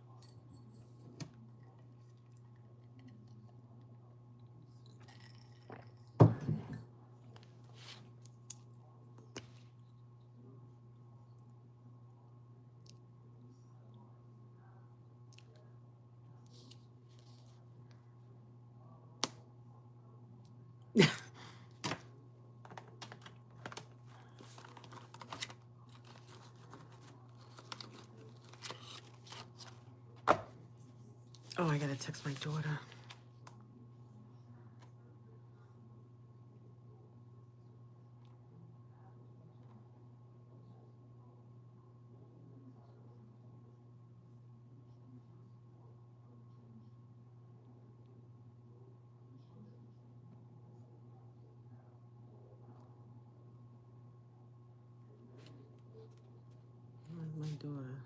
Oh, I gotta text my daughter. Where's my daughter?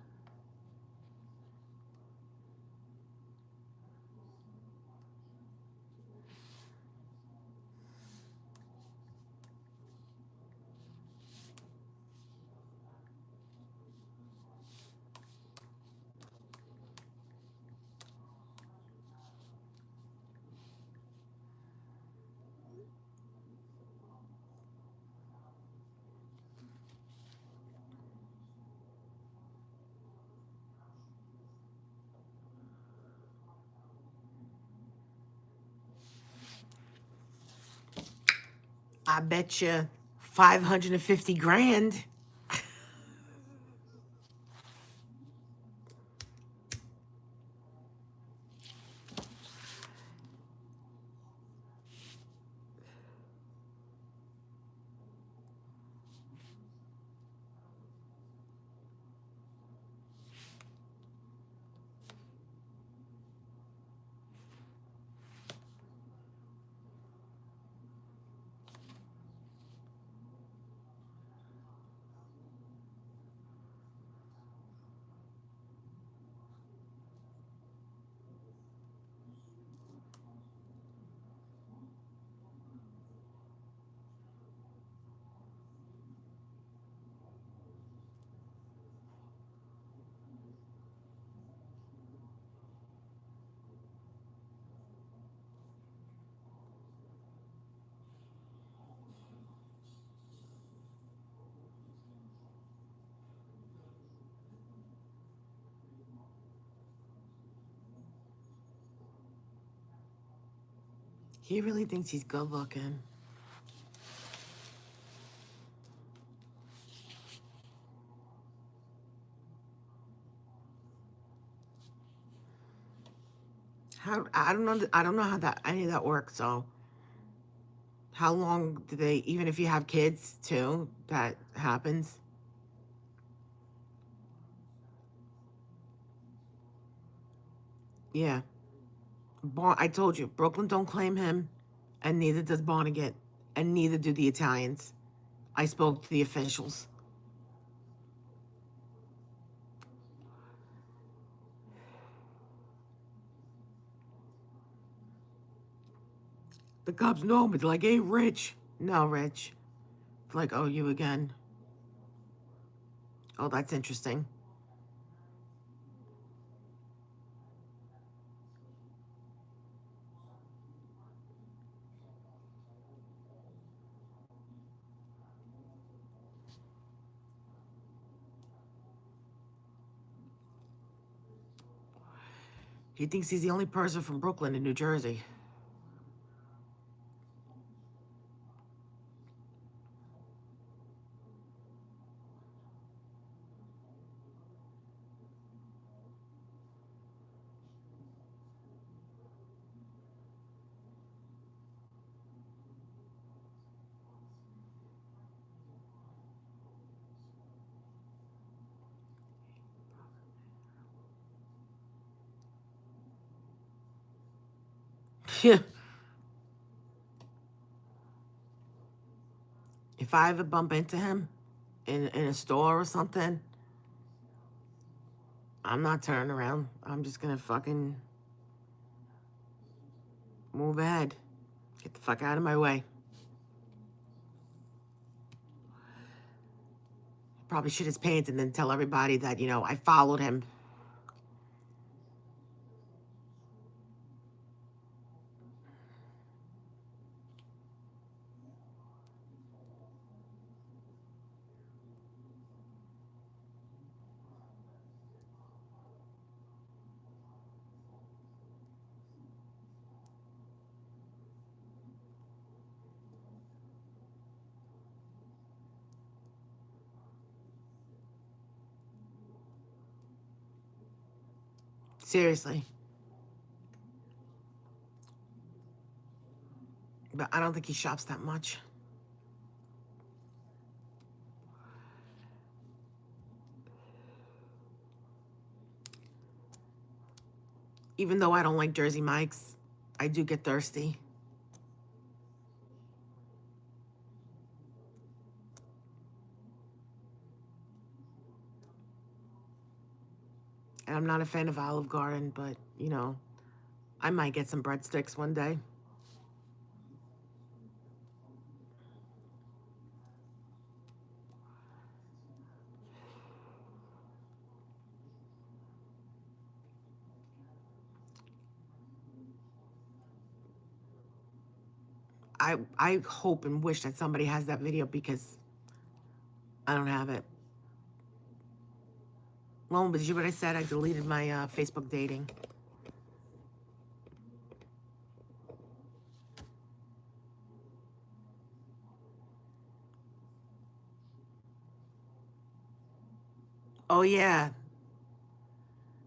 I bet you 550 grand. He really thinks he's good looking. How I don't know. I don't know how that any of that works. So, how long do they? Even if you have kids too, that happens. Yeah. I told you, Brooklyn don't claim him, and neither does Barnegat, and neither do the Italians. I spoke to the officials. The cops know, but they're like, hey, Rich. No, Rich. Like, oh, you again. Oh, that's interesting. He thinks he's the only person from Brooklyn in New Jersey. If I ever bump into him in a store or something, I'm not turning around. I'm just gonna fucking move ahead. Get the fuck out of my way. Probably shit his pants and then tell everybody that, you know, I followed him. Seriously. But I don't think he shops that much. Even though I don't like Jersey Mike's, I do get thirsty. And I'm not a fan of Olive Garden, but, you know, I might get some breadsticks one day. I hope and wish that somebody has that video because I don't have it. Well, but did you hear what I said? I deleted my Facebook dating. Oh, yeah.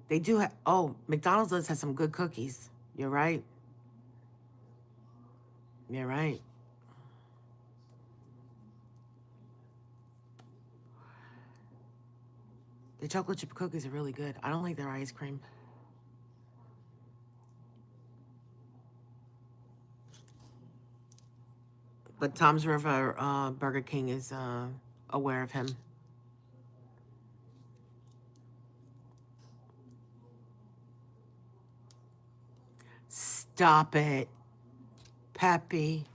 They do have... Oh, McDonald's does have some good cookies. You're right. You're right. The chocolate chip cookies are really good. I don't like their ice cream. But Tom's River Burger King is aware of him. Stop it, Peppy.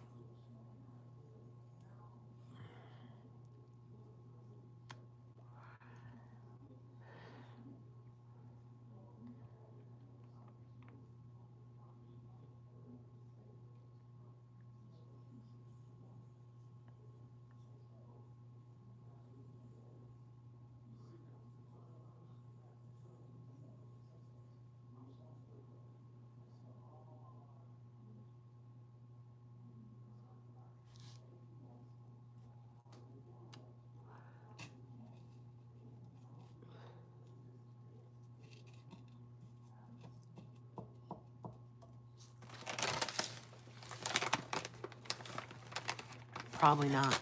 Probably not.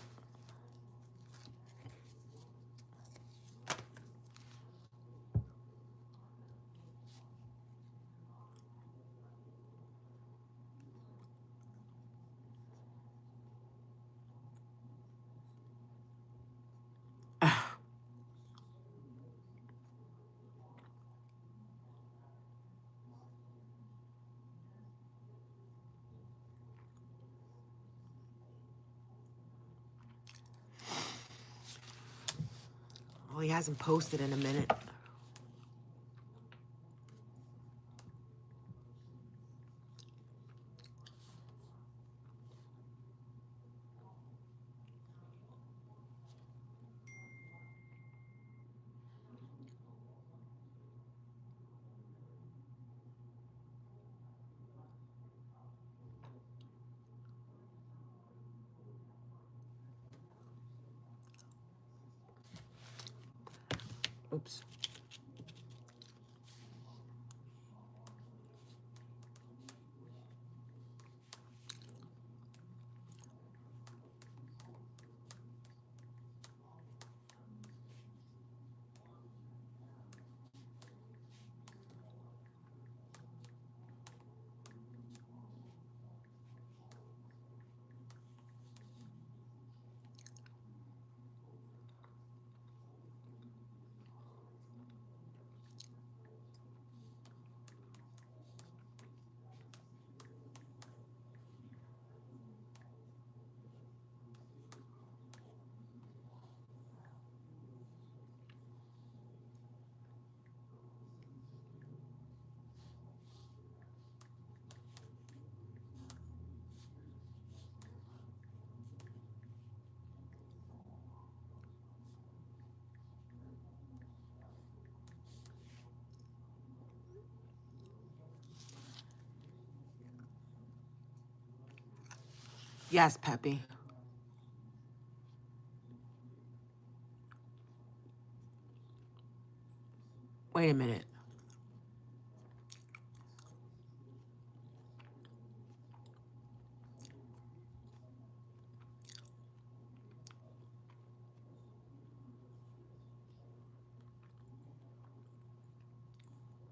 Well, he hasn't posted in a minute. Oops. Yes, Peppy. Wait a minute.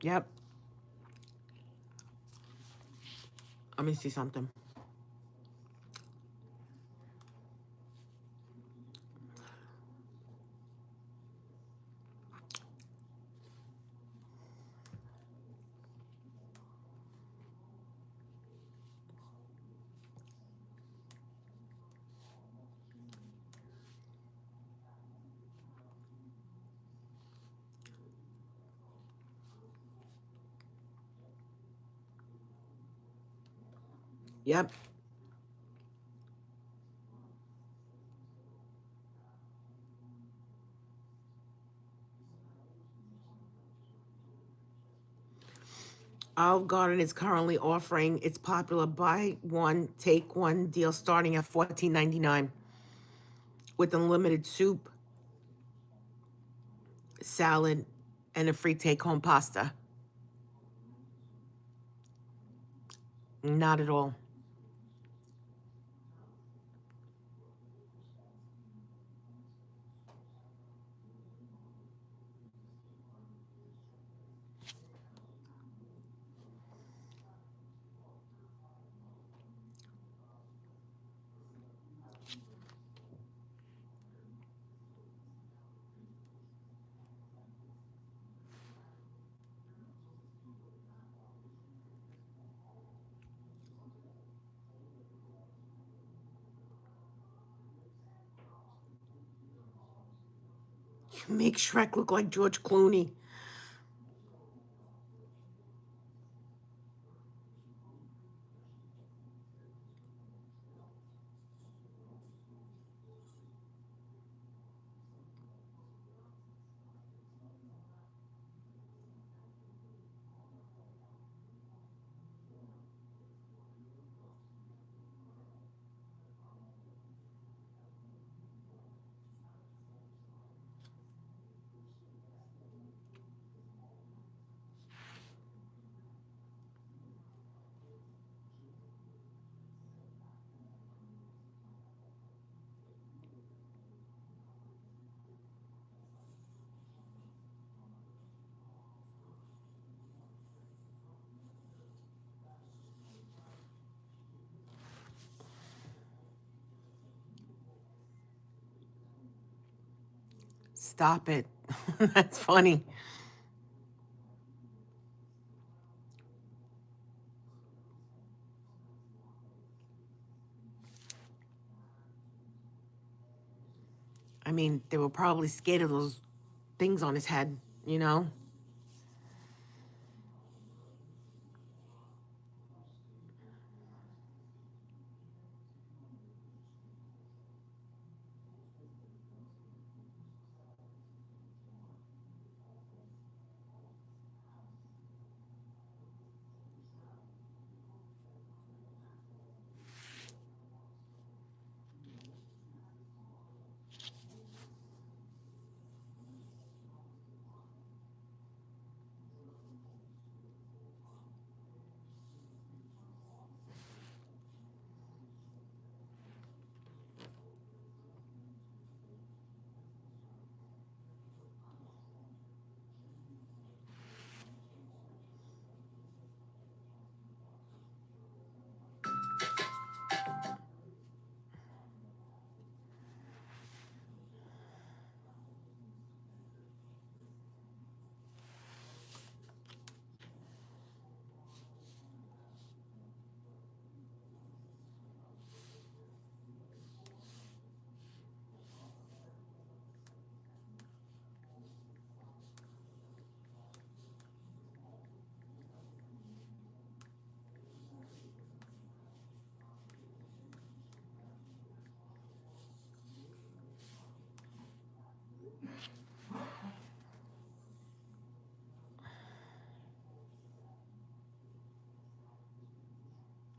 Yep. Let me see something. Yep. Olive Garden is currently offering its popular buy one, take one deal starting at $14.99 with unlimited soup, salad, and a free take home pasta. Not at all. You make Shrek look like George Clooney. Stop it. That's funny. I mean, they were probably scared of those things on his head, you know?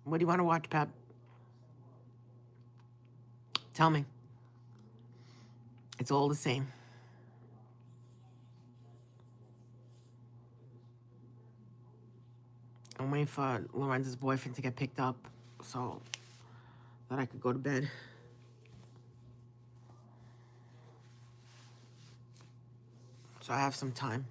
What do you want to watch, Pep? Tell me. It's all the same. I'm waiting for Lorenzo's boyfriend to get picked up so that I could go to bed. So I have some time.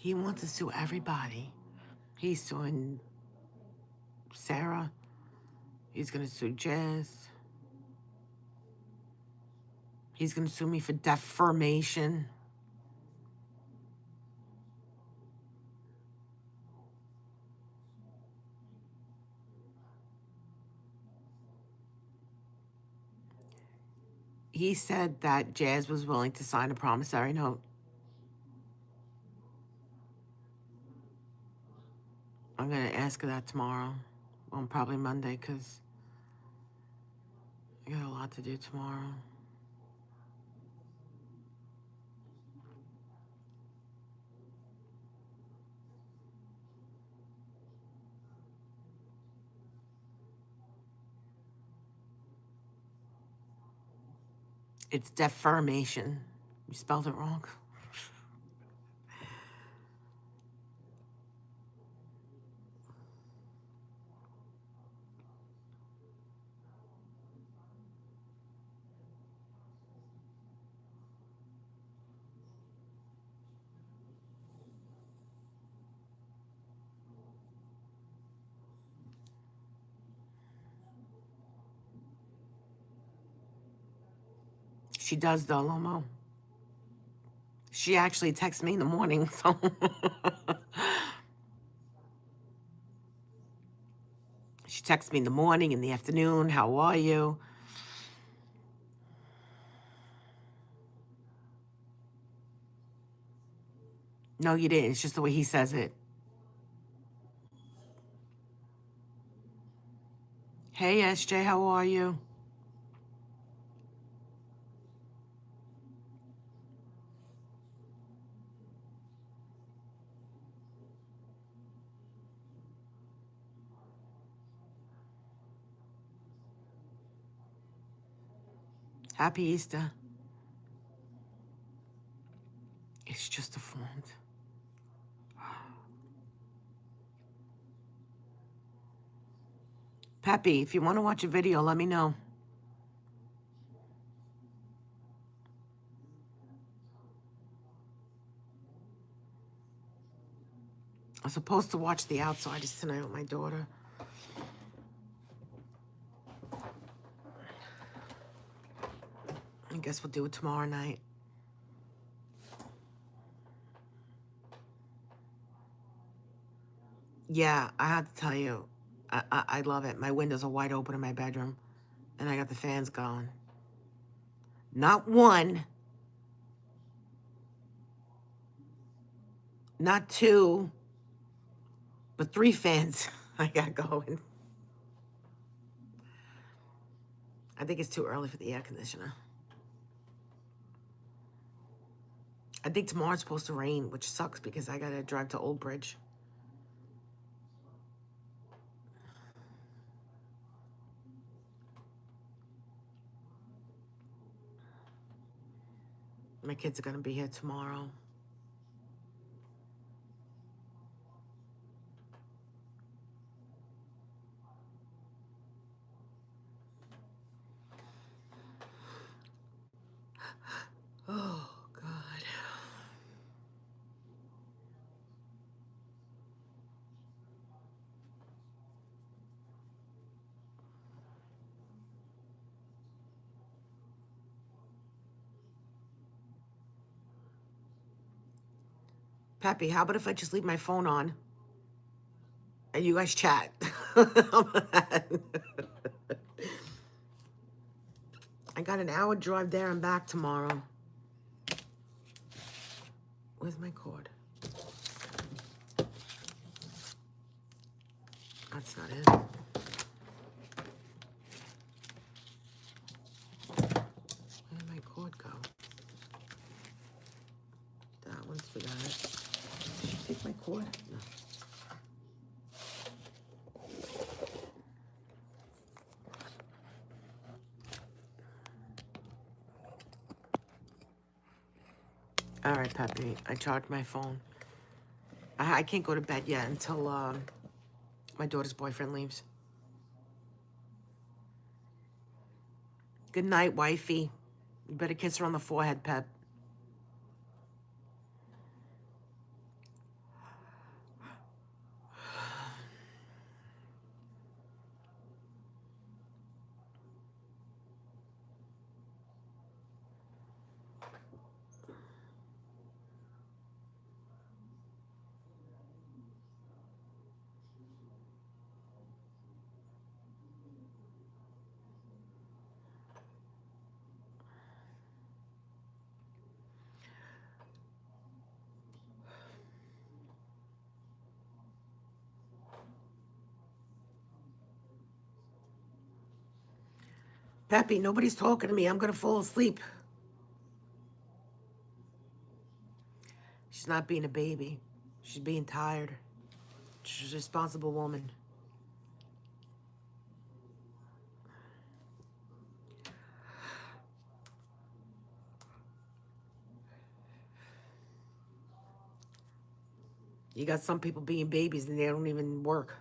He wants to sue everybody. He's suing Sarah. He's gonna sue Jazz. He's gonna sue me for defamation. He said that Jazz was willing to sign a promissory note. I'm gonna ask her that tomorrow. Well, probably Monday, because I got a lot to do tomorrow. It's defamation. You spelled it wrong. She does, though, Lomo. She actually texts me in the morning, so. She texts me in the morning, in the afternoon. How are you? No, you didn't. It's just the way he says it. Hey, SJ, how are you? Happy Easter. It's just a front. Peppy, if you want to watch a video, let me know. I'm supposed to watch The Outsiders tonight with my daughter. I guess we'll do it tomorrow night. Yeah, I have to tell you, I love it. My windows are wide open in my bedroom, and I got the fans going. Not one, not two, but 3 fans I got going. I think it's too early for the air conditioner. I think tomorrow's supposed to rain, which sucks because I gotta drive to Old Bridge. My kids are gonna be here tomorrow. Oh, God. Peppy, how about if I just leave my phone on and you guys chat? I got an hour drive there and back tomorrow. Where's my cord? That's not it. Where did my cord go? That one's for that. Did she take my cord? No. All right, Peppy. I charged my phone. I can't go to bed yet until my daughter's boyfriend leaves. Good night, wifey. You better kiss her on the forehead, Pep. Peppy, nobody's talking to me. I'm gonna fall asleep. She's not being a baby. She's being tired. She's a responsible woman. You got some people being babies and they don't even work.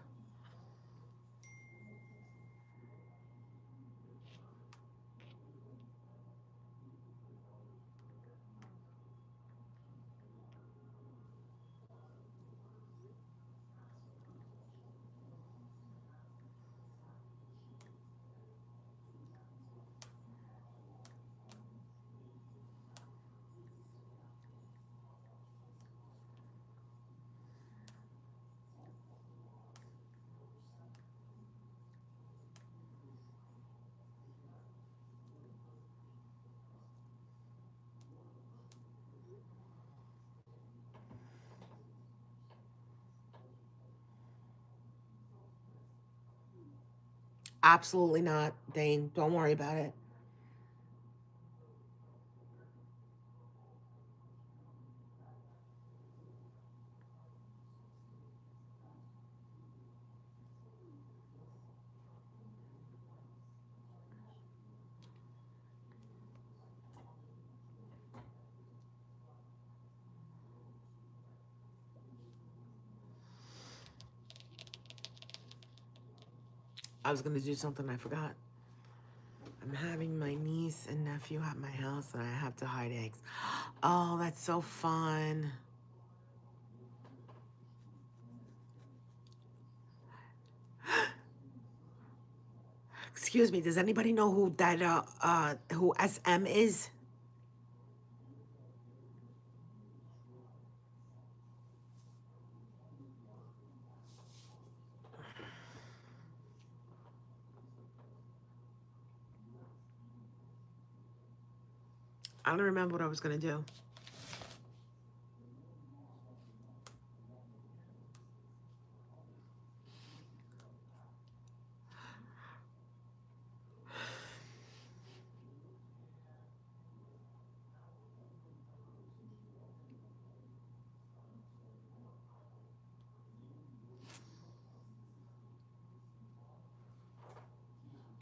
Absolutely not, Dane. Don't worry about it. I was gonna do something I forgot. I'm having my niece and nephew at my house and I have to hide eggs. Oh, that's so fun. Excuse me, does anybody know who that who SM is? I don't remember what I was gonna do.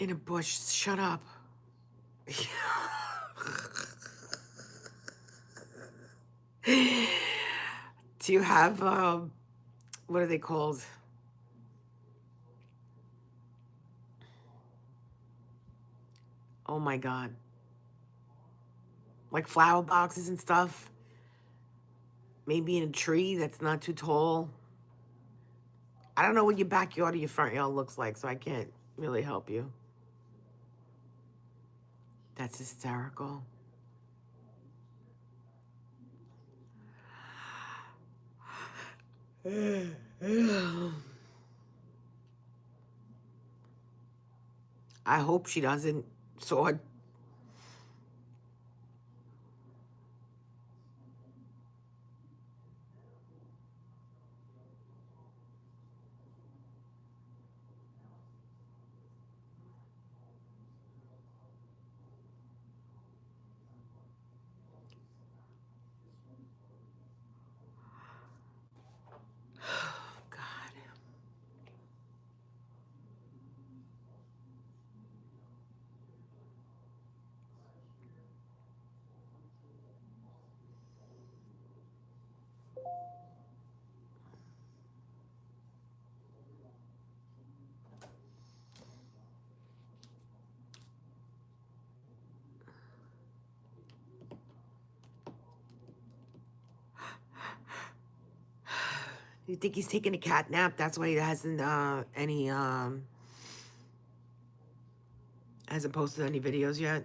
In a bush, shut up. Do you have what are they called? Oh my god. Like flower boxes and stuff? Maybe in a tree that's not too tall. I don't know what your backyard or your front yard looks like, so I can't really help you. That's hysterical. I hope she doesn't sword. You think he's taking a cat nap? That's why he hasn't hasn't posted any videos yet.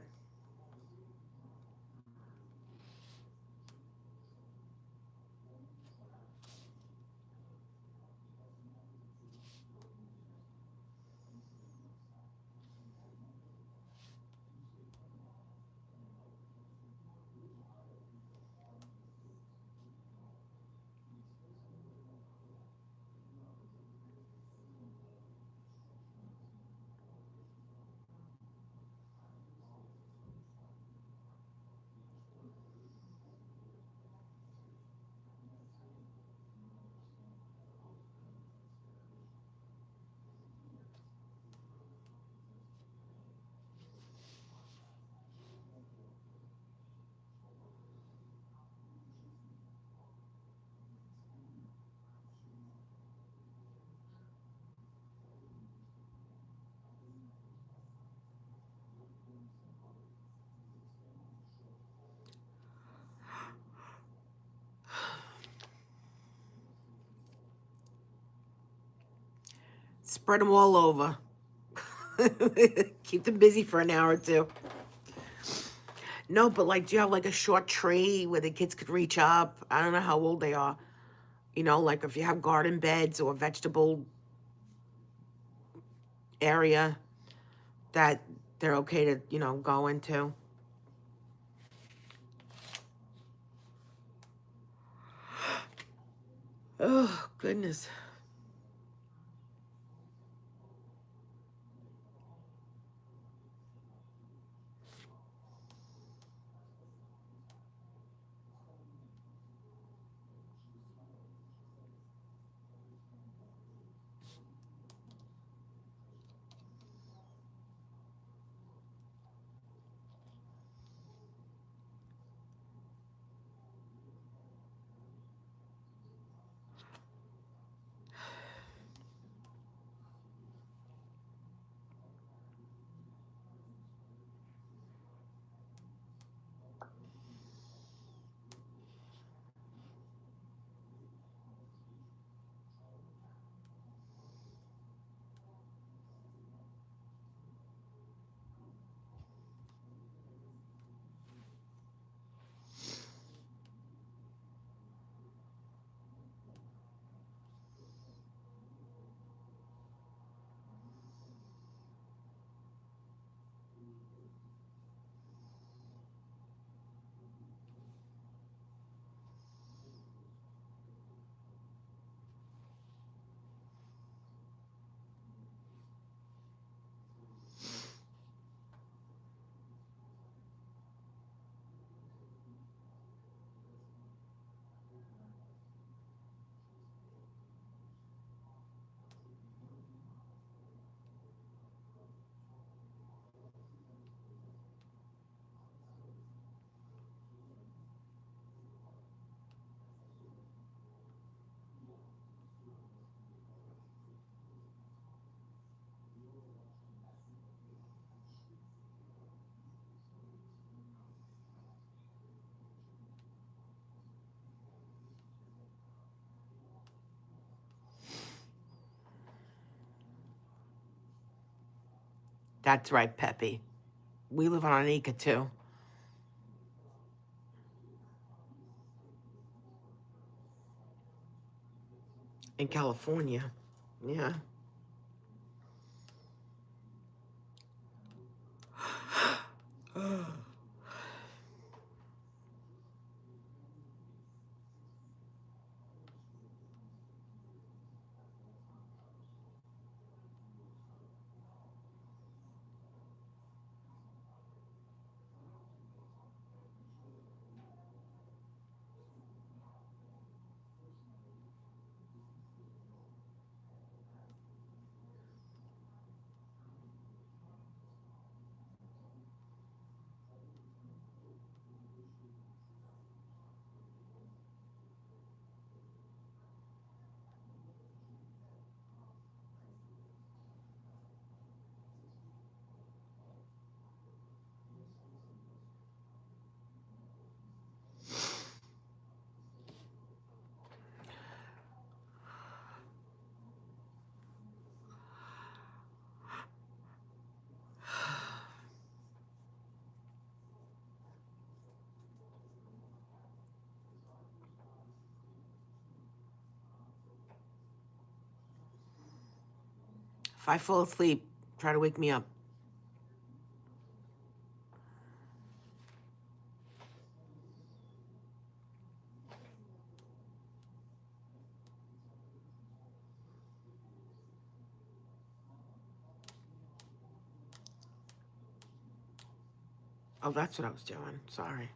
Spread them all over. Keep them busy for an hour or two. No, but like, do you have like a short tree where the kids could reach up? I don't know how old they are. You know, like if you have garden beds or vegetable area that they're okay to, go into. Oh, goodness. That's right, Peppy. We live on an acre too. In California. Yeah. If I fall asleep, try to wake me up. Oh, that's what I was doing. Sorry.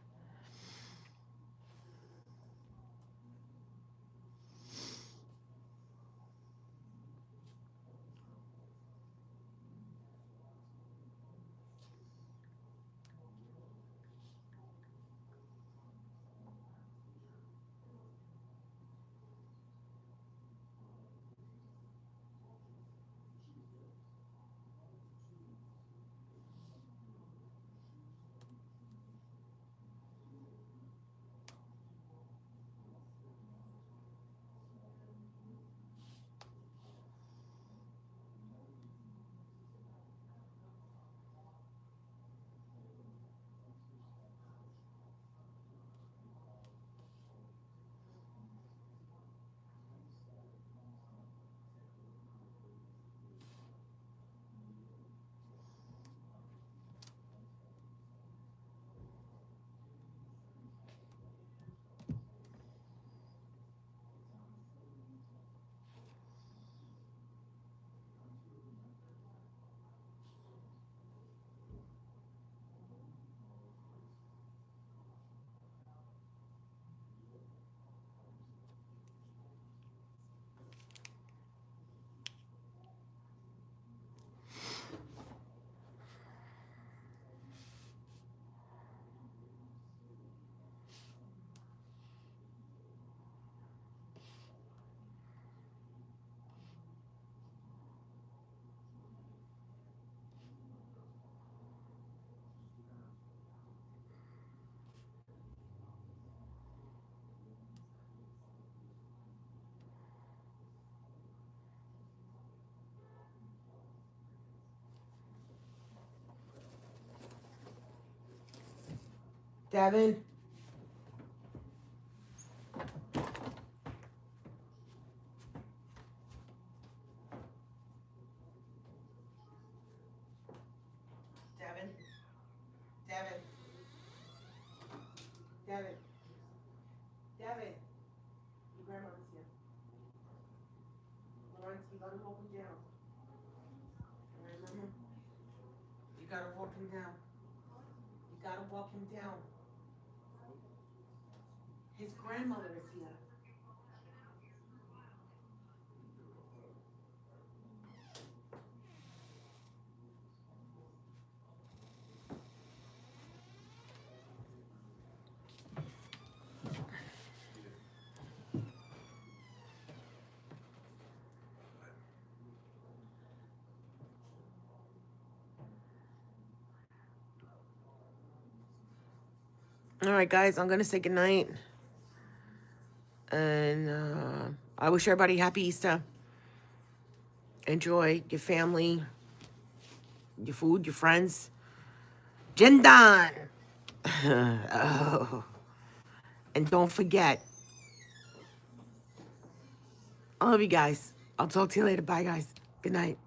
Devin? Devin? Devin? Devin? Devin? Your grandmother's here. Lawrence, you gotta walk him down. Remember? You gotta walk him down. You gotta walk him down. His grandmother is here. All right, guys, I'm gonna say goodnight. And I wish everybody happy Easter. Enjoy your family, your food, your friends. Jindan! Oh. And don't forget. I love you guys. I'll talk to you later. Bye, guys. Good night.